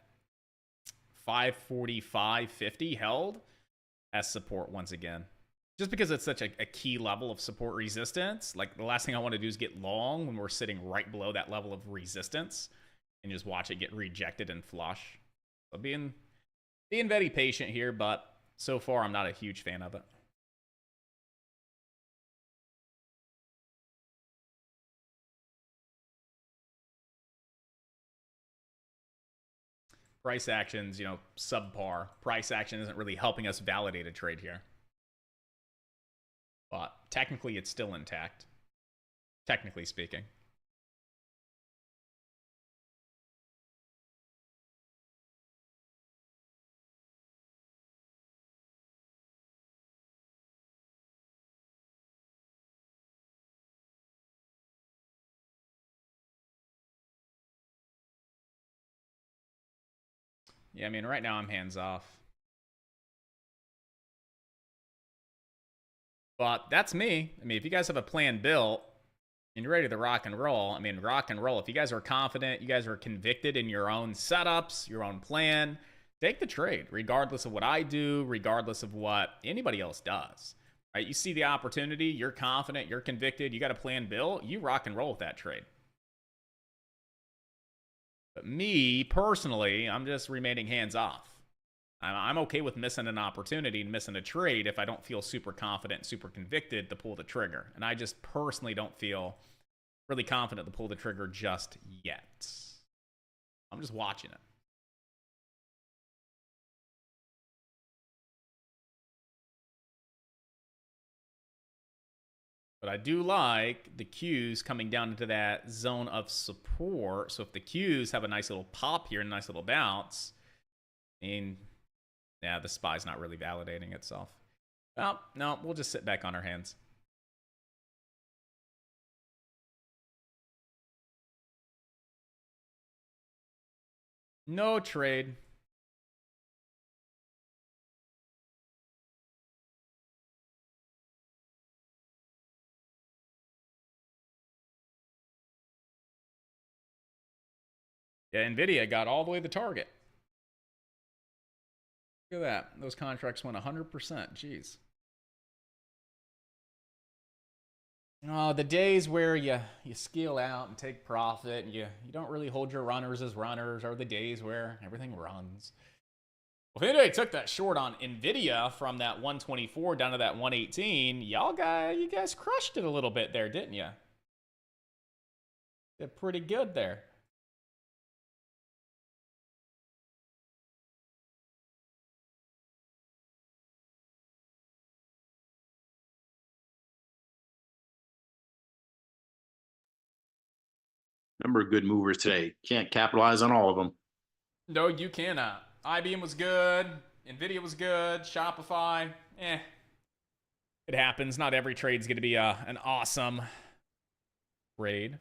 545.50 held as support once again. Just because it's such a key level of support resistance, like the last thing I want to do is get long when we're sitting right below that level of resistance and just watch it get rejected and flush. So being very patient here, but so far I'm not a huge fan of it. Price actions, subpar. Price action isn't really helping us validate a trade here. But technically, it's still intact. Technically speaking. Yeah, I mean, right now I'm hands off. But that's me. I mean, if you guys have a plan built and you're ready to rock and roll, I mean, rock and roll. If you guys are confident, you guys are convicted in your own setups, your own plan, take the trade, regardless of what I do, regardless of what anybody else does. Right? You see the opportunity, you're confident, you're convicted, you got a plan built, you rock and roll with that trade. But me, personally, I'm just remaining hands off. I'm okay with missing an opportunity and missing a trade if I don't feel super confident, super convicted to pull the trigger. And I just personally don't feel really confident to pull the trigger just yet. I'm just watching it. But I do like the Qs coming down into that zone of support. So if the Qs have a nice little pop here, a nice little bounce, I mean, yeah, the SPY's not really validating itself. Well, no, we'll just sit back on our hands. No trade. Yeah, NVIDIA got all the way to the target. Look at that. Those contracts went 100%. Jeez. Oh, the days where you scale out and take profit and you don't really hold your runners as runners are the days where everything runs. Well, if anybody took that short on NVIDIA from that 124 down to that 118, you guys crushed it a little bit there, didn't you? Did pretty good there. Number of good movers today. Can't capitalize on all of them. No, you cannot. IBM was good. NVIDIA was good. Shopify, it happens. Not every trade's going to be an awesome trade.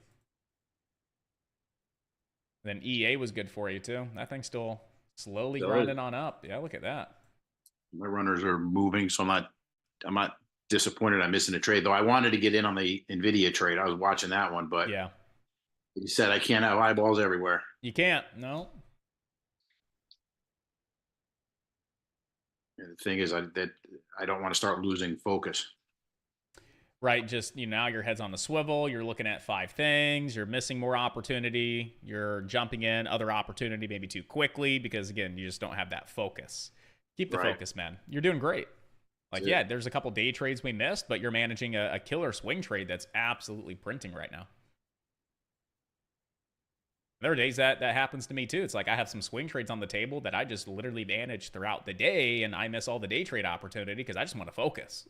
Then EA was good for you, too. That thing's still slowly grinding on up. Yeah, look at that. My runners are moving, so I'm not disappointed I'm missing a trade, though. I wanted to get in on the NVIDIA trade. I was watching that one, but yeah, you said I can't have eyeballs everywhere. You can't, no. And the thing is, I don't want to start losing focus. right? Just, now your head's on the swivel. You're looking at 5 things. You're missing more opportunity. You're jumping in other opportunity maybe too quickly because, again, you just don't have that focus. Keep the Right. focus, man. You're doing great. Like, That's it. yeah, there's a couple day trades we missed, but you're managing a killer swing trade that's absolutely printing right now. There are days that happens to me too. It's like I have some swing trades on the table that I just literally manage throughout the day, and I miss all the day trade opportunity because I just want to focus.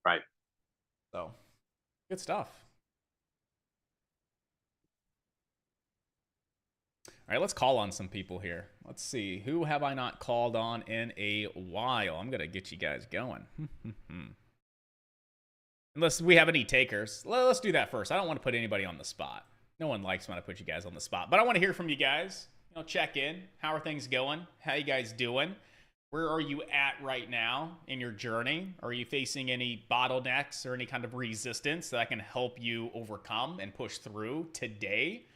Right. So, good stuff. All right, let's call on some people here. Let's see. Who have I not called on in a while? I'm going to get you guys going. Unless we have any takers. Let's do that first. I don't want to put anybody on the spot. No one likes when I put you guys on the spot. But I want to hear from you guys. Check in. How are things going? How you guys doing? Where are you at right now in your journey? Are you facing any bottlenecks or any kind of resistance that I can help you overcome and push through today?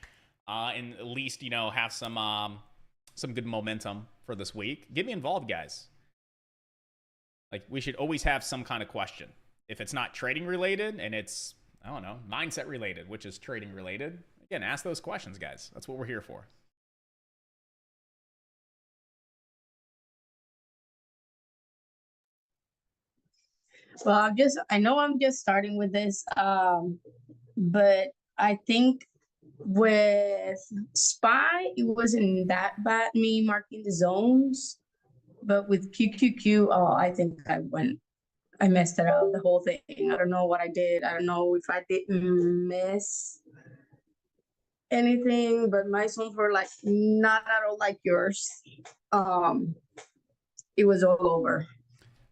And at least, have some good momentum for this week. Get me involved, guys. Like, we should always have some kind of question. If it's not trading related and it's, I don't know, mindset related, which is trading related, again, ask those questions, guys. That's what we're here for. Well, I know I'm just starting with this, but I think with SPY, it wasn't that bad, me marking the zones, but with QQQ, oh, I think I messed it up, the whole thing. I don't know what I did. I don't know if I didn't miss anything, but my zones were like not at all like yours. It was all over.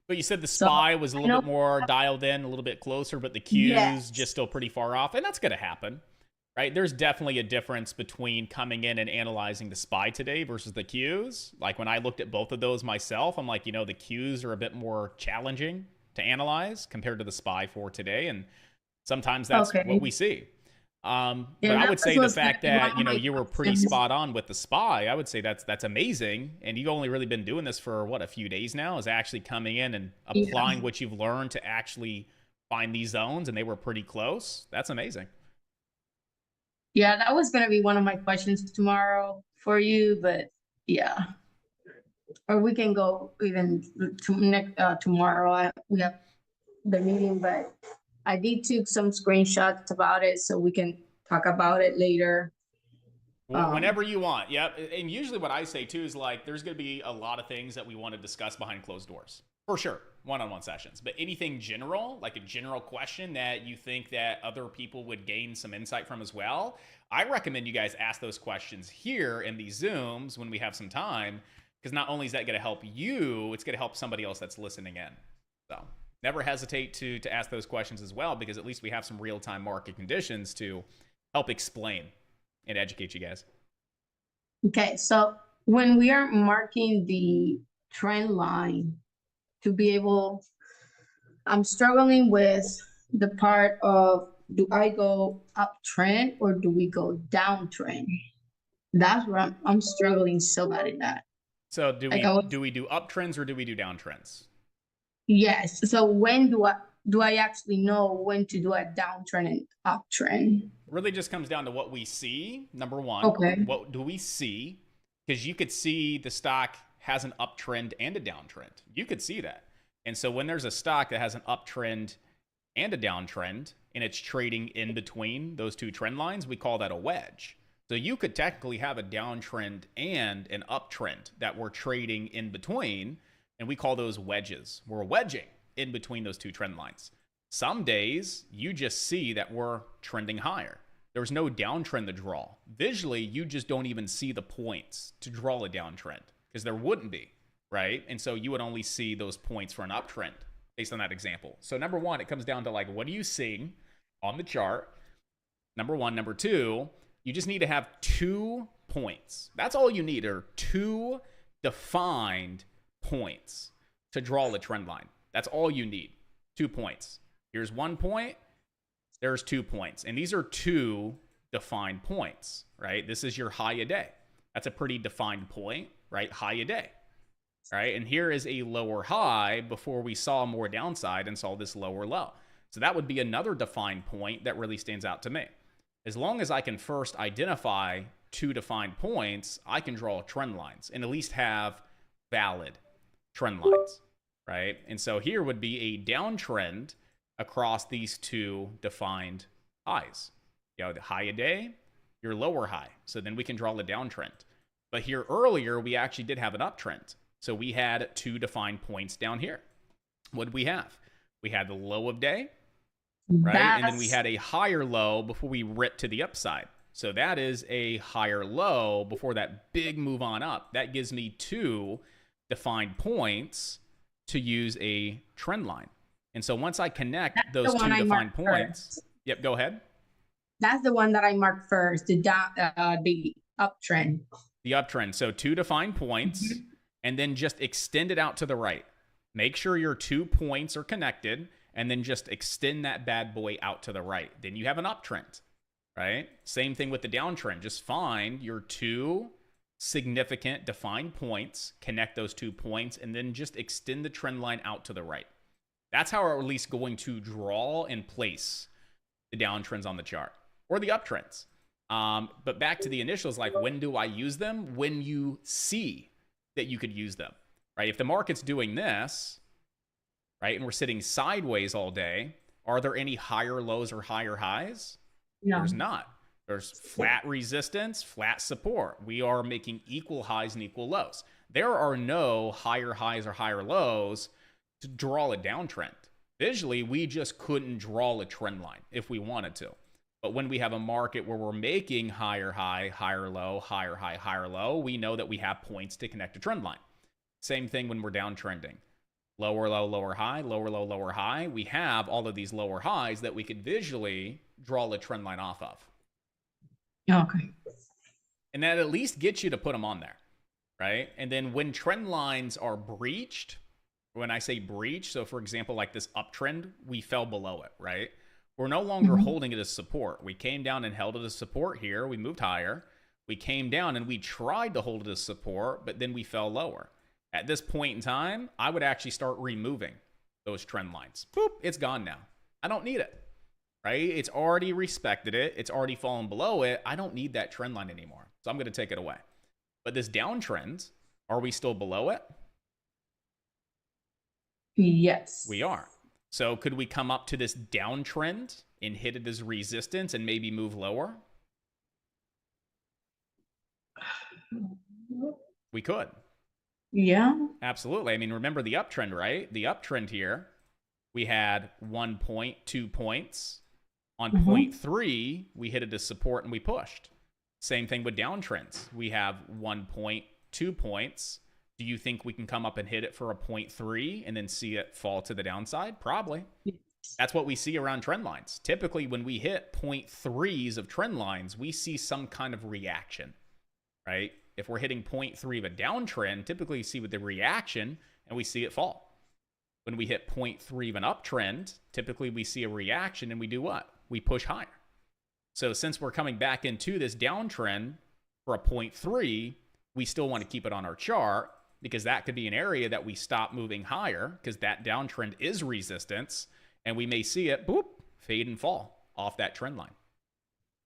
But you said the So, SPY was a I little know- bit more dialed in, a little bit closer, but the Qs Yes. just still pretty far off. And that's going to happen, right? There's definitely a difference between coming in and analyzing the SPY today versus the Qs. Like, when I looked at both of those myself, I'm like, the Qs are a bit more challenging to analyze compared to the SPY for today. And sometimes that's Okay. what we see. But Yeah, I that would say was the gonna fact be one that, of my you were pretty questions. spot on with the SPY, I would say that's amazing. And you've only really been doing this for, a few days now, is actually coming in and Yeah. applying what you've learned to actually find these zones, and they were pretty close. That's amazing. Yeah, that was gonna be one of my questions tomorrow for you, but yeah. Or we can go even tomorrow. We have the meeting, but I did took some screenshots about it, so we can talk about it later. Whenever you want. Yep. And usually what I say too is, like, there's going to be a lot of things that we want to discuss behind closed doors. For sure. One-on-one sessions. But anything general, like a general question that you think that other people would gain some insight from as well, I recommend you guys ask those questions here in these Zooms when we have some time, because not only is that going to help you, it's going to help somebody else that's listening in. So never hesitate to ask those questions as well, because at least we have some real-time market conditions to help explain and educate you guys. Okay, so when we are marking the trend line to be able, I'm struggling with the part of, do I go uptrend or do we go downtrend? That's where I'm struggling so bad in that. So do Like, we do uptrends or do we do downtrends? Yes, so when do I actually know when to do a downtrend and uptrend? Really just comes down to what we see. Number one, Okay. what do we see? Because you could see the stock has an uptrend and a downtrend. You could see that. And so when there's a stock that has an uptrend and a downtrend, and it's trading in between those two trend lines, we call that a wedge. So you could technically have a downtrend and an uptrend that we're trading in between, and we call those wedges. We're wedging in between those two trend lines. Some days you just see that we're trending higher. There's no downtrend to draw. Visually, you just don't even see the points to draw a downtrend, because there wouldn't be, right? And so you would only see those points for an uptrend based on that example. So number one, it comes down to, like, what are you seeing on the chart? Number one. Number two, you just need to have 2 points. That's all you need, are 2 defined points to draw the trend line. That's all you need. 2 points. Here's 1 point. There's 2 points. And these are 2 defined points, right? This is your high a day. That's a pretty defined point, right? High a day, right? And here is a lower high before we saw more downside and saw this lower low. So that would be another defined point that really stands out to me. As long as I can first identify 2 defined points, I can draw trend lines and at least have valid trend lines, right? And so here would be a downtrend across these 2 defined highs. You know, the high a day, your lower high. So then we can draw the downtrend. But here earlier, we actually did have an uptrend. So we had 2 defined points down here. What did we have? We had the low of day, right? And then we had a higher low before we ripped to the upside. So that is a higher low before that big move on up. That gives me 2 defined points to use a trend line. And so once I connect those 2 defined points, yep, go ahead. That's the one that I marked first, the uptrend. The uptrend. So 2 defined points, and then just extend it out to the right. Make sure your 2 points are connected, and then just extend that bad boy out to the right. Then you have an uptrend, right? Same thing with the downtrend. Just find your 2 significant defined points, connect those 2 points, and then just extend the trend line out to the right. That's how we're at least going to draw and place the downtrends on the chart, or the uptrends. But back to the initials, like, when do I use them? When you see that you could use them, right? If the market's doing this, right, and we're sitting sideways all day, are there any higher lows or higher highs? No. There's not. There's flat resistance, flat support. We are making equal highs and equal lows. There are no higher highs or higher lows to draw a downtrend. Visually, we just couldn't draw a trend line if we wanted to. But when we have a market where we're making higher high, higher low, higher high, higher low, we know that we have points to connect a trend line. Same thing when we're downtrending. Lower low, lower high, lower low, lower high. We have all of these lower highs that we could visually draw a trend line off of. Okay. And that at least gets you to put them on there, right? And then when trend lines are breached, when I say breach, so for example, like this uptrend, we fell below it, right? We're no longer holding it as support. We came down and held it as support here. We moved higher. We came down and we tried to hold it as support, but then we fell lower. At this point in time, I would actually start removing those trend lines. Boop, it's gone now. I don't need it, right? It's already respected it. It's already fallen below it. I don't need that trend line anymore. So I'm going to take it away. But this downtrend, are we still below it? Yes. We are. So could we come up to this downtrend and hit it as resistance and maybe move lower? We could. Yeah. Absolutely. I mean, remember the uptrend, right? The uptrend here, we had 1 point, 2 points. On point 3, we hit it as support and we pushed. Same thing with downtrends. We have 1 point, 2 points. Do you think we can come up and hit it for a 0.3 and then see it fall to the downside? Probably. That's what we see around trend lines. Typically, when we hit 0.3s of trend lines, we see some kind of reaction, right? If we're hitting 0.3 of a downtrend, typically you see with the reaction and we see it fall. When we hit 0.3 of an uptrend, typically we see a reaction and we do what? We push higher. So since we're coming back into this downtrend for a 0.3, we still want to keep it on our chart, because that could be an area that we stop moving higher, because that downtrend is resistance, and we may see it, boop, fade and fall off that trend line.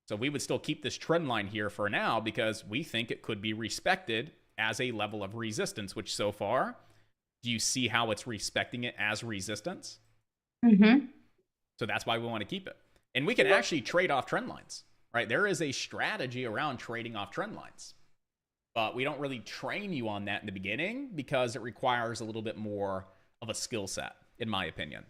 So we would still keep this trend line here for now, because we think it could be respected as a level of resistance, which so far, do you see how it's respecting it as resistance? So that's why we want to keep it. And we can actually trade off trend lines, right? There is a strategy around trading off trend lines. But we don't really train you on that in the beginning because it requires a little bit more of a skill set, in my opinion.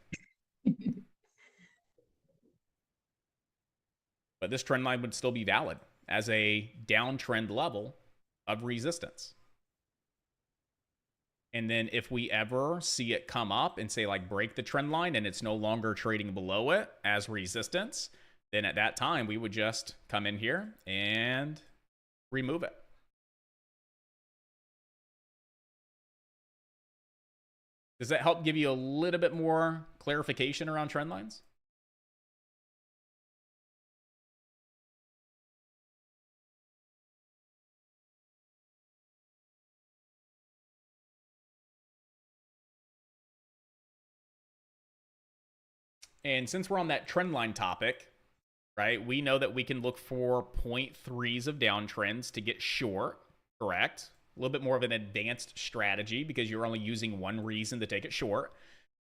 But this trend line would still be valid as a downtrend level of resistance. And then if we ever see it come up and say, like, break the trend line and it's no longer trading below it as resistance, then at that time we would just come in here and remove it. Does that help give you a little bit more clarification around trend lines? And since we're on that trend line topic, right, we know that we can look for 0.3s of downtrends to get short, correct? A little bit more of an advanced strategy because you're only using one reason to take it short.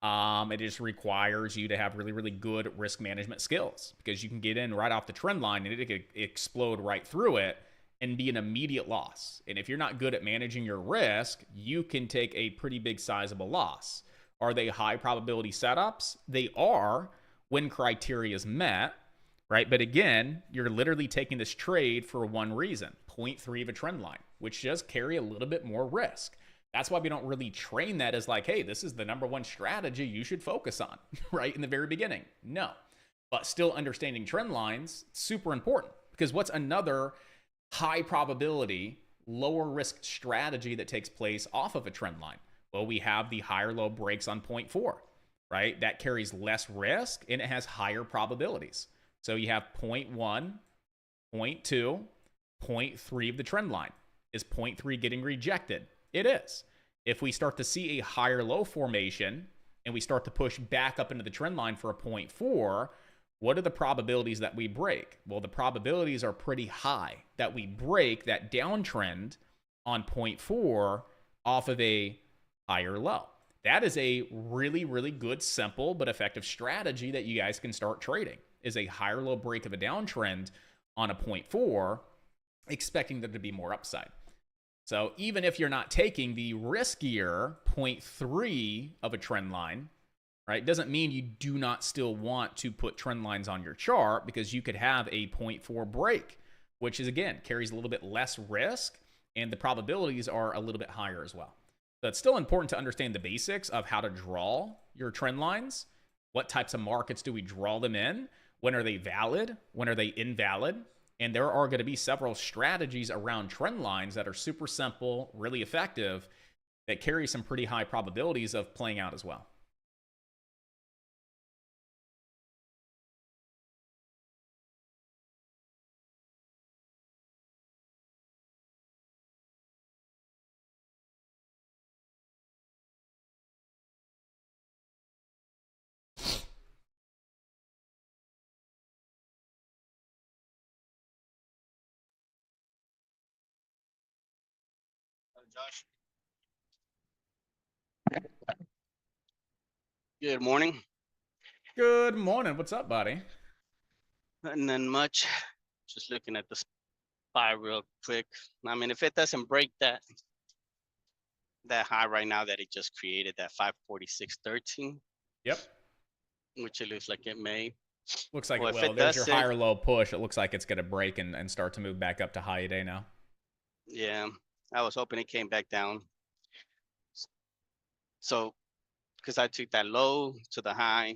It just requires you to have really, really good risk management skills because you can get in right off the trend line and it could explode right through it and be an immediate loss. And if you're not good at managing your risk, you can take a pretty big sizable loss. Are they high probability setups? They are when criteria is met, right? But again, you're literally taking this trade for one reason, 0.3 of a trend line, which does carry a little bit more risk. That's why we don't really train that as like, hey, this is the number one strategy you should focus on, right? In the very beginning. No. But still understanding trend lines, super important. Because what's another high probability, lower risk strategy that takes place off of a trend line? Well, we have the higher low breaks on 0.4, right? That carries less risk and it has higher probabilities. So you have 0.1, 0.2, 0.3 of the trend line. Is 0.3 getting rejected? It is. If we start to see a higher low formation and we start to push back up into the trend line for a 0.4, what are the probabilities that we break? Well, the probabilities are pretty high that we break that downtrend on 0.4 off of a higher low. That is a really, really good, simple, but effective strategy that you guys can start trading, is a higher low break of a downtrend on a 0.4, expecting there to be more upside. So even if you're not taking the riskier 0.3 of a trend line, right, doesn't mean you do not still want to put trend lines on your chart, because you could have a 0.4 break, which is, again, carries a little bit less risk and the probabilities are a little bit higher as well. So it's still important to understand the basics of how to draw your trend lines. What types of markets do we draw them in? When are they valid? When are they invalid? And there are going to be several strategies around trend lines that are super simple, really effective, that carry some pretty high probabilities of playing out as well. Josh. Good morning. Good morning. What's up, buddy? Nothing then much. Just looking at the SPY real quick. I mean, if it doesn't break that high right now that it just created, that 546.13, Yep. which it looks like it may. Looks like Well, it if will. it There's does your it- higher low push. It looks like it's going to break and start to move back up to high a day now. Yeah, I was hoping it came back down. So, because I took that low to the high,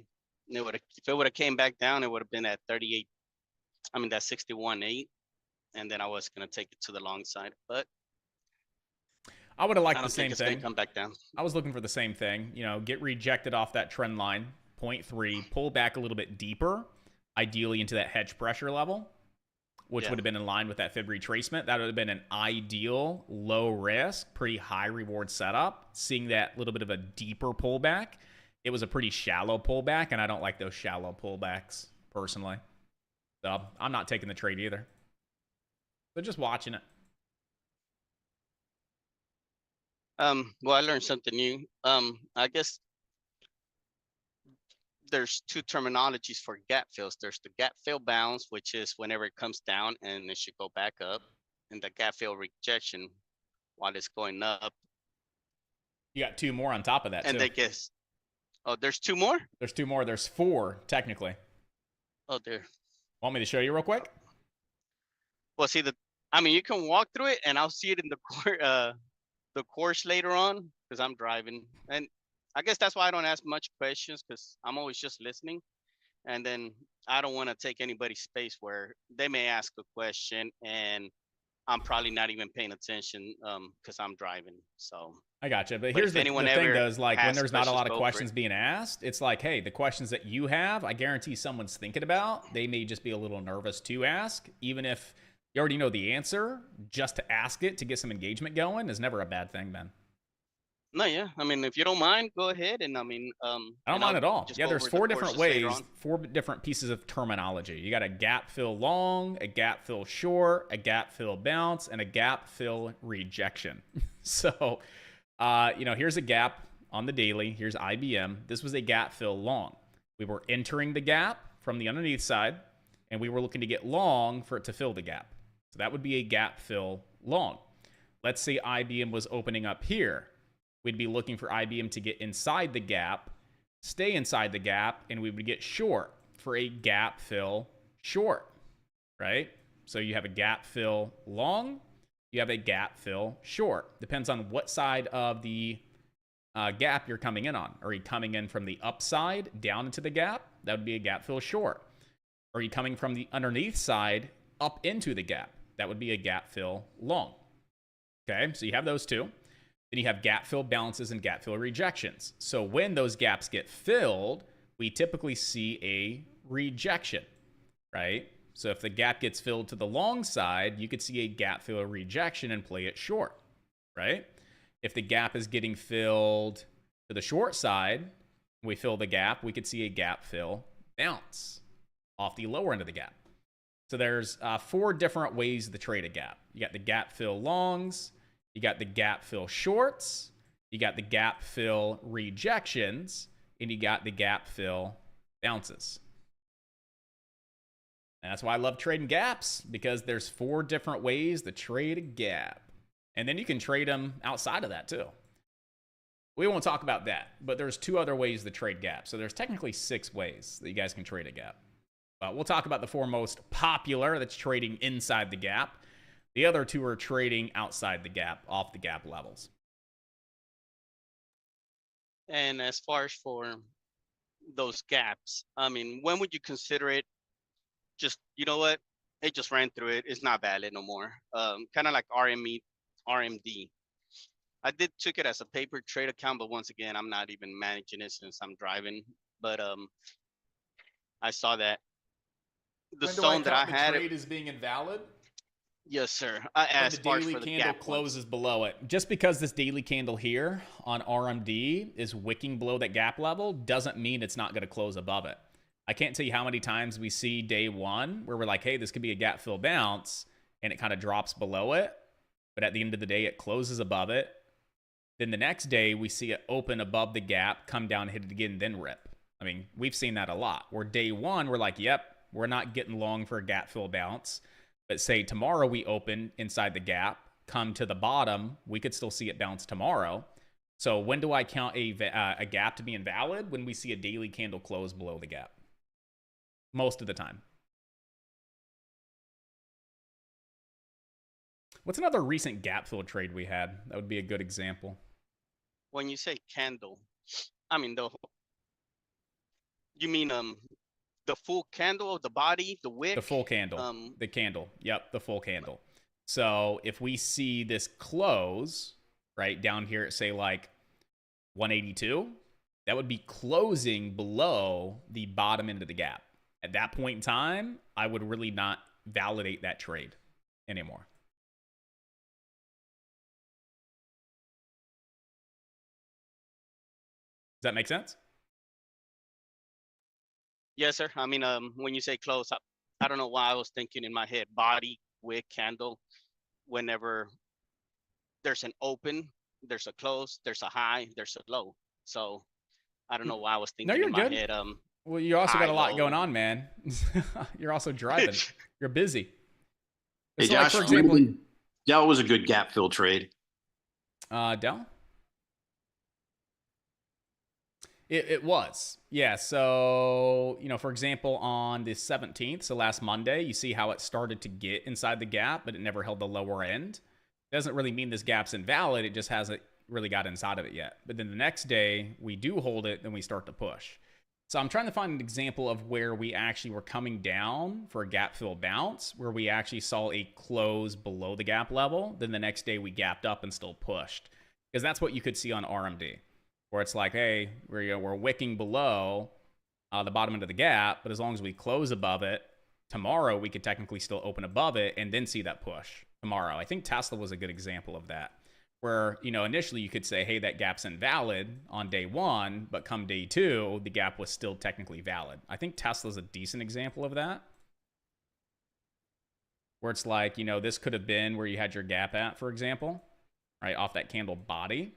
and if it would have came back down, it would have been at 38. I mean, that 61.8, and then I was gonna take it to the long side, but I would have I liked don't the think same it's gonna thing. come back down. I was looking for the same thing. You know, get rejected off that trend line, 0.3, pull back a little bit deeper, ideally into that hedge pressure level, which Yeah. would have been in line with that fib retracement. That would have been an ideal low risk, pretty high reward setup. Seeing that little bit of a deeper pullback, it was a pretty shallow pullback, and I don't like those shallow pullbacks personally. So I'm not taking the trade either. But just watching it. Well, I learned something new. I guess there's two terminologies for gap fills. There's the gap fill bounce, which is whenever it comes down and it should go back up, and the gap fill rejection while it's going up. You got two more on top of that, And too. they guess, oh, there's two more? There's two more. There's four, technically. Oh, there. Want me to show you real quick? Well, see, I mean, you can walk through it and I'll see it in the course later on, because I'm driving. And I guess that's why I don't ask much questions, because I'm always just listening. And then I don't want to take anybody's space where they may ask a question and I'm probably not even paying attention because I'm driving. So I gotcha. But But here's if the anyone thing, ever though, is like when has there's not a questions, lot of go for questions it. being asked, it's like, hey, the questions that you have, I guarantee someone's thinking about. They may just be a little nervous to ask, even if you already know the answer. Just to ask it to get some engagement going is never a bad thing, man. No, yeah. I mean, if you don't mind, go ahead. And I don't and mind I'll at all. just Yeah, go there's over the 4 different courses later ways, on. 4 different pieces of terminology. You got a gap fill long, a gap fill short, a gap fill bounce, and a gap fill rejection. So, here's a gap on the daily. Here's IBM. This was a gap fill long. We were entering the gap from the underneath side, and we were looking to get long for it to fill the gap. So that would be a gap fill long. Let's say IBM was opening up here. We'd be looking for IBM to get inside the gap, stay inside the gap, and we would get short for a gap fill short, right? So you have a gap fill long, you have a gap fill short. Depends on what side of the gap you're coming in on. Are you coming in from the upside down into the gap? That would be a gap fill short. Are you coming from the underneath side up into the gap? That would be a gap fill long. Okay, so you have those two. Then you have gap fill bounces and gap fill rejections. So when those gaps get filled, we typically see a rejection, right? So if the gap gets filled to the long side, you could see a gap fill rejection and play it short, right? If the gap is getting filled to the short side, we fill the gap, we could see a gap fill bounce off the lower end of the gap. So there's 4 different ways to trade a gap. You got the gap fill longs, you got the gap fill shorts, you got the gap fill rejections, and you got the gap fill bounces. And that's why I love trading gaps, because there's 4 different ways to trade a gap. And then you can trade them outside of that too. We won't talk about that, but there's 2 other ways to trade gaps. So there's technically 6 ways that you guys can trade a gap. But we'll talk about the 4 most popular, that's trading inside the gap. The other 2 are trading outside the gap, off the gap levels. And as far as for those gaps, I mean, when would you consider it just, you know what, it just ran through it, it's not valid no more? Kind of like RMD. I did took it as a paper trade account, but once again, I'm not even managing it since I'm driving. But I saw that the zone that I had, trade is being invalid. yes, sir. I When asked the daily for the candle gap closes below it. Just because this daily candle here on RMD is wicking below that gap level doesn't mean it's not going to close above it. I can't tell you how many times we see day one where we're like, hey, this could be a gap fill bounce, and it kind of drops below it. But at the end of the day, it closes above it. Then the next day, we see it open above the gap, come down, hit it again, then rip. I mean, we've seen that a lot. Where day one, we're like, yep, we're not getting long for a gap fill bounce. But say tomorrow we open inside the gap, come to the bottom, we could still see it bounce tomorrow. So when do I count a gap to be invalid? When we see a daily candle close below the gap. Most of the time. What's another recent gap fill trade we had? That would be a good example. When you say candle, I mean you mean the full candle of the body, the wick? The full candle. The candle. Yep, the full candle. So if we see this close, right, down here at say like 182, that would be closing below the bottom end of the gap. At that point in time, I would really not validate that trade anymore. Does that make sense? Yes, sir. I mean, when you say close, I don't know why I was thinking in my head, body, wick, candle. Whenever there's an open, there's a close, there's a high, there's a low. So I don't know why I was thinking in my head. Well, you also got a lot low. going on, man. You're also driving. You're busy. Hey, It's like, Josh, for example, Dell was a good gap fill trade. Dell? It was. Yeah, so, for example, on the 17th, so last Monday, you see how it started to get inside the gap, but it never held the lower end. It doesn't really mean this gap's invalid. It just hasn't really got inside of it yet. But then the next day, we do hold it, then we start to push. So I'm trying to find an example of where we actually were coming down for a gap fill bounce, where we actually saw a close below the gap level. Then the next day, we gapped up and still pushed. Because that's what you could see on RMD. Where it's like, hey, we're wicking below the bottom end of the gap, but as long as we close above it, tomorrow we could technically still open above it and then see that push tomorrow. I think Tesla was a good example of that, where, initially you could say, hey, that gap's invalid on day one, but come day two, the gap was still technically valid. I think Tesla's a decent example of that, where it's like, this could have been where you had your gap at, for example, right, off that candle body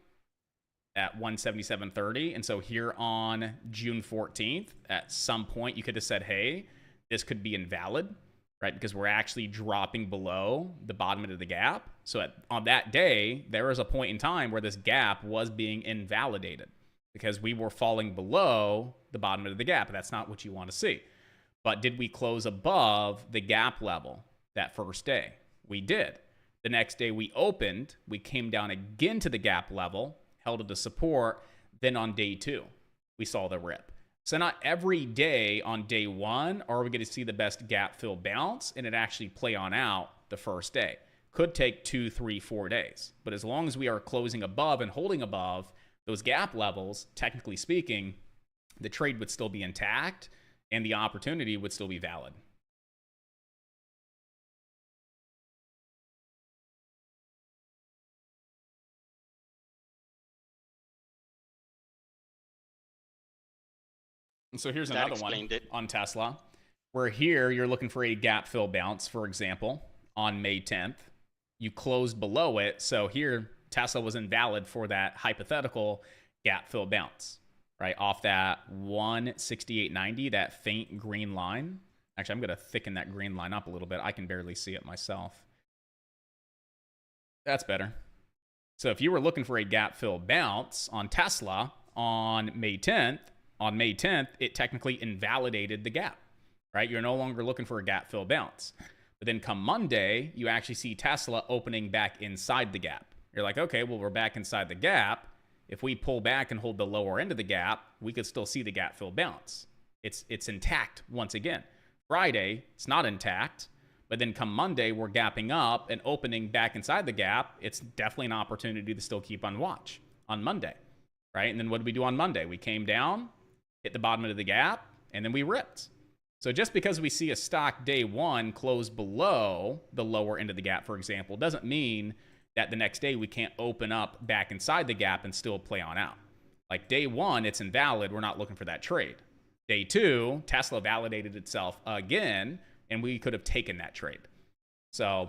at 177.30. And so here on June 14th, at some point, you could have said, hey, this could be invalid, right? Because we're actually dropping below the bottom end of the gap. So on that day, there was a point in time where this gap was being invalidated because we were falling below the bottom end of the gap. And that's not what you want to see. But did we close above the gap level that first day? We did. The next day we opened, we came down again to the gap level, held it as support. Then on day two, we saw the rip. So not every day on day one are we going to see the best gap fill bounce and it actually play on out the first day. Could take 2, 3, 4 days. But as long as we are closing above and holding above those gap levels, technically speaking, the trade would still be intact and the opportunity would still be valid. And so here's That another one explained it. on Tesla, where here you're looking for a gap fill bounce, for example, on May 10th. You closed below it. So here, Tesla was invalid for that hypothetical gap fill bounce, right? Off that 168.90, that faint green line. Actually, I'm going to thicken that green line up a little bit. I can barely see it myself. That's better. So if you were looking for a gap fill bounce on Tesla on May 10th, it technically invalidated the gap, right? You're no longer looking for a gap fill bounce. But then come Monday, you actually see Tesla opening back inside the gap. You're like, okay, well, we're back inside the gap. If we pull back and hold the lower end of the gap, we could still see the gap fill bounce. It's intact once again. Friday, it's not intact. But then come Monday, we're gapping up and opening back inside the gap. It's definitely an opportunity to still keep on watch on Monday, right? And then what did we do on Monday? We came down, hit the bottom end of the gap, and then we ripped. So just because we see a stock day one close below the lower end of the gap, for example, doesn't mean that the next day we can't open up back inside the gap and still play on out. Like day one, it's invalid. We're not looking for that trade. Day two, Tesla validated itself again, and we could have taken that trade. So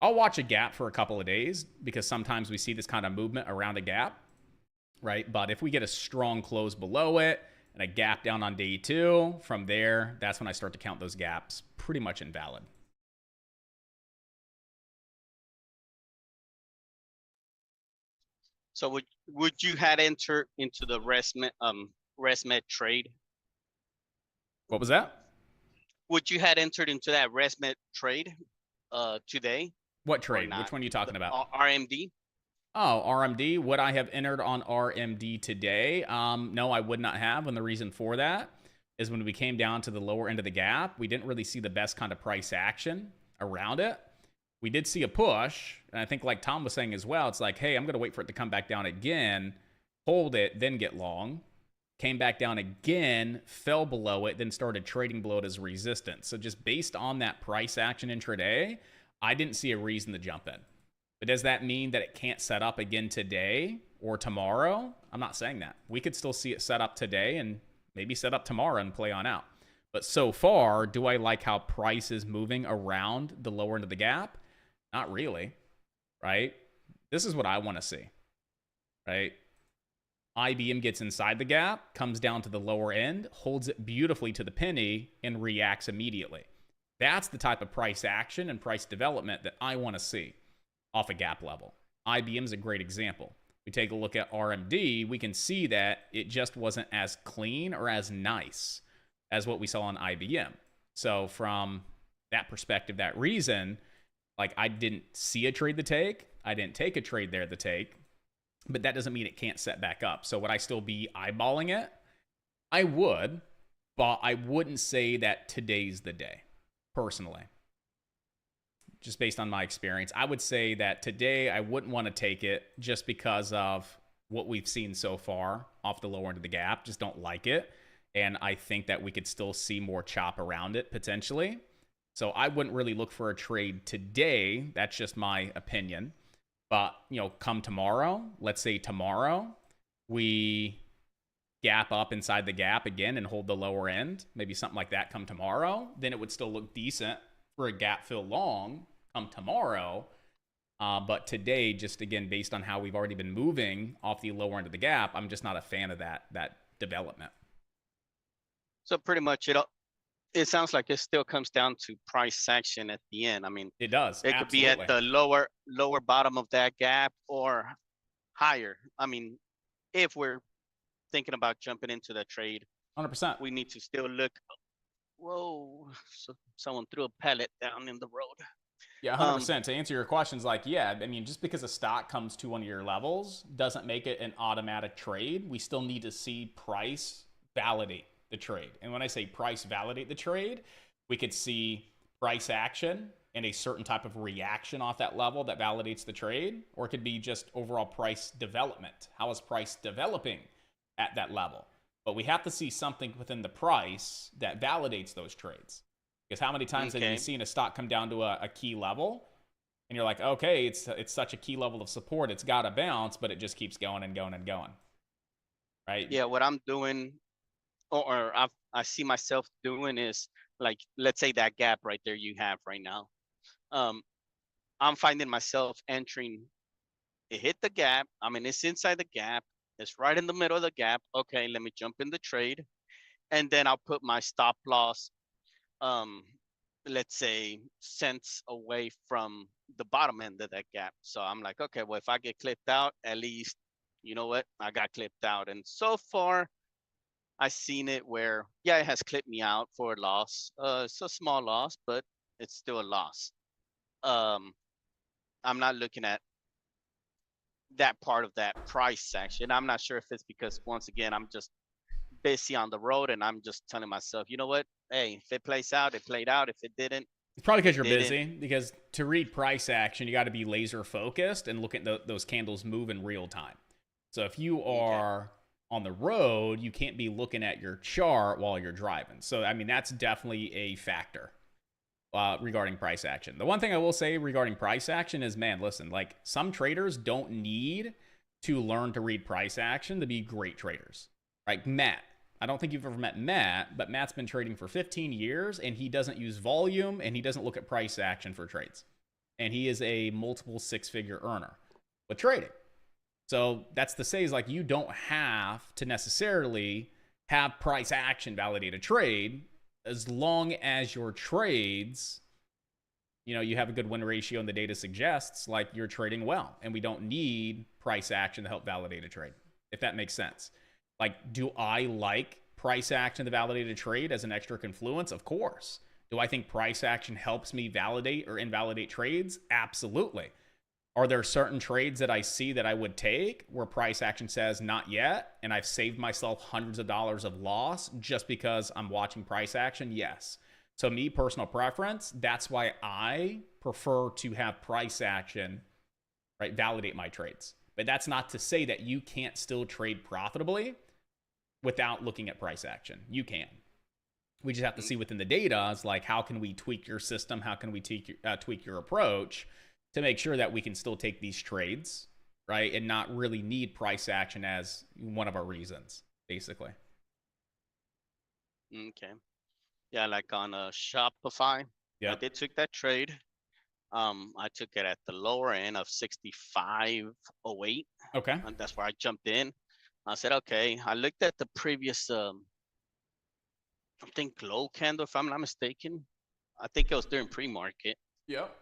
I'll watch a gap for a couple of days because sometimes we see this kind of movement around a gap, right? But if we get a strong close below it, and a gap down on day two, from there, that's when I start to count those gaps pretty much invalid. So would you had entered into the ResMed trade? What was that? Would you had entered into that ResMed trade today? What trade? not? Which one are you talking about? RMD? Oh, RMD. Would I have entered on RMD today? No, I would not have. And the reason for that is when we came down to the lower end of the gap, we didn't really see the best kind of price action around it. We did see a push. And I think like Tom was saying as well, it's like, hey, I'm going to wait for it to come back down again, hold it, then get long. Came back down again, fell below it, then started trading below it as resistance. So just based on that price action intraday, I didn't see a reason to jump in. But does that mean that it can't set up again today or tomorrow? I'm not saying that. We could still see it set up today and maybe set up tomorrow and play on out. But so far, do I like how price is moving around the lower end of the gap? Not really, right? This is what I want to see, right? IBM gets inside the gap, comes down to the lower end, holds it beautifully to the penny, and reacts immediately. That's the type of price action and price development that I want to see off a gap level. IBM is a great example. We take a look at RMD, we can see that it just wasn't as clean or as nice as what we saw on IBM. So from that perspective, that reason, like I didn't see a trade to take, I didn't take a trade there to take, but that doesn't mean it can't set back up. So would I still be eyeballing it? I would, but I wouldn't say that today's the day, personally. Just based on my experience, I would say that today I wouldn't want to take it just because of what we've seen so far off the lower end of the gap. Just don't like it. And I think that we could still see more chop around it potentially. So I wouldn't really look for a trade today. That's just my opinion. But, come tomorrow, let's say tomorrow, we gap up inside the gap again and hold the lower end, maybe something like that come tomorrow, then it would still look decent for a gap fill long come tomorrow. But today, just again, based on how we've already been moving off the lower end of the gap, I'm just not a fan of that development. So pretty much it sounds like it still comes down to price action at the end. I mean, It does. it could be at the lower bottom of that gap or higher. I mean, if we're thinking about jumping into the trade, 100%. we need to still look. Whoa, so someone threw a pellet down in the road. Yeah, 100%. To answer your questions, just because a stock comes to one of your levels doesn't make it an automatic trade. We still need to see price validate the trade. And when I say price validate the trade, we could see price action and a certain type of reaction off that level that validates the trade, or it could be just overall price development. How is price developing at that level? But we have to see something within the price that validates those trades. Because how many times have you seen a stock come down to a key level and you're like, okay, it's such a key level of support, it's got to bounce, but it just keeps going and going and going. Right? Yeah, what I'm doing, or I see myself doing is, like, let's say that gap right there you have right now. I'm finding myself entering, it hit the gap. I mean, it's inside the gap. It's right in the middle of the gap. Okay, let me jump in the trade. And then I'll put my stop loss, let's say cents away from the bottom end of that gap. So I'm like, okay, well, if I get clipped out, at least, you know what, I got clipped out. And so far I've seen it where, yeah, it has clipped me out for a loss. It's a small loss, but it's still a loss. I'm not looking at that part of that price section. I'm not sure if it's because, once again, I'm just busy on the road and I'm just telling myself, you know what, hey, if it plays out, it played out. If it didn't, it's probably because you're busy. Because to read price action, you got to be laser focused and look at those candles move in real time. So if you are on the road, you can't be looking at your chart while you're driving. So I mean, that's definitely a factor regarding price action. The one thing I will say regarding price action is, man, listen, like, some traders don't need to learn to read price action to be great traders. Like Matt, I don't think you've ever met Matt, but Matt's been trading for 15 years and he doesn't use volume and he doesn't look at price action for trades. And he is a multiple six-figure earner with trading. So that's to say, is like, you don't have to necessarily have price action validate a trade, as long as your trades, you have a good win ratio and the data suggests like you're trading well, and we don't need price action to help validate a trade, if that makes sense. Like, do I like price action to validate a trade as an extra confluence? Of course. Do I think price action helps me validate or invalidate trades? Absolutely. Are there certain trades that I see that I would take where price action says not yet, and I've saved myself hundreds of dollars of loss just because I'm watching price action? Yes. So me, personal preference, that's why I prefer to have price action, right, validate my trades. But that's not to say that you can't still trade profitably without looking at price action. You can. We just have to see within the data, is like, how can we tweak your system? How can we tweak your approach to make sure that we can still take these trades, right, and not really need price action as one of our reasons, basically. Okay. Yeah, like on Shopify, Yeah. I did take that trade. I took it at the lower end of 65.08, Okay. and that's where I jumped in. I said, okay. I looked at the previous, I think, low candle, if I'm not mistaken. I think it was during pre-market. Yep.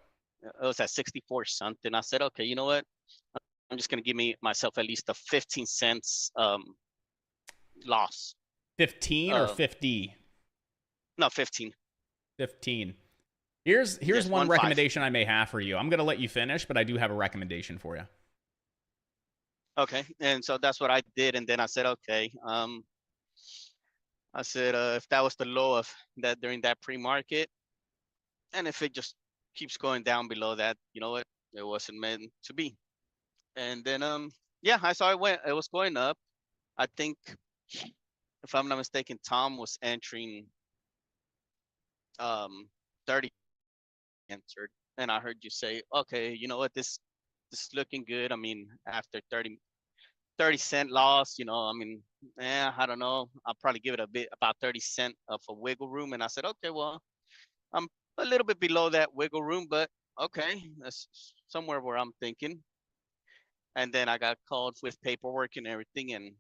It was at 64 something. I said, okay, you know what? I'm just gonna give myself at least a 15 cents loss. 15 or 50? No, 15. 15. Here's Yes, one 1-5. recommendation I may have for you. I'm gonna let you finish, but I do have a recommendation for you. Okay, and so that's what I did, and then I said, okay. I said, if that was the low of that during that pre-market, and if it just keeps going down below that, you know what, it wasn't meant to be. And then yeah, I saw it was going up. I think, if I'm not mistaken, Tom was entering 30 entered, and I heard you say, okay, you know what, this it's looking good. I mean, after 30 cent loss, you know, I mean, I don't know. I'll probably give it about 30 cent of a wiggle room. And I said, okay, well, I'm a little bit below that wiggle room, but okay, that's somewhere where I'm thinking. And then I got called with paperwork and everything. And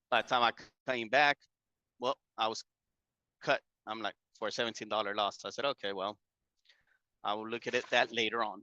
by the time I came back, well, I was cut. I'm like, for a $17 loss. I said, okay, well, I will look at that later on.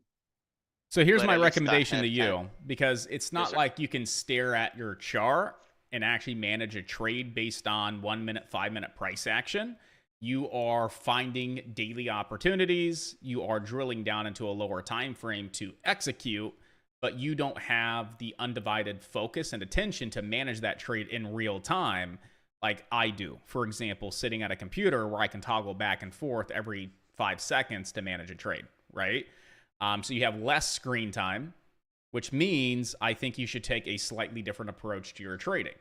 So here's But my at least I recommendation to had you, time. because it's not sir. like you can stare at your chart and actually manage a trade based on 1 minute, 5 minute price action. You are finding daily opportunities. You are drilling down into a lower time frame to execute, but you don't have the undivided focus and attention to manage that trade in real time like I do. For example, sitting at a computer where I can toggle back and forth every 5 seconds to manage a trade, right? So you have less screen time, which means I think you should take a slightly different approach to your trading,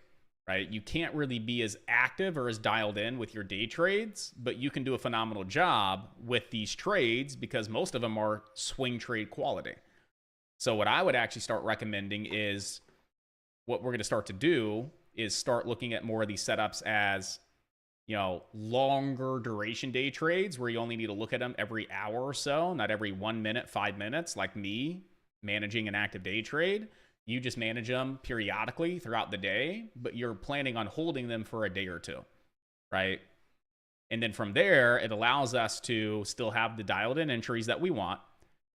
right? You can't really be as active or as dialed in with your day trades, but you can do a phenomenal job with these trades because most of them are swing trade quality. So what I would actually start recommending is what we're going to start to do is start looking at more of these setups as, you know, longer duration day trades where you only need to look at them every hour or so, not every 1 minute, 5 minutes, like me managing an active day trade. You just manage them periodically throughout the day, but you're planning on holding them for a day or two, right? And then from there, it allows us to still have the dialed in entries that we want,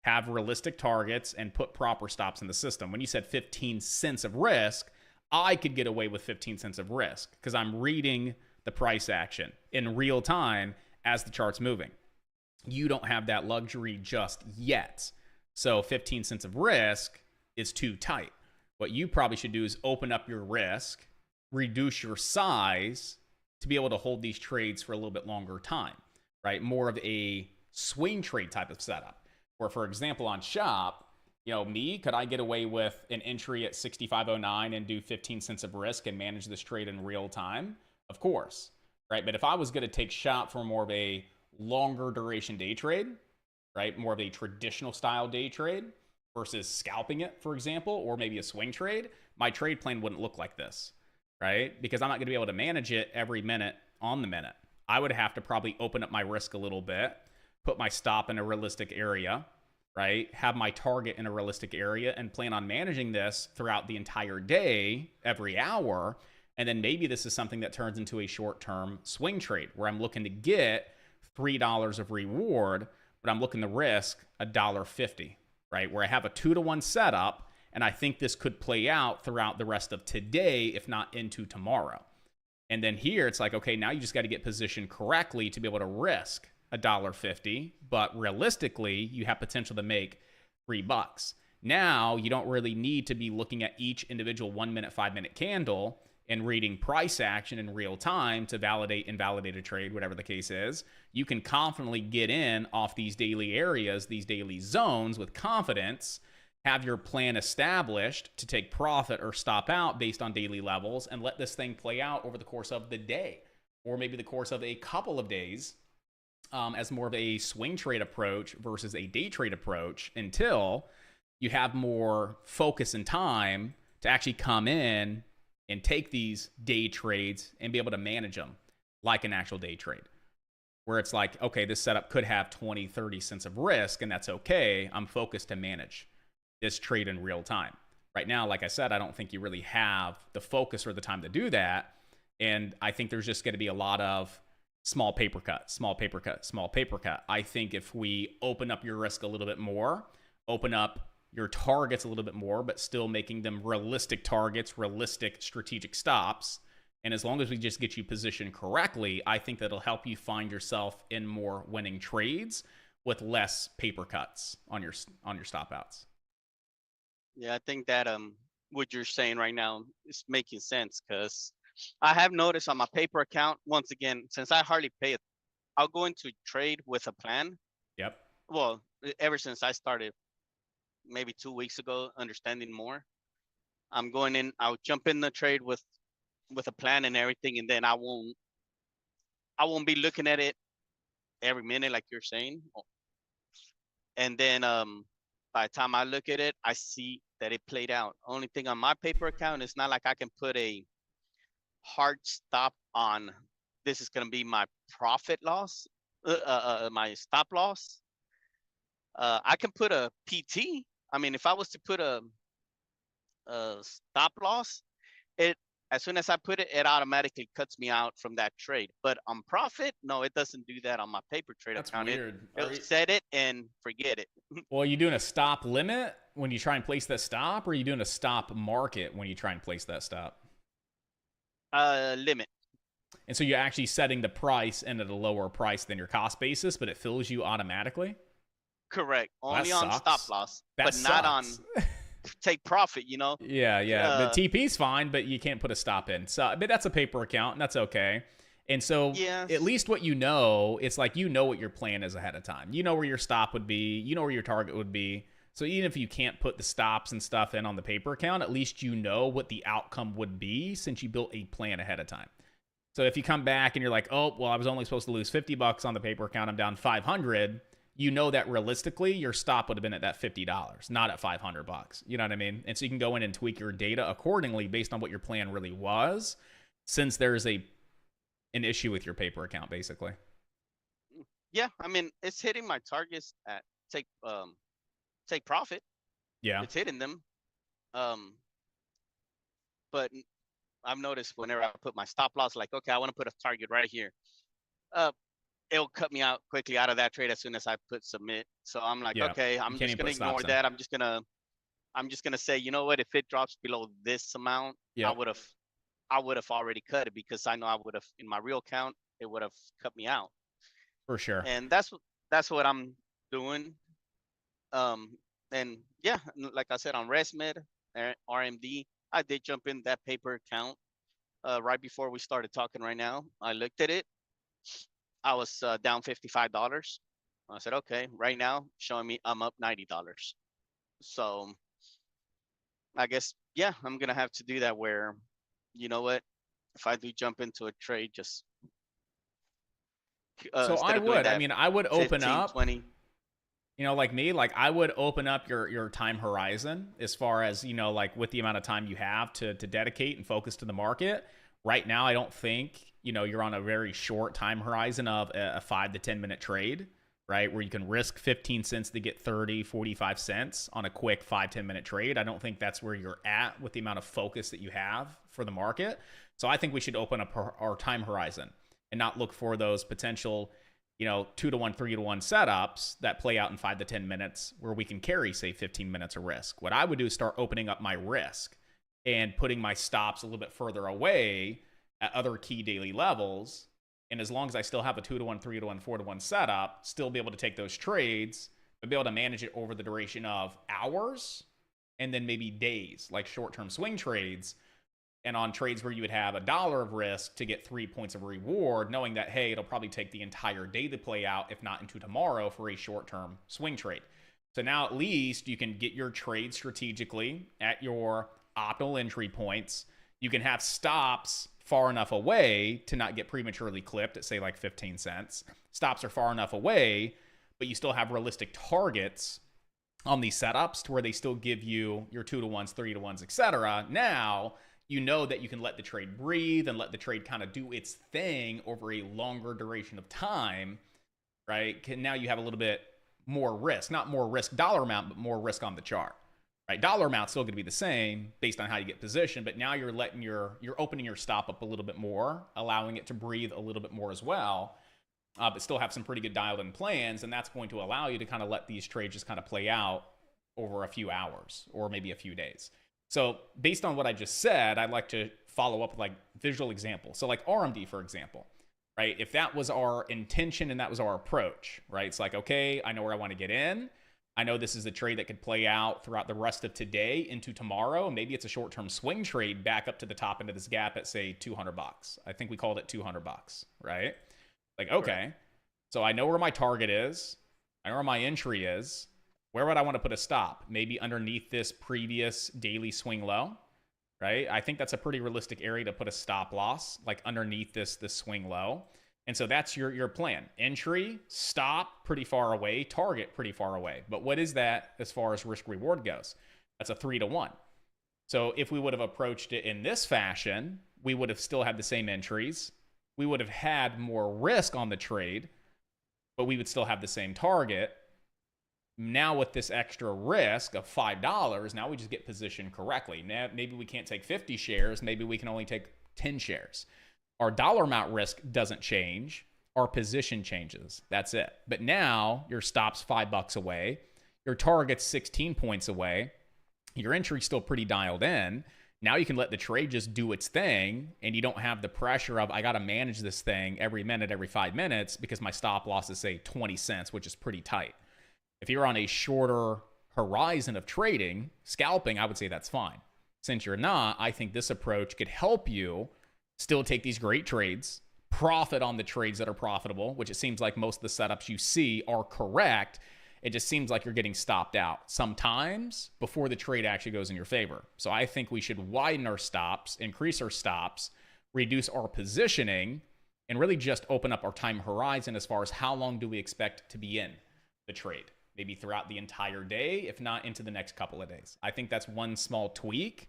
have realistic targets, and put proper stops in the system. When you said 15 cents of risk, I could get away with 15 cents of risk because I'm reading the price action in real time as the chart's moving. You don't have that luxury just yet. So 15 cents of risk is too tight. What you probably should do is open up your risk, reduce your size to be able to hold these trades for a little bit longer time, right? More of a swing trade type of setup. Or for example, on Shop, you know, could I get away with an entry at 65.09 and do 15 cents of risk and manage this trade in real time? Of course, right? But if I was going to take Shop for more of a longer duration day trade, right? More of a traditional style day trade versus scalping it, for example, or maybe a swing trade, my trade plan wouldn't look like this, right? Because I'm not going to be able to manage it every minute on the minute. I would have to probably open up my risk a little bit, put my stop in a realistic area, right? Have my target in a realistic area and plan on managing this throughout the entire day, every hour. And then maybe this is something that turns into a short-term swing trade where I'm looking to get $3 of reward, but I'm looking to risk $1.50, right? Where I have a 2-to-1 setup, and I think this could play out throughout the rest of today, if not into tomorrow. And then here, it's like, okay, now you just got to get positioned correctly to be able to risk $1.50, but realistically, you have potential to make $3. Now, you don't really need to be looking at each individual 1 minute, 5 minute candle and reading price action in real time to validate, invalidate a trade, whatever the case is. You can confidently get in off these daily areas, these daily zones with confidence, have your plan established to take profit or stop out based on daily levels, and let this thing play out over the course of the day, or maybe the course of a couple of days, as more of a swing trade approach versus a day trade approach, until you have more focus and time to actually come in and take these day trades and be able to manage them like an actual day trade, where it's like, okay, this setup could have 20, 30 cents of risk, and that's okay. I'm focused to manage this trade in real time. Right now, like I said, I don't think you really have the focus or the time to do that. And I think there's just going to be a lot of small paper cut, small paper cut, small paper cut. I think if we open up your risk a little bit more, open up your targets a little bit more, but still making them realistic targets, realistic strategic stops. And as long as we just get you positioned correctly, I think that'll help you find yourself in more winning trades with less paper cuts on your stop outs. Yeah, I think that what you're saying right now is making sense, because I have noticed on my paper account, once again, since I hardly pay it, I'll go into trade with a plan. Yep. Well, ever since I started maybe 2 weeks ago, understanding more, I'm going in, I'll jump in the trade with a plan and everything, and then I won't be looking at it every minute like you're saying. And then by the time I look at it, I see that it played out. Only thing on my paper account, it's not like I can put a hard stop on, this is gonna be my profit loss, my stop loss. I can put a PT. I mean, if I was to put a stop loss, it, as soon as I put it, it automatically cuts me out from that trade. But on profit, no, it doesn't do that on my paper trade That's account. weird. It'll set it and forget it. Well, are you doing a stop limit when you try and place that stop, or are you doing a stop market when you try and place that stop? Limit. And so you're actually setting the price in at a lower price than your cost basis, but it fills you automatically? Correct. Well, Only that on stop sucks. loss, That but not on sucks. take profit, you know? Yeah. The TP's fine, but you can't put a stop in. So, but that's a paper account, and that's okay. And so, Yes. at least what you know, it's like you know what your plan is ahead of time. You know where your stop would be. You know where your target would be. So even if you can't put the stops and stuff in on the paper account, at least you know what the outcome would be since you built a plan ahead of time. So if you come back and you're like, oh, well, I was only supposed to lose $50 on the paper account, I'm down 500. You know that realistically your stop would have been at that $50, not at $500. You know what I mean? And so you can go in and tweak your data accordingly based on what your plan really was, since there's an issue with your paper account, basically. Yeah, I mean, it's hitting my targets at take profit. Yeah. It's hitting them. But I've noticed whenever I put my stop loss, like, okay, I want to put a target right here. It'll cut me out quickly out of that trade as soon as I put submit. So I'm like, Yeah, okay, you I'm can't just even gonna put stops ignore in. that. I'm just gonna say, you know what? If it drops below this amount, Yeah. I would have already cut it, because I know I would have, in my real count, it would have cut me out. For sure. And that's what I'm doing. And yeah, like I said, on ResMed, RMD, I did jump in that paper account right before we started talking right now. I looked at it. I was down $55. I said, okay, right now showing me I'm up $90. So I guess, yeah, I'm going to have to do that where, you know what, if I do jump into a trade, just So instead I of doing would. I that mean, I would open 15, up. 20. You know, like me, like I would open up your time horizon as far as, you know, like with the amount of time you have to dedicate and focus to the market. Right now, I don't think, you know, you're on a very short time horizon of a 5 to 10 minute trade, right? Where you can risk 15 cents to get 30, 45 cents on a quick 5-10 minute trade. I don't think that's where you're at with the amount of focus that you have for the market. So I think we should open up our time horizon and not look for those potential, you know, 2-to-1, 3-to-1 setups that play out in 5 to 10 minutes where we can carry, say, 15 minutes of risk. What I would do is start opening up my risk and putting my stops a little bit further away at other key daily levels. And as long as I still have a 2-to-1, 3-to-1, 4-to-1 setup, still be able to take those trades, but be able to manage it over the duration of hours and then maybe days, like short-term swing trades. And on trades where you would have $1 of risk to get 3 points of reward, knowing that, hey, it'll probably take the entire day to play out, if not into tomorrow, for a short-term swing trade. So now at least you can get your trade strategically at your optimal entry points. You can have stops far enough away to not get prematurely clipped at, say, like 15 cents. Stops are far enough away, but you still have realistic targets on these setups to where they still give you your 2-to-1s, 3-to-1s, etc. Now, you know that you can let the trade breathe and let the trade kind of do its thing over a longer duration of time, right? Now you have a little bit more risk, not more risk dollar amount, but more risk on the chart, right? Dollar amount's still going to be the same based on how you get positioned, but now you're letting you're opening your stop up a little bit more, allowing it to breathe a little bit more as well, but still have some pretty good dialed in plans. And that's going to allow you to kind of let these trades just kind of play out over a few hours or maybe a few days. So based on what I just said, I'd like to follow up with like visual examples. So like RMD, for example, right? If that was our intention and that was our approach, right? It's like, okay, I know where I want to get in. I know this is a trade that could play out throughout the rest of today into tomorrow. Maybe it's a short-term swing trade back up to the top end of this gap at, say, $200. I think we called it $200, right? Like, okay, so I know where my target is. I know where my entry is. Where would I want to put a stop? Maybe underneath this previous daily swing low, right? I think that's a pretty realistic area to put a stop loss, like underneath this swing low. And so that's your plan. Entry, stop pretty far away, target pretty far away. But what is that as far as risk reward goes? That's a 3-to-1. So if we would have approached it in this fashion, we would have still had the same entries. We would have had more risk on the trade, but we would still have the same target. Now with this extra risk of $5, now we just get positioned correctly. Now maybe we can't take 50 shares. Maybe we can only take 10 shares. Our dollar amount risk doesn't change. Our position changes. That's it. But now your stop's $5 away. Your target's 16 points away. Your entry's still pretty dialed in. Now you can let the trade just do its thing, and you don't have the pressure of, I got to manage this thing every minute, every 5 minutes, because my stop loss is, say, 20 cents, which is pretty tight. If you're on a shorter horizon of trading, scalping, I would say that's fine. Since you're not, I think this approach could help you still take these great trades, profit on the trades that are profitable, which it seems like most of the setups you see are correct. It just seems like you're getting stopped out sometimes before the trade actually goes in your favor. So I think we should widen our stops, increase our stops, reduce our positioning, and really just open up our time horizon as far as how long do we expect to be in the trade. Maybe throughout the entire day, if not into the next couple of days. I think that's one small tweak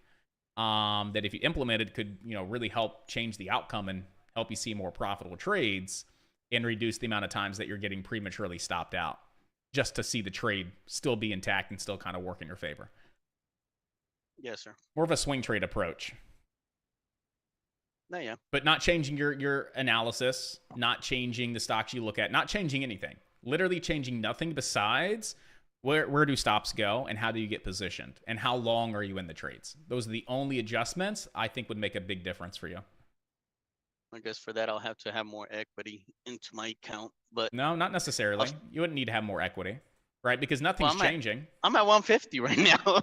that if you implemented could, really help change the outcome and help you see more profitable trades and reduce the amount of times that you're getting prematurely stopped out, just to see the trade still be intact and still kind of work in your favor. Yes, sir. More of a swing trade approach. No, yeah. But not changing your analysis, not changing the stocks you look at, not changing anything. Literally changing nothing besides where do stops go and how do you get positioned and how long are you in the trades. Those are the only adjustments I think would make a big difference for you. I guess for that, I'll have to have more equity into my account. But no, not necessarily. You wouldn't need to have more equity, right? Because nothing's changing. I'm at 150 right now.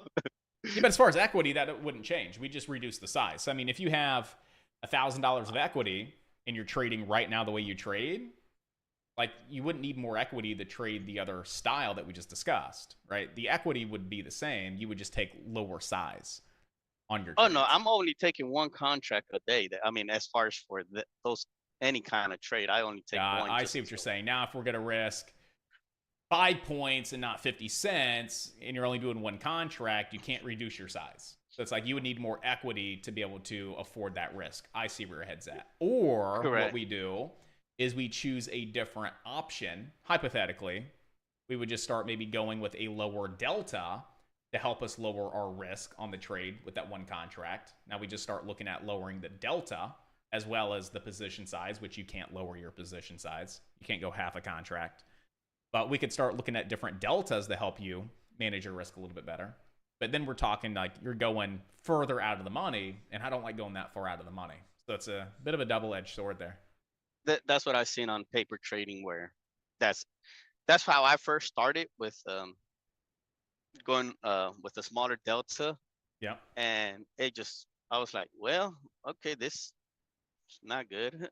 Yeah, but as far as equity, that wouldn't change. We just reduce the size. So, I mean, if you have $1,000 of equity and you're trading right now the way you trade, like you wouldn't need more equity to trade the other style that we just discussed, right? The equity would be the same. You would just take lower size on your trades. No, I'm only taking one contract a day. As far as for those any kind of trade, I only take one. I see what you're saying. Now, if we're going to risk 5 points and not 50 cents, and you're only doing one contract, you can't reduce your size. So it's like you would need more equity to be able to afford that risk. I see where your head's at. Or Correct. What we do is we choose a different option. Hypothetically, we would just start maybe going with a lower delta to help us lower our risk on the trade with that one contract. Now we just start looking at lowering the delta as well as the position size, which you can't lower your position size. You can't go half a contract. But we could start looking at different deltas to help you manage your risk a little bit better. But then we're talking like you're going further out of the money, and I don't like going that far out of the money. So it's a bit of a double-edged sword there. That's what I've seen on paper trading, where that's how I first started with going with a smaller delta. Yeah. And I was like, well, okay, this is not good.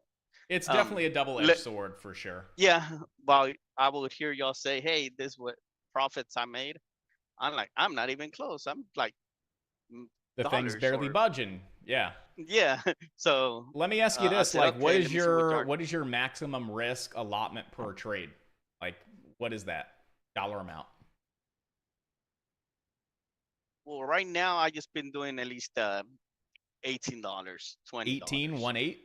It's definitely a double-edged sword for sure. Yeah, while I would hear y'all say, hey, this is what profits I made. I'm like, I'm not even close. I'm like the thing's barely budging. Yeah. Yeah. So let me ask you this: said, like, okay, what is your maximum risk allotment per trade? Like, what is that dollar amount? Well, right now I just been doing at least $18, $20. 18.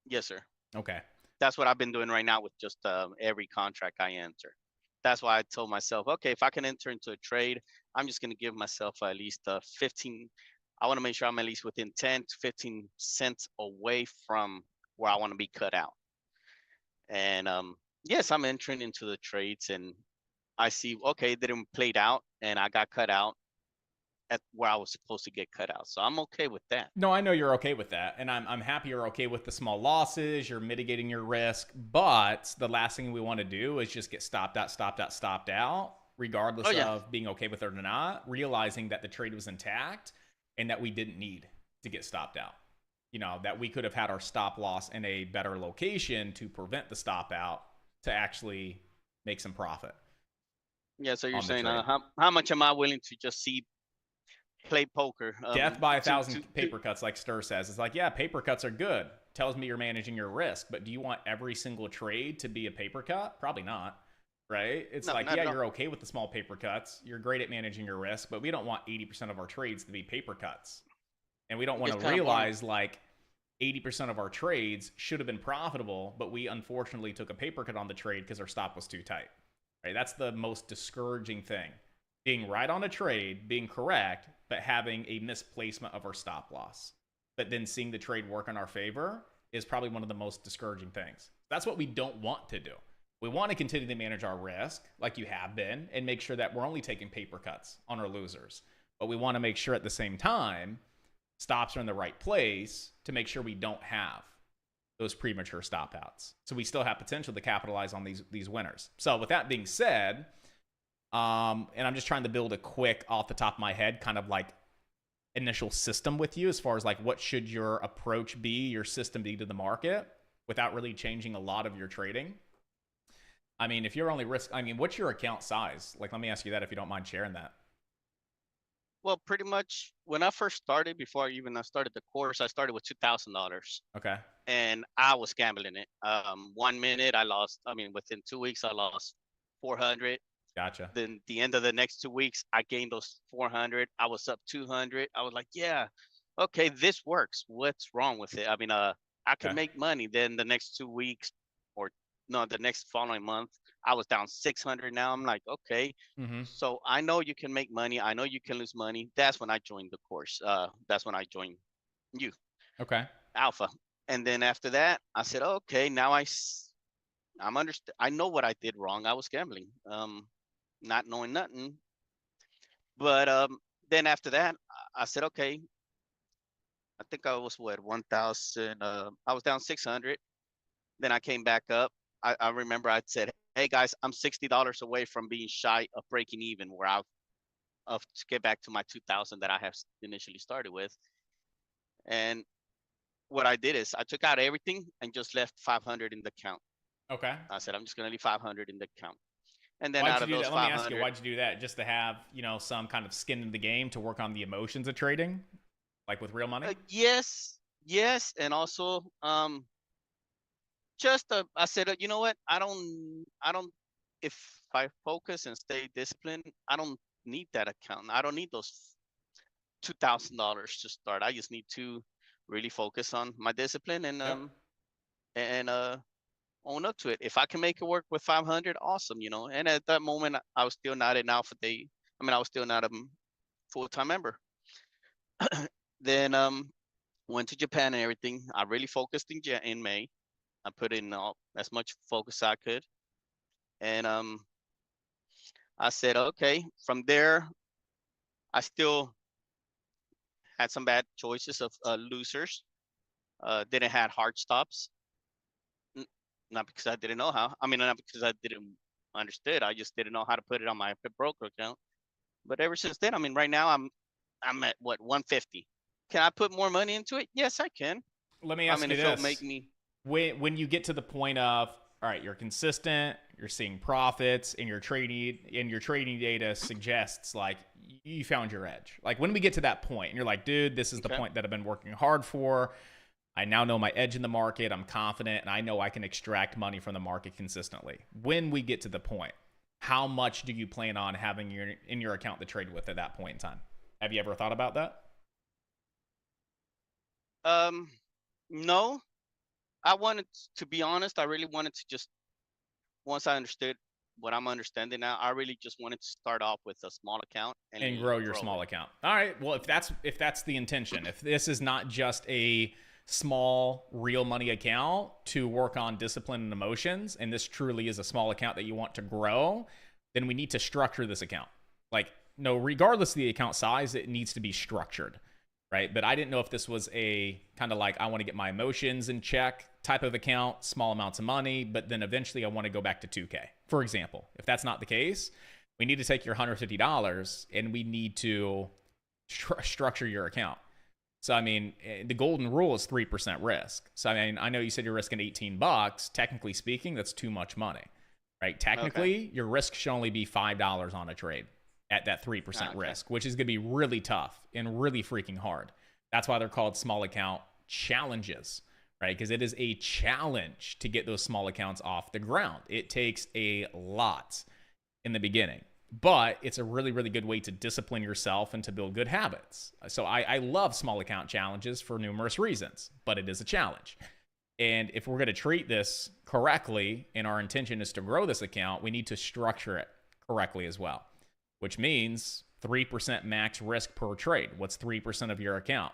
Yes, sir. Okay. That's what I've been doing right now with just every contract I enter. That's why I told myself, okay, if I can enter into a trade, I'm just going to give myself at least 15. I want to make sure I'm at least within 10 to 15 cents away from where I want to be cut out. And yes, I'm entering into the trades and I see, okay, they didn't play out and I got cut out at where I was supposed to get cut out. So I'm okay with that. No, I know you're okay with that. And I'm happy you're okay with the small losses. You're mitigating your risk. But the last thing we want to do is just get stopped out, regardless of being okay with it or not, realizing that the trade was intact and that we didn't need to get stopped out. That we could have had our stop loss in a better location to prevent the stop out to actually make some profit. Yeah, so you're saying how much am I willing to just play poker? Death by 1,000 paper cuts, like Stir says. It's like, yeah, paper cuts are good tells me you're managing your risk, but do you want every single trade to be a paper cut? Probably not, right? It's No, like, not yeah, at all. you're okay with the small paper cuts. You're great at managing your risk, but we don't want 80% of our trades to be paper cuts. And we don't want It's to kinda boring. realize like 80% of our trades should have been profitable, but we unfortunately took a paper cut on the trade because our stop was too tight. Right? That's the most discouraging thing. Being right on a trade, being correct, but having a misplacement of our stop loss. But then seeing the trade work in our favor is probably one of the most discouraging things. That's what we don't want to do. We want to continue to manage our risk like you have been and make sure that we're only taking paper cuts on our losers. But we want to make sure at the same time stops are in the right place to make sure we don't have those premature stop outs. So we still have potential to capitalize on these winners. So with that being said, and I'm just trying to build a quick off the top of my head kind of like initial system with you as far as like what should your approach be, your system be to the market without really changing a lot of your trading. I mean, if you're only what's your account size? Like, let me ask you that if you don't mind sharing that. Well, pretty much when I first started, before I started the course, I started with $2,000 Okay. and I was gambling it. 1 minute I lost, within 2 weeks, I lost 400. Gotcha. Then the end of the next 2 weeks, I gained those 400. I was up 200. I was like, yeah, okay, this works. What's wrong with it? I can Okay. make money. Then the next 2 weeks, or no, the next following month, I was down 600. Now I'm like, okay, Mm-hmm. so I know you can make money. I know you can lose money. That's when I joined the course. That's when I joined you, Okay. Alpha. And then after that, I said, okay, now I'm understand. I know what I did wrong. I was gambling, not knowing nothing. But then after that, I said, okay. I think I was 1,000. I was down 600. Then I came back up. I remember I said, hey guys, I'm $60 away from being shy of breaking even, where to get back to my 2,000 that I have initially started with. And what I did is I took out everything and just left 500 in the account. Okay. I said, I'm just gonna leave 500 in the account. And then Why'd out you of do those that? Let me ask 500, you, why'd you do that? Just to have, some kind of skin in the game to work on the emotions of trading? Like with real money? yes, and also I said, you know what? I don't. If I focus and stay disciplined, I don't need that account. I don't need those $2,000 to start. I just need to really focus on my discipline and own up to it. If I can make it work with 500, awesome, And at that moment, I was still not an Alpha Day. I was still not a full-time member. Then went to Japan and everything. I really focused in May. I put in as much focus I could. And I said, okay, from there, I still had some bad choices of losers. Didn't have hard stops. Not because I didn't know how. Not because I didn't understood. I just didn't know how to put it on my broker account. But ever since then, right now I'm at 150. Can I put more money into it? Yes, I can. Let me ask you if this. it'll make me. When you get to the point of, all right, you're consistent, you're seeing profits, and your trading data suggests like you found your edge. Like when we get to that point and you're like, dude, this is the point that I've been working hard for. I now know my edge in the market. I'm confident and I know I can extract money from the market consistently. When we get to the point, how much do you plan on having in your account to trade with at that point in time? Have you ever thought about that? No. I wanted to be honest. I really wanted to just, once I understood what I'm understanding now, I really just wanted to start off with a small account and grow your small account. All right. Well, if that's the intention, if this is not just a small real money account to work on discipline and emotions, and this truly is a small account that you want to grow, then we need to structure this account. Like, no, regardless of the account size, it needs to be structured. Right. But I didn't know if this was a kind of like, I want to get my emotions in check type of account, small amounts of money, but then eventually I want to go back to 2K, for example. If that's not the case, we need to take your $150 and we need to structure your account. So, the golden rule is 3% risk. So, I know you said you're risking $18. Technically speaking, that's too much money, right? Technically, your risk should only be $5 on a trade at that 3% risk, which is going to be really tough and really freaking hard. That's why they're called small account challenges, right? Because it is a challenge to get those small accounts off the ground. It takes a lot in the beginning, but it's a really, really good way to discipline yourself and to build good habits. So I love small account challenges for numerous reasons, but it is a challenge. And if we're going to treat this correctly and our intention is to grow this account, we need to structure it correctly as well, which means 3% max risk per trade. What's 3% of your account?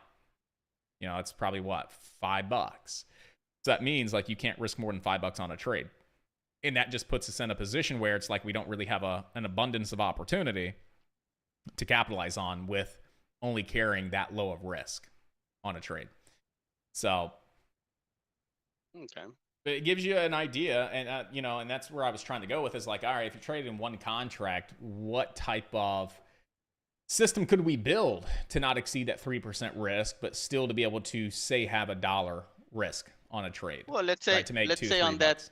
You know, it's probably what, $5. So that means like you can't risk more than $5 on a trade. And that just puts us in a position where it's like we don't really have an abundance of opportunity to capitalize on with only carrying that low of risk on a trade. So Okay. it gives you an idea, and you know, and that's where I was trying to go with is like, all right, if you're trading one contract, what type of system could we build to not exceed that 3% risk, but still to be able to say have $1 risk on a trade? Well, let's say, Right, to make let's two, say on $3. that,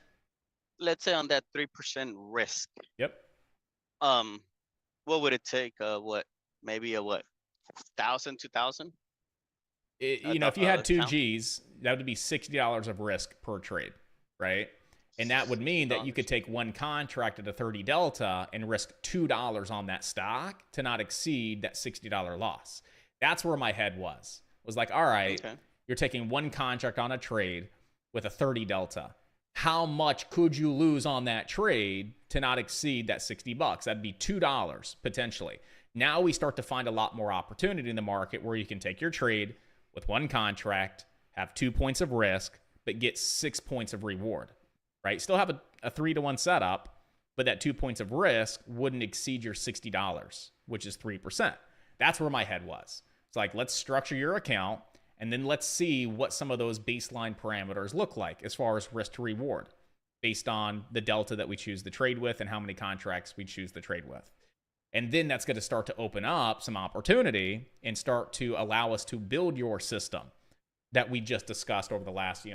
let's say on that 3% risk, Yep. what would it take? What, maybe a what, 1,000, 2,000? You know, if you had two account? Gs, that would be $60 of risk per trade, right? And that would mean that you could take one contract at a 30 delta and risk $2 on that stock to not exceed that $60 loss. That's where my head was like, all right, Okay. you're taking one contract on a trade with a 30 delta. How much could you lose on that trade to not exceed that $60? That'd be $2 potentially. Now we start to find a lot more opportunity in the market where you can take your trade with one contract, have 2 points of risk, but get 6 points of reward, right? Still have a 3-to-1 setup, but that 2 points of risk wouldn't exceed your $60, which is 3%. That's where my head was. It's like, let's structure your account, and then let's see what some of those baseline parameters look like as far as risk to reward based on the delta that we choose to trade with and how many contracts we choose to trade with. And then that's going to start to open up some opportunity and start to allow us to build your system that we just discussed over the last,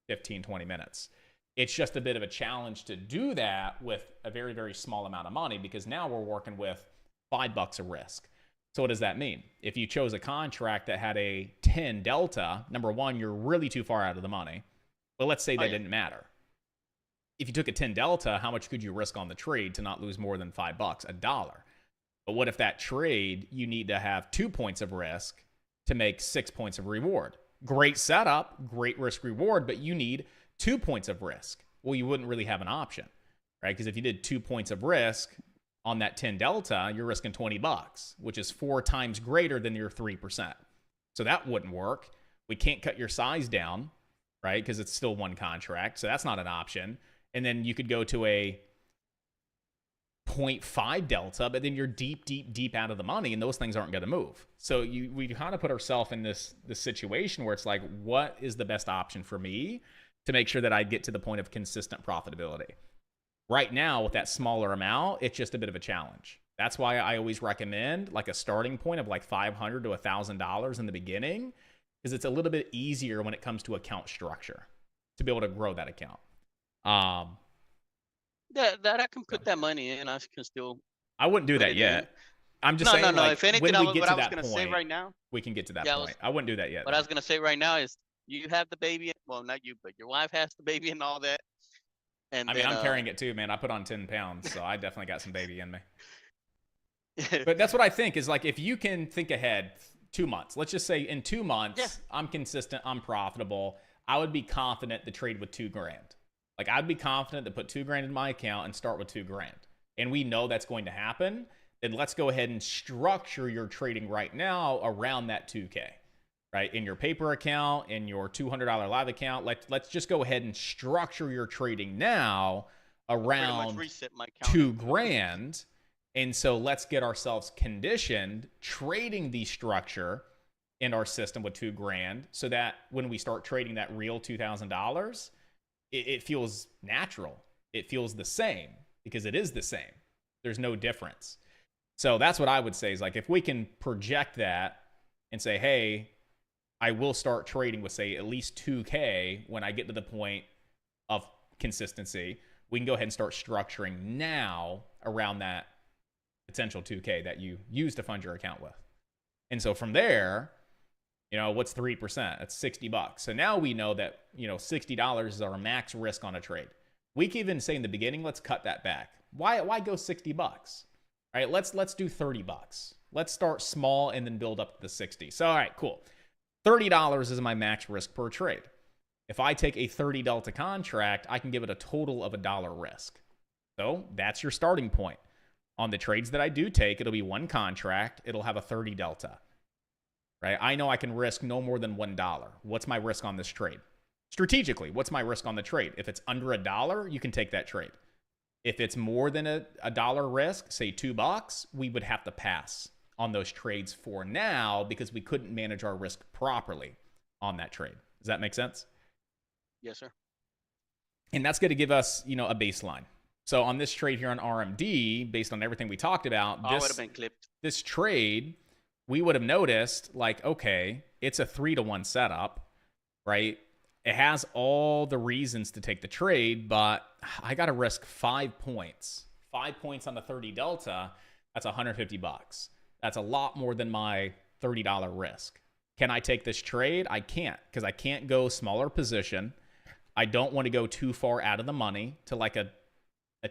15, 20 minutes. It's just a bit of a challenge to do that with a very, very small amount of money because now we're working with $5 of risk. So what does that mean? If you chose a contract that had a 10 delta, number one, you're really too far out of the money. But let's say that didn't matter. If you took a 10 delta, how much could you risk on the trade to not lose more than $5, $1? But what if that trade, you need to have 2 points of risk to make 6 points of reward? Great setup, great risk reward, but you need 2 points of risk. Well, you wouldn't really have an option, right? Because if you did 2 points of risk on that 10 delta, you're risking $20, which is 4 times greater than your 3%. So that wouldn't work. We can't cut your size down, right? Because it's still one contract. So that's not an option. And then you could go to a 0.5 delta, but then you're deep, deep, deep out of the money, and those things aren't going to move. So we kind of put ourselves in this situation where it's like, what is the best option for me to make sure that I get to the point of consistent profitability? Right now, with that smaller amount, it's just a bit of a challenge. That's why I always recommend like a starting point of like $500 to $1,000 in the beginning, because it's a little bit easier when it comes to account structure to be able to grow that account. That I can put that money in. I can still. I wouldn't do put that it yet. in. I'm just saying, No. like, If anything, when we what get I to was that gonna say point, right now. we can get to that Yeah, point. I wouldn't do that yet. What I was gonna say right now is you have the baby. Well, not you, but your wife has the baby and all that. And I mean, then, I'm carrying it too, man. I put on 10 pounds, so I definitely got some baby in me. But that's what I think is like, if you can think ahead 2 months, let's just say in 2 months, I'm consistent, I'm profitable. I would be confident to trade with $2,000. Like, I'd be confident to put $2,000 in my account and start with $2,000. And we know that's going to happen. Then let's go ahead and structure your trading right now around that 2K, right? In your paper account, in your $200 live account. Let's just go ahead and structure your trading now around $2,000. And so let's get ourselves conditioned trading the structure in our system with $2,000 so that when we start trading that real $2,000, it feels natural. It feels the same because it is the same. There's no difference. So that's what I would say is like, if we can project that and say, hey, I will start trading with, say, at least 2K when I get to the point of consistency, we can go ahead and start structuring now around that potential 2K that you use to fund your account with. And so from there, You know, what's 3%? That's $60. So now we know that, you know, $60 is our max risk on a trade. We can even say in the beginning, let's cut that back. Why go $60? All right, let's do $30. Let's start small and then build up to the 60. So, all right, cool. $30 is my max risk per trade. If I take a 30 delta contract, I can give it a total of $1 risk. So that's your starting point. On the trades that I do take, it'll be one contract. It'll have a 30 delta, right? I know I can risk no more than $1. What's my risk on this trade? Strategically, what's my risk on the trade? If it's under $1, you can take that trade. If it's more than a dollar risk, say $2, we would have to pass on those trades for now because we couldn't manage our risk properly on that trade. Does that make sense? Yes, sir. And that's going to give us, you know, a baseline. So on this trade here on RMD, based on everything we talked about, I would have been clipped. this trade, we would have noticed, like, okay, it's a 3-to-1 setup, right? It has all the reasons to take the trade, but I got to risk 5 points. 5 points on the 30 delta, that's $150. That's a lot more than my $30 risk. Can I take this trade? I can't, because I can't go smaller position. I don't want to go too far out of the money to like a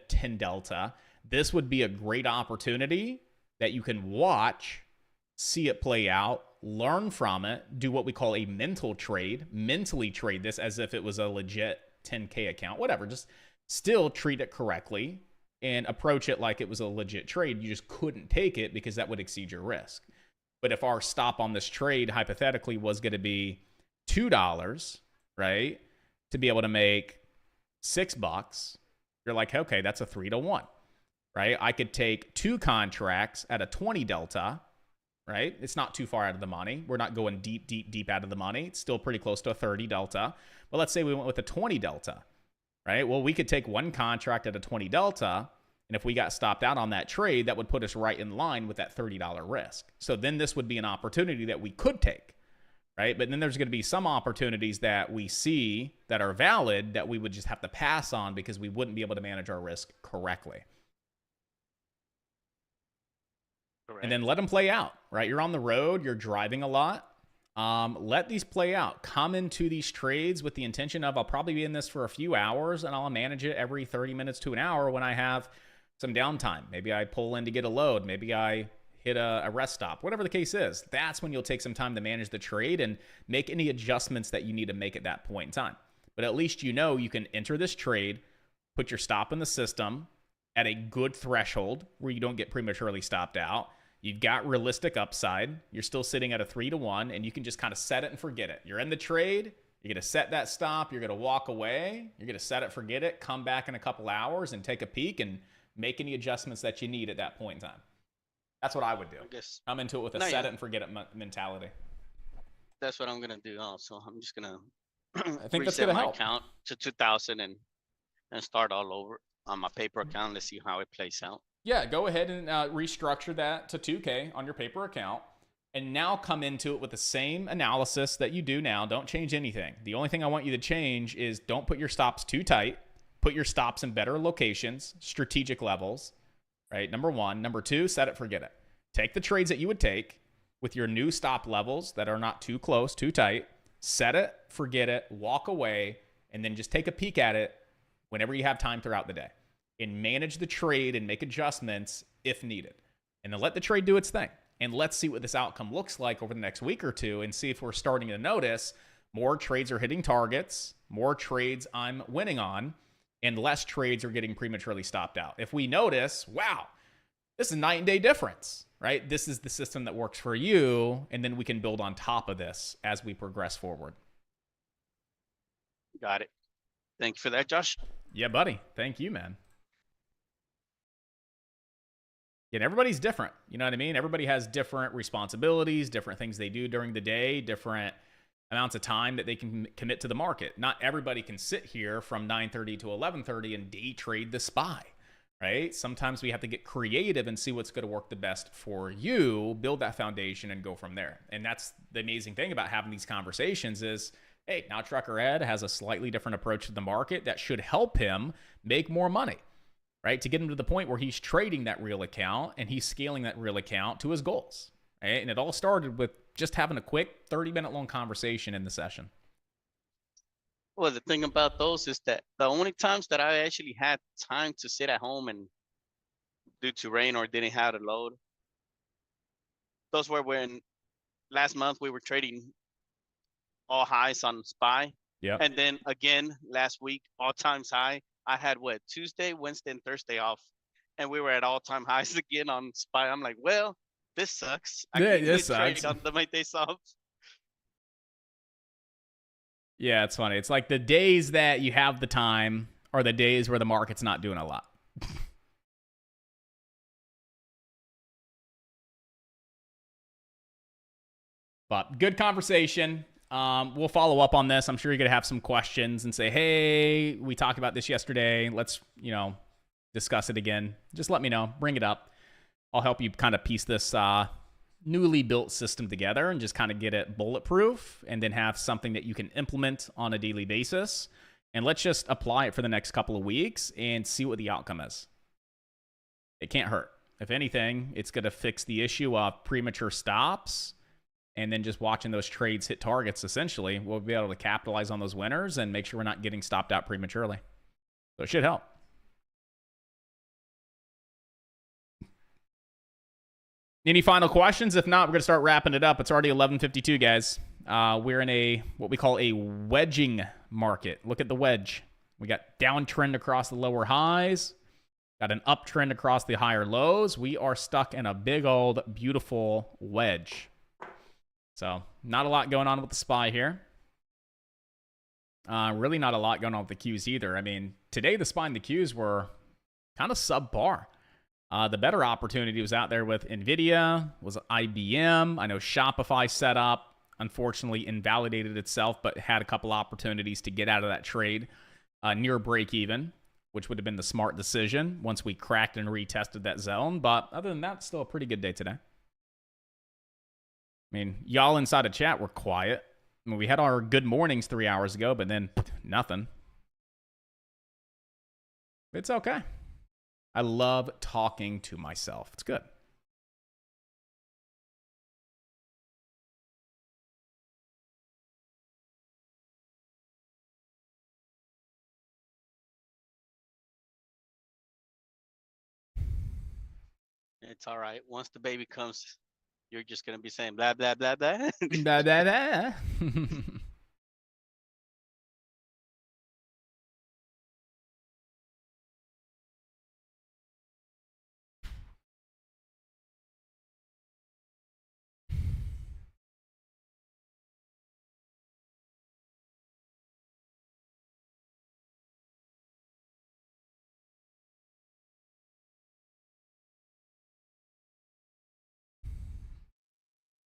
10 delta. This would be a great opportunity that you can watch, see it play out, learn from it, do what we call a mental trade, mentally trade this as if it was a legit 10K account, whatever. Just still treat it correctly and approach it like it was a legit trade. You just couldn't take it because that would exceed your risk. But if our stop on this trade hypothetically was going to be $2, right, to be able to make $6, you're like, okay, that's a 3-to-1, right? I could take 2 contracts at a 20 delta, right? It's not too far out of the money. We're not going deep out of the money. It's still pretty close to a 30 delta. But let's say we went with a 20 delta, right? Well, we could take 1 contract at a 20 delta, and if we got stopped out on that trade, that would put us right in line with that $30 risk. So then this would be an opportunity that we could take, right? But then there's going to be some opportunities that we see that are valid that we would just have to pass on because we wouldn't be able to manage our risk correctly. Correct. And then let them play out, right? You're on the road, you're driving a lot. Let these play out. Come into these trades with the intention of, I'll probably be in this for a few hours and I'll manage it every 30 minutes to an hour when I have some downtime. Maybe I pull in to get a load. Maybe I hit a rest stop, whatever the case is. That's when you'll take some time to manage the trade and make any adjustments that you need to make at that point in time. But at least you know you can enter this trade, put your stop in the system at a good threshold where you don't get prematurely stopped out. You've got realistic upside. You're still sitting at a 3-to-1, and you can just kind of set it and forget it. You're in the trade. You're going to set that stop. You're going to walk away. You're going to set it, forget it, come back in a couple hours and take a peek and make any adjustments that you need at that point in time. That's what I would do. I guess Come into it with a No, set yeah. it and forget it mentality. that's what I'm gonna do also. I'm just gonna I think that's reset going to my help. account to 2000 and start all over on my paper account. Let's see how it plays out. Yeah, go ahead and restructure that to 2K on your paper account. And now come into it with the same analysis that you do now. Don't change anything. The only thing I want you to change is don't put your stops too tight. Put your stops in better locations, strategic levels, right? Number 1. Number 2, set it, forget it. Take the trades that you would take with your new stop levels that are not too close, too tight. Set it, forget it, walk away, and then just take a peek at it whenever you have time throughout the day. And manage the trade and make adjustments if needed. And then let the trade do its thing. And let's see what this outcome looks like over the next week or two and see if we're starting to notice more trades are hitting targets, more trades I'm winning on, and less trades are getting prematurely stopped out. If we notice, wow, this is a night and day difference, right? This is the system that works for you, and then we can build on top of this as we progress forward. Got it. Thank you for that, Josh. Yeah, buddy. Thank you, man. And everybody's different. You know what I mean? Everybody has different responsibilities, different things they do during the day, different amounts of time that they can commit to the market. Not everybody can sit here from 9:30 to 11:30 and day trade the SPY, right? Sometimes we have to get creative and see what's going to work the best for you, build that foundation and go from there. And that's the amazing thing about having these conversations is, hey, now Trucker Ed has a slightly different approach to the market that should help him make more money. Right? To get him to the point where he's trading that real account and he's scaling that real account to his goals. Right? And it all started with just having a quick 30-minute long conversation in the session. Well, the thing about those is that the only times that I actually had time to sit at home and due to rain or didn't have a load, those were when last month we were trading all highs on SPY. Yeah. And then again, last week, all times high. I had what, Tuesday, Wednesday, and Thursday off. And we were at all time highs again on SPY. I'm like, well, this sucks. I Yeah, can't this really trade sucks. on my days off. Yeah, it's funny. It's like the days that you have the time are the days where the market's not doing a lot. But good conversation. We'll follow up on this. I'm sure you're going to have some questions and say, hey, we talked about this yesterday. Let's, discuss it again. Just let me know. Bring it up. I'll help you kind of piece this newly built system together and just kind of get it bulletproof and then have something that you can implement on a daily basis. And let's just apply it for the next couple of weeks and see what the outcome is. It can't hurt. If anything, it's going to fix the issue of premature stops. And then just watching those trades hit targets, essentially, we'll be able to capitalize on those winners and make sure we're not getting stopped out prematurely. So it should help. Any final questions? If not, we're going to start wrapping it up. It's already 11:52, guys. We're in what we call a wedging market. Look at the wedge. We got downtrend across the lower highs. Got an uptrend across the higher lows. We are stuck in a big old beautiful wedge. So not a lot going on with the SPY here. Really not a lot going on with the Qs either. I mean, today the SPY and the Qs were kind of subpar. The better opportunity was out there with NVIDIA, was IBM. I know Shopify set up, unfortunately invalidated itself, but had a couple opportunities to get out of that trade near break even, which would have been the smart decision once we cracked and retested that zone. But other than that, still a pretty good day today. I mean, y'all inside of chat were quiet. I mean, we had our good mornings 3 hours ago, but then nothing. It's okay. I love talking to myself. It's good. It's all right. Once the baby comes, you're just going to be saying blah, blah, blah, blah. Da, da, da.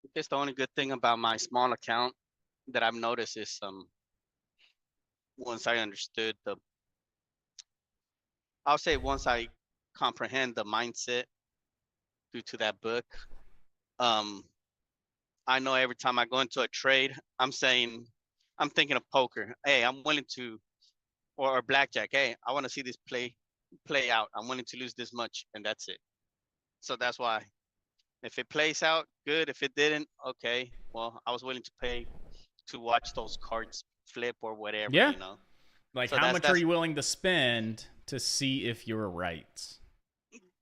I guess the only good thing about my small account that I've noticed is once I understood I'll say once I comprehend the mindset due to that book, I know every time I go into a trade, I'm thinking of poker. Hey, I'm willing to, or blackjack. Hey, I want to see this play out. I'm willing to lose this much, and that's it. So that's why. If it plays out, good. If it didn't, okay. Well, I was willing to pay to watch those cards flip or whatever, Yeah. Like, So how much are that's- you willing to spend to see if you're right?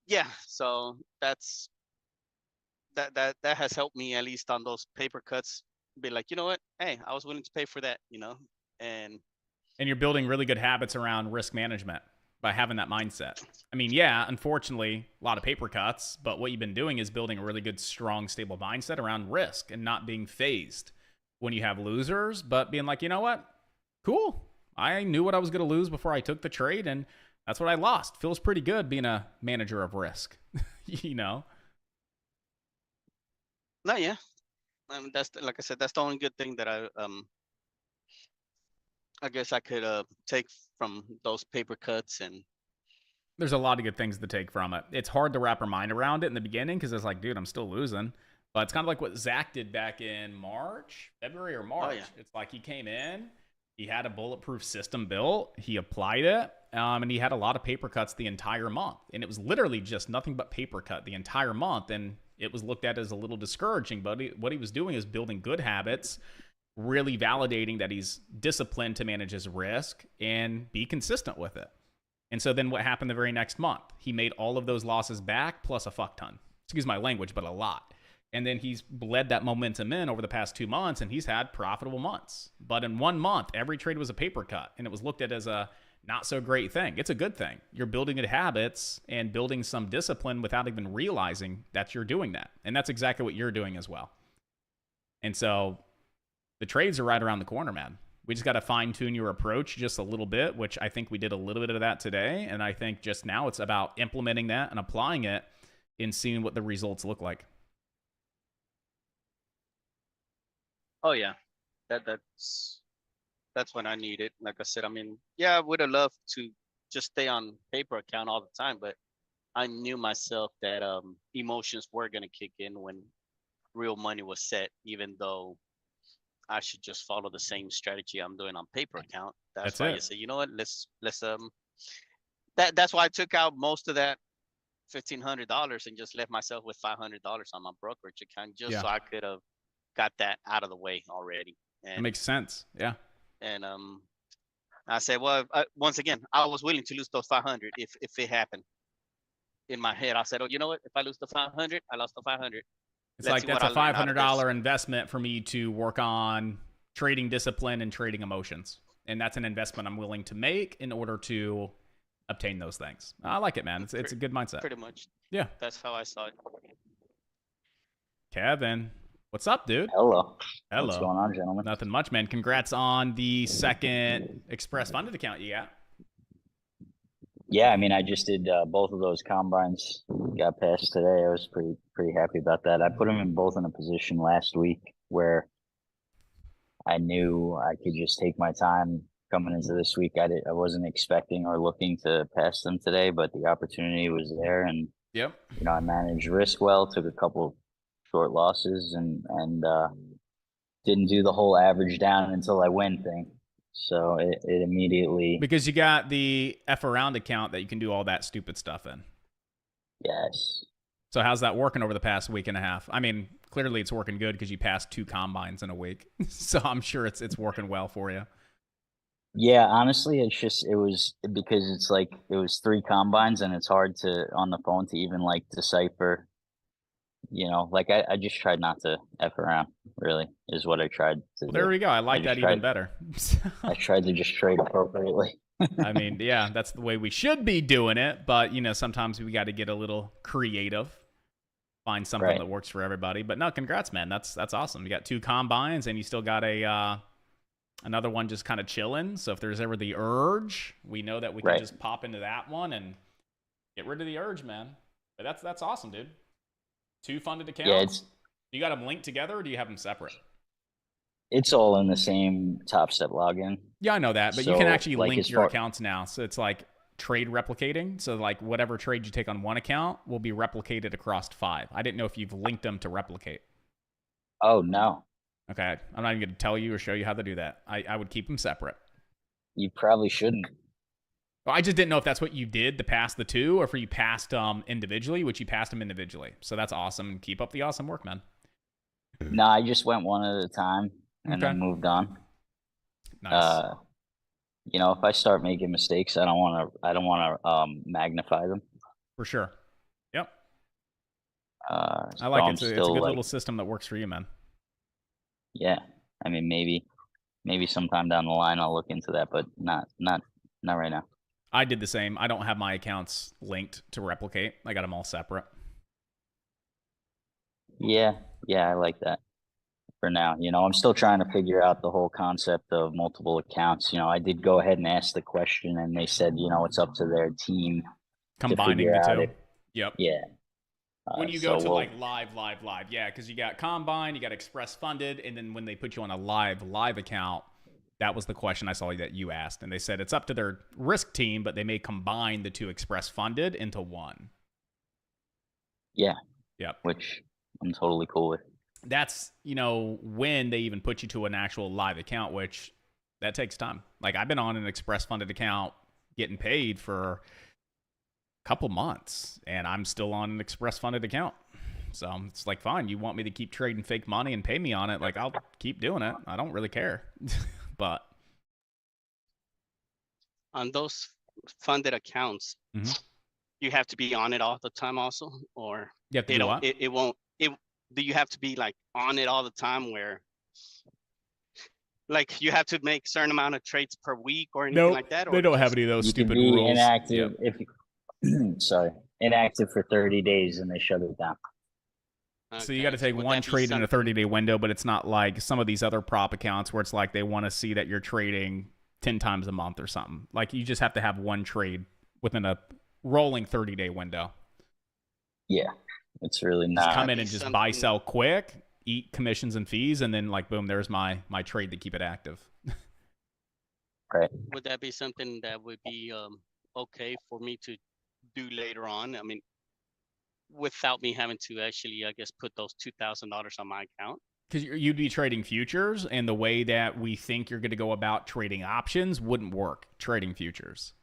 Yeah, so that has helped me at least on those paper cuts. Be like, you know what? Hey, I was willing to pay for that, and And you're building really good habits around risk management by having that mindset. I mean, yeah, unfortunately, a lot of paper cuts, but what you've been doing is building a really good, strong, stable mindset around risk and not being phased when you have losers, but being like, you know what? Cool. I knew what I was going to lose before I took the trade, and that's what I lost. Feels pretty good being a manager of risk, No, yeah. That's like I said, that's the only good thing that I guess I could take from those paper cuts. And There's a lot of good things to take from it. It's hard to wrap our mind around it in the beginning because it's like, dude, I'm still losing. But it's kind of like what Zach did back in February or March. yeah. It's like he came in, he had a bulletproof system built, he applied it, and he had a lot of paper cuts the entire month. And it was literally just nothing but paper cut the entire month. And it was looked at as a little discouraging. But what he was doing is building good habits, really validating that he's disciplined to manage his risk and be consistent with it. And so then what happened the very next month? He made all of those losses back plus a fuck ton. Excuse my language, but a lot. And then he's bled that momentum in over the past 2 months, and he's had profitable months. But in 1 month, every trade was a paper cut, and it was looked at as a not so great thing. It's a good thing. You're building good habits and building some discipline without even realizing that you're doing that. And that's exactly what you're doing as well. And so the trades are right around the corner, man. We just got to fine tune your approach just a little bit, which I think we did a little bit of that today. And I think just now it's about implementing that and applying it and seeing what the results look like. Oh yeah, that's what I needed. Like I said, I mean, yeah, I would have loved to just stay on paper account all the time, but I knew myself that emotions were gonna kick in when real money was set, even though I should just follow the same strategy I'm doing on paper account. That's why it. you say, you know what, let's that's why I took out most of that $1,500 and just left myself with $500 on my brokerage account just so I could have got that out of the way already. And It makes sense. Yeah. and I said, well, once again, I was willing to lose those 500 if it happened. In my head, I said, oh, you know what? If I lose the 500, I lost the 500. It's Let's like see that's what a I learned out of $500 investment for me to work on trading discipline and trading emotions. And that's an investment I'm willing to make in order to obtain those things. I like it, man. It's a good mindset. Pretty much. Yeah. That's how I saw it. Kevin, what's up, dude? Hello. Hello. What's going on, gentlemen? Nothing much, man. Congrats on the second Express funded account you got. Yeah, I mean, I just did both of those combines. Got passed today. I was pretty happy about that. I put them in both in a position last week where I knew I could just take my time coming into this week. I wasn't expecting or looking to pass them today, but the opportunity was there, and Yep. you know, I managed risk well. Took a couple of short losses, and didn't do the whole average down until I win thing. So it immediately. Because you got the F around account that you can do all that stupid stuff in. Yes. So how's that working over the past week and a half? I mean, clearly it's working good because you passed 2 combines in a week. So I'm sure it's working well for you. Yeah, honestly, it was because it's like it was 3 combines, and it's hard to on the phone to even like decipher. You know, like I just tried not to F around, really, is what I tried to Well, do. there we go. I like that even better. I tried to just trade appropriately. I mean, yeah, that's the way we should be doing it. But, you know, sometimes we got to get a little creative, find something Right. that works for everybody. But no, congrats, man. That's awesome. You got 2 combines, and you still got another one just kind of chilling. So if there's ever the urge, we know that we can Right. just pop into that one and get rid of the urge, man. But that's awesome, dude. 2 funded accounts. Yeah, it's You got them linked together, or do you have them separate? it's all in the same Top Step login. Yeah, I know that, but you So, can actually like, link as your far- accounts now. So it's like trade replicating. So like whatever trade you take on one account will be replicated across 5. I didn't know if you've linked them to replicate. Oh no, Okay, I'm not even going to tell you or show you how to do that. I would keep them separate. you probably shouldn't. Well, I just didn't know if that's what you did to pass the 2, or if you passed individually, which you passed them individually. So that's awesome. And keep up the awesome work, man. No, I just went one at a time and then Okay. moved on. Nice. You know, if I start making mistakes, I don't want to magnify them. For sure. Yep. I I like it. It's a good little system that works for you, man. Yeah, I mean, maybe sometime down the line I'll look into that, but not right now. I did the same. I don't have my accounts linked to replicate. I got them all separate. Yeah, I like that for now. You know, I'm still trying to figure out the whole concept of multiple accounts. You know, I did go ahead and ask the question, and they said, you know, it's up to their team Combining figure the out 2. if- Yep. Yeah. When you go so to we'll- like live, yeah, because you got combine, you got express funded, and then when they put you on a live account, that was the question I saw that you asked, and they said it's up to their risk team, but they may combine the 2 express funded into 1. Yeah. Yep. Which I'm totally cool with. That's, you know, when they even put you to an actual live account, which that takes time. Like I've been on an express funded account getting paid for a couple months, and I'm still on an express funded account. So it's like, fine, you want me to keep trading fake money and pay me on it? Like, I'll keep doing it. I don't really care. But On those funded accounts, Mhm. you have to be on it all the time also, or you have to it do don't, what? it won't, do you have to be like on it all the time where like you have to make certain amount of trades per week or anything like that? They or don't have just- any of those You can stupid be rules. inactive Yep. if you, sorry, inactive for 30 days and they shut it down. So you Okay, got to take would one that be trade in a something- 30-day window, but it's not like some of these other prop accounts where it's like they want to see that you're trading 10 times a month or something. Like, you just have to have one trade within a rolling 30-day window. Yeah, it's really Just not. come in be and just buy, something- sell quick, eat commissions and fees, and then like, boom, there's my trade to keep it active. Would that be something that would be okay for me to do later on? I mean, without me having to actually, I guess, put those $2,000 on my account. Because you'd be trading futures, and the way that we think you're going to go about trading options wouldn't work trading futures.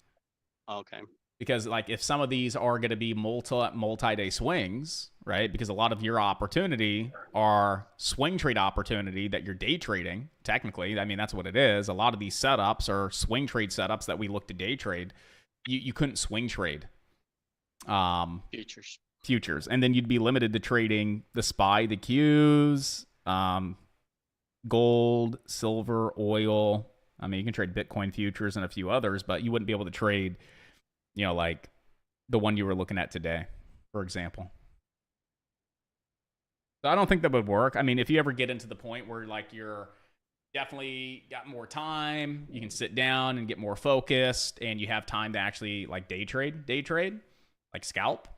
Okay. Because like, if some of these are going to be multi-day swings, right? Because a lot of your opportunity are swing trade opportunity that you're day trading. Technically, I mean, that's what it is. A lot of these setups are swing trade setups that we look to day trade. You couldn't swing trade Futures. and then you'd be limited to trading the SPY, the Qs, gold, silver, oil. I mean, you can trade Bitcoin futures and a few others, but you wouldn't be able to trade, you know, like the one you were looking at today, for example. So I don't think that would work. I mean, if you ever get into the point where like you're definitely got more time, you can sit down and get more focused, and you have time to actually like day trade, like scalp,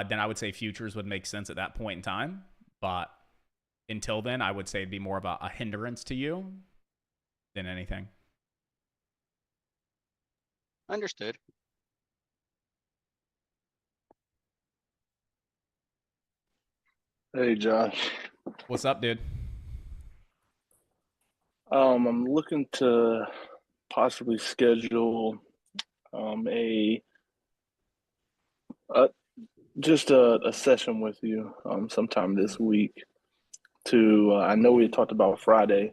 then I would say futures would make sense at that point in time. But until then, I would say it'd be more of a hindrance to you than anything. Understood. Hey, Josh. What's up, dude? I'm looking to possibly schedule a just a session with you sometime this week. I know we had talked about Friday,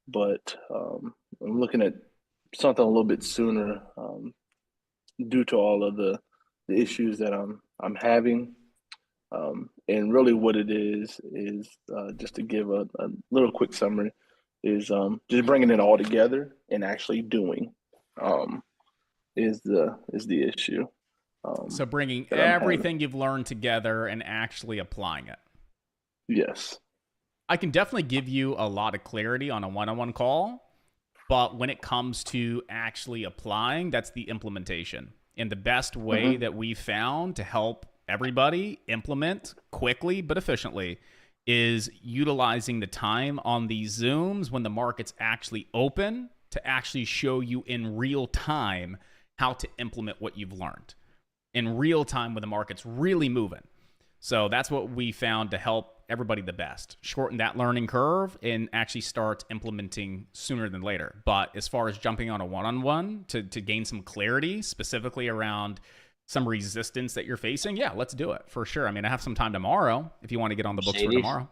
but I'm looking at something a little bit sooner due to all of the issues that I'm having. And really what it is just to give a little quick summary is just bringing it all together and actually doing is the issue. So bringing that I'm having. everything you've learned together and actually applying it. Yes. I can definitely give you a lot of clarity on a one-on-one call, but when it comes to actually applying, that's the implementation. And the best way that we've found to help everybody implement quickly but efficiently is utilizing the time on these Zooms when the market's actually open to actually show you in real time how to implement what you've learned in real time when the market's really moving. So that's what we found to help everybody the best. Shorten that learning curve and actually start implementing sooner than later. But as far as jumping on a one-on-one to gain some clarity specifically around some resistance that you're facing, yeah, let's do it for sure. I mean, I have some time tomorrow if you want to get on the books for Mercedes? tomorrow.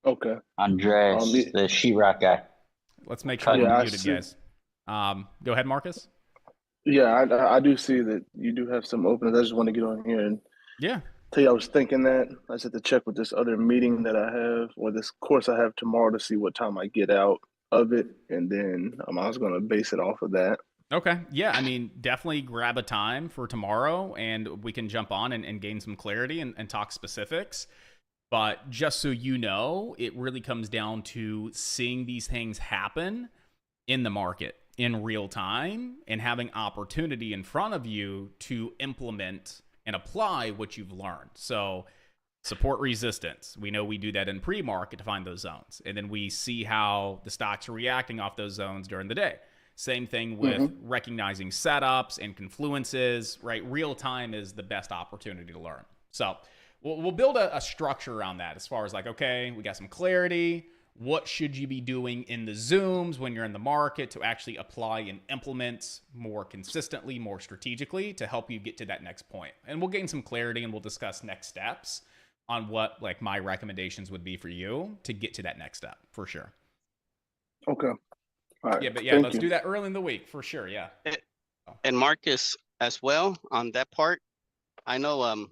Okay. Andres, the- the She-Rock guy. Let's make sure Yeah, we're I muted, see. guys. Go ahead, Marcus. Yeah, I do see that you do have some openings. I just want to get on here and Yeah. tell you I was thinking that. I just had to check with this other meeting that I have, or this course I have tomorrow, to see what time I get out of it. And then I was going to base it off of that. Okay. Yeah. I mean, definitely grab a time for tomorrow and we can jump on and gain some clarity and talk specifics. But just so you know, it really comes down to seeing these things happen in the market in real time and having opportunity in front of you to implement and apply what you've learned. So support resistance. We know we do that in pre-market to find those zones. And then we see how the stocks are reacting off those zones during the day. Same thing with recognizing setups and confluences, right? Real time is the best opportunity to learn. So we'll build a structure around that as far as like, okay, we got some clarity. What should you be doing in the Zooms when you're in the market to actually apply and implement more consistently, more strategically to help you get to that next point? And we'll gain some clarity and we'll discuss next steps on what like my recommendations would be for you to get to that next step for sure. Okay. All right. Yeah, but yeah, Thank let's you. do that early in the week for sure. Yeah. And Marcus as well on that part. I know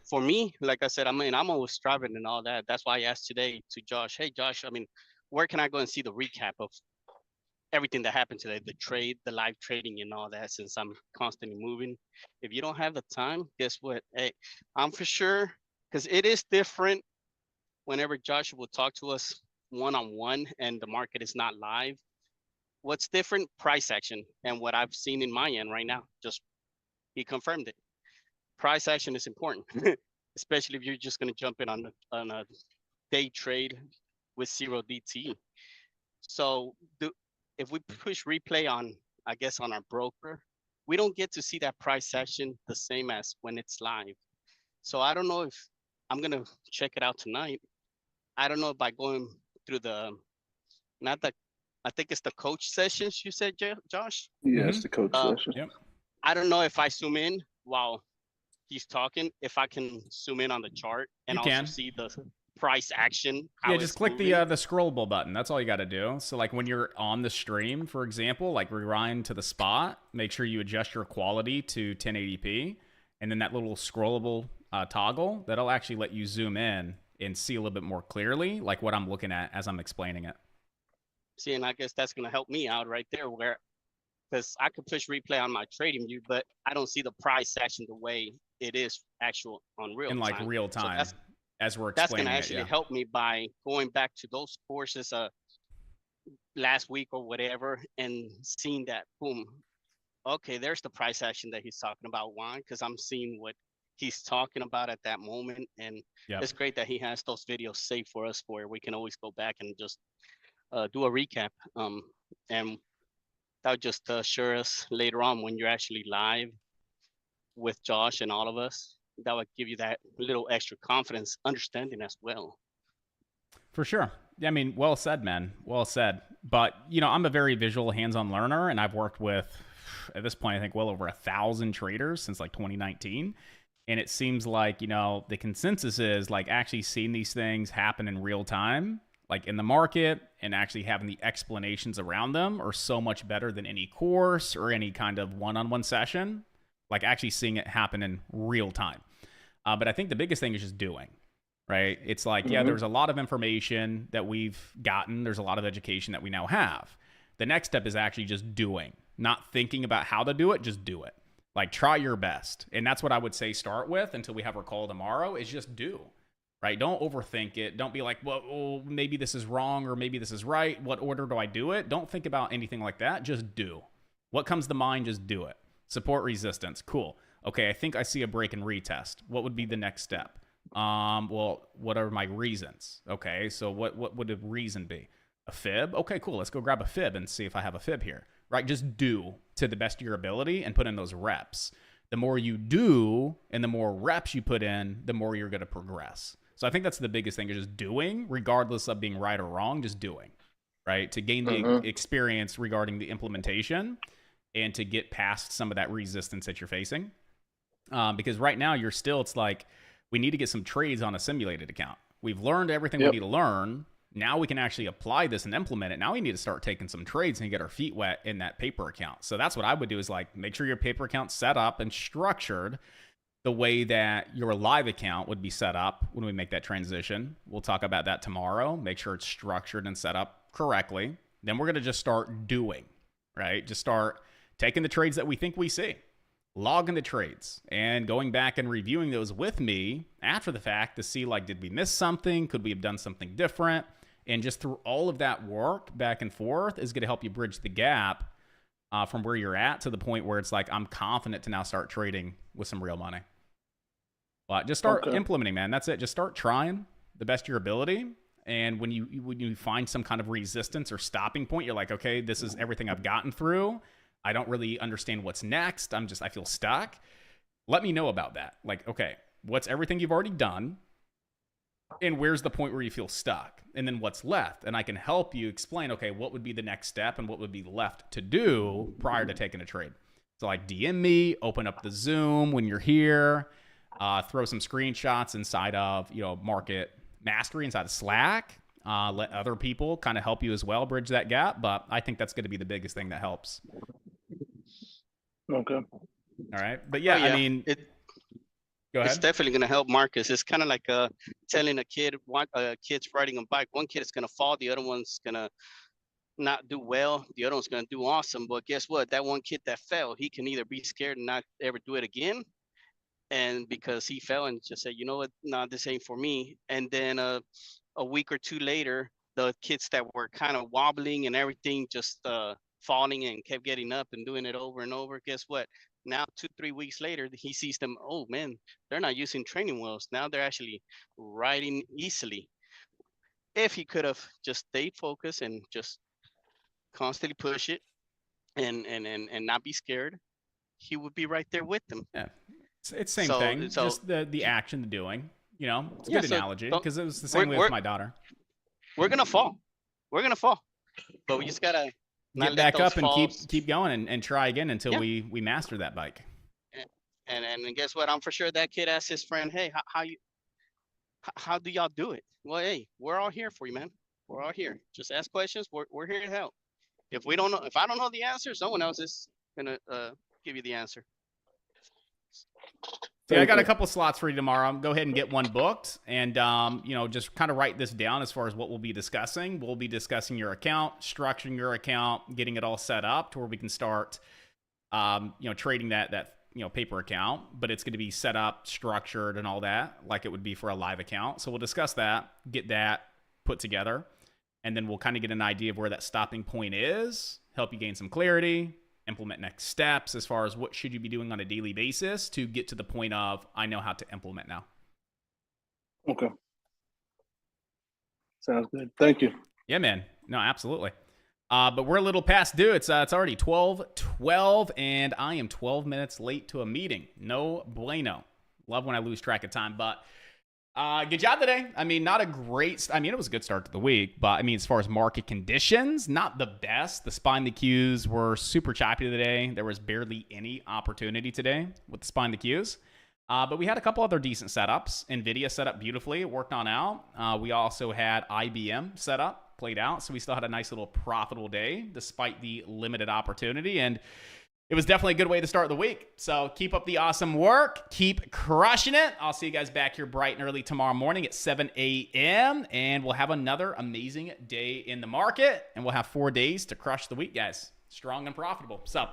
for me, like I said, I mean, I'm always striving and all that. That's why I asked today to Josh, hey Josh, I mean, where can I go and see the recap of everything that happened today, the trade, the live trading and all that, since I'm constantly moving. If you don't have the time, guess what? Hey, I'm for sure, because it is different whenever Josh will talk to us one-on-one and the market is not live. What's different? Price action. And what I've seen in my end right now, just he confirmed it. Price action is important, especially if you're just going to jump in on a day trade with 0 DT. So if we push replay on, I guess, on our broker, we don't get to see that price action the same as when it's live. So I don't know if I'm going to check it out tonight. I don't know, by going through the, not the, I think it's the coach sessions you said, Josh? Yeah, it's the coach session. Yep. I don't know if I zoom in while he's talking, if I can zoom in on the chart and You also can. see the price action. How Yeah, just it's click moving. the scrollable button. That's all you got to do. So like when you're on the stream, for example, like rewind to the spot, make sure you adjust your quality to 1080p, and then that little scrollable toggle, that'll actually let you zoom in and see a little bit more clearly, like what I'm looking at as I'm explaining it. See, and I guess that's going to help me out right there, where, because I could push replay on my trading view, but I don't see the price action the way it is actual on real In time. like real So time, as we're that's explaining going to it, actually yeah. help me by going back to those courses last week or whatever and seeing that, boom, okay, there's the price action that he's talking about. Why? Because I'm seeing what he's talking about at that moment. And Yep. it's great that he has those videos saved for us where we can always go back and just do a recap. And that would just assure us later on when you're actually live with Josh and all of us, that would give you that little extra confidence, understanding as well. For sure. Yeah, I mean, well said, man. Well said. But, you know, I'm a very visual hands-on learner, and I've worked with, at this point, I think well over 1,000 traders since like 2019. And it seems like, you know, the consensus is like actually seeing these things happen in real time, like in the market, and actually having the explanations around them are so much better than any course or any kind of one-on-one session, like actually seeing it happen in real time. But I think the biggest thing is just doing, right? It's like, yeah, there's a lot of information that we've gotten. There's a lot of education that we now have. The next step is actually just doing, not thinking about how to do it, just do it. Like try your best. And that's what I would say start with until we have our call tomorrow is just do, right? Don't overthink it. Don't be like, well, maybe this is wrong or maybe this is right. What order do I do it? Don't think about anything like that. Just do. What comes to mind, just do it. Support resistance. Cool. Okay, I think I see a break and retest. What would be the next step? Well, what are my reasons? Okay, so what would a reason be? A fib? Okay, cool. Let's go grab a fib and see if I have a fib here. Right? Just do to the best of your ability and put in those reps. The more you do and the more reps you put in, the more you're going to progress. So I think that's the biggest thing is just doing, regardless of being right or wrong, just doing, right? To gain the experience regarding the implementation and to get past some of that resistance that you're facing. Because right now you're still, it's like, we need to get some trades on a simulated account. We've learned everything we need to learn. Now we can actually apply this and implement it. Now we need to start taking some trades and get our feet wet in that paper account. So that's what I would do is like, make sure your paper account's set up and structured the way that your live account would be set up when we make that transition. We'll talk about that tomorrow. Make sure it's structured and set up correctly. Then we're going to just start doing, right? Just start taking the trades that we think we see, logging the trades and going back and reviewing those with me after the fact to see like, did we miss something? Could we have done something different? And just through all of that work back and forth is going to help you bridge the gap from where you're at to the point where it's like, I'm confident to now start trading with some real money. But just start implementing, man. That's it. Just start trying the best of your ability. And when you find some kind of resistance or stopping point, you're like, okay, this is everything I've gotten through. I don't really understand what's next. I feel stuck. Let me know about that. Like, okay, what's everything you've already done? And where's the point where you feel stuck? And then what's left? And I can help you explain, okay, what would be the next step and what would be left to do prior to taking a trade. So like DM me, open up the Zoom when you're here. throw some screenshots inside of, Market Mastery inside of Slack. Let other people kind of help you as well, bridge that gap. But I think that's going to be the biggest thing that helps. Okay. All right. But yeah, Oh, yeah. I mean, go It's ahead. definitely gonna help Marcus. It's kind of like telling a kid, kid's riding a bike. One kid is gonna fall, the other one's gonna not do well. The other one's gonna do awesome. But guess what? That one kid that fell, he can either be scared and not ever do it again, and because he fell and just say, you know what, no, this ain't for me. And then a week or two later, the kids that were kind of wobbling and everything, just falling and kept getting up and doing it over and over. Guess what? Now 2-3 weeks later, he sees them. Oh man, they're not using training wheels. Now they're actually riding easily. If he could have just stayed focused and just constantly push it and not be scared, he would be right there with them. Yeah. It's same So- thing. so- Just the action, the doing. It's a Yeah, good so analogy don't- because it was the same way we're- with my daughter. We're gonna fall. We're gonna fall. But we just gotta not Get let back those up and falls- keep going and try again until Yeah. we master that bike. And guess what? I'm for sure that kid asked his friend, "Hey, how do y'all do it?" Well, hey, we're all here for you, man. We're all here. Just ask questions. We're here to help. If I don't know the answer, someone else is gonna give you the answer. Yeah, I got a couple slots for you tomorrow. Go ahead and get one booked, and just kind of write this down as far as what we'll be discussing. We'll be discussing your account, structuring your account, getting it all set up to where we can start, trading that paper account. But it's going to be set up, structured, and all that, like it would be for a live account. So we'll discuss that, get that put together, and then we'll kind of get an idea of where that stopping point is, help you gain some clarity, implement next steps as far as what should you be doing on a daily basis to get to the point of I know how to implement now. Okay. Sounds good. Thank you. Yeah, man. No, absolutely. But we're a little past due. It's already 12:12, and I am 12 minutes late to a meeting. No bueno. Love when I lose track of time, but good job today. I mean, not a great. It was a good start to the week, but as far as market conditions, not the best. The SPY and the Qs were super choppy today. There was barely any opportunity today with the SPY and the Qs. But we had a couple other decent setups. NVIDIA set up beautifully. It worked on out. We also had IBM set up, played out. So we still had a nice little profitable day despite the limited opportunity. And it was definitely a good way to start the week. So keep up the awesome work. Keep crushing it. I'll see you guys back here bright and early tomorrow morning at 7 a.m. And we'll have another amazing day in the market. And we'll have 4 days to crush the week, guys. Strong and profitable. So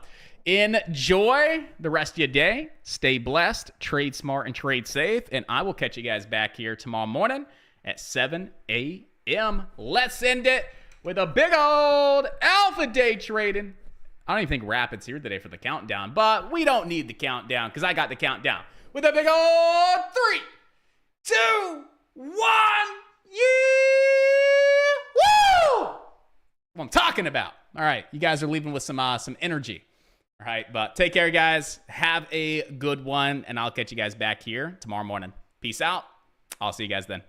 enjoy the rest of your day. Stay blessed. Trade smart and trade safe. And I will catch you guys back here tomorrow morning at 7 a.m. Let's end it with a big old alpha day trading. I don't even think Rapid's here today for the countdown, but we don't need the countdown because I got the countdown with a big old 3, 2, 1. Yeah! Woo! What I'm talking about. All right, you guys are leaving with some energy. All right, but take care, guys. Have a good one, and I'll catch you guys back here tomorrow morning. Peace out. I'll see you guys then.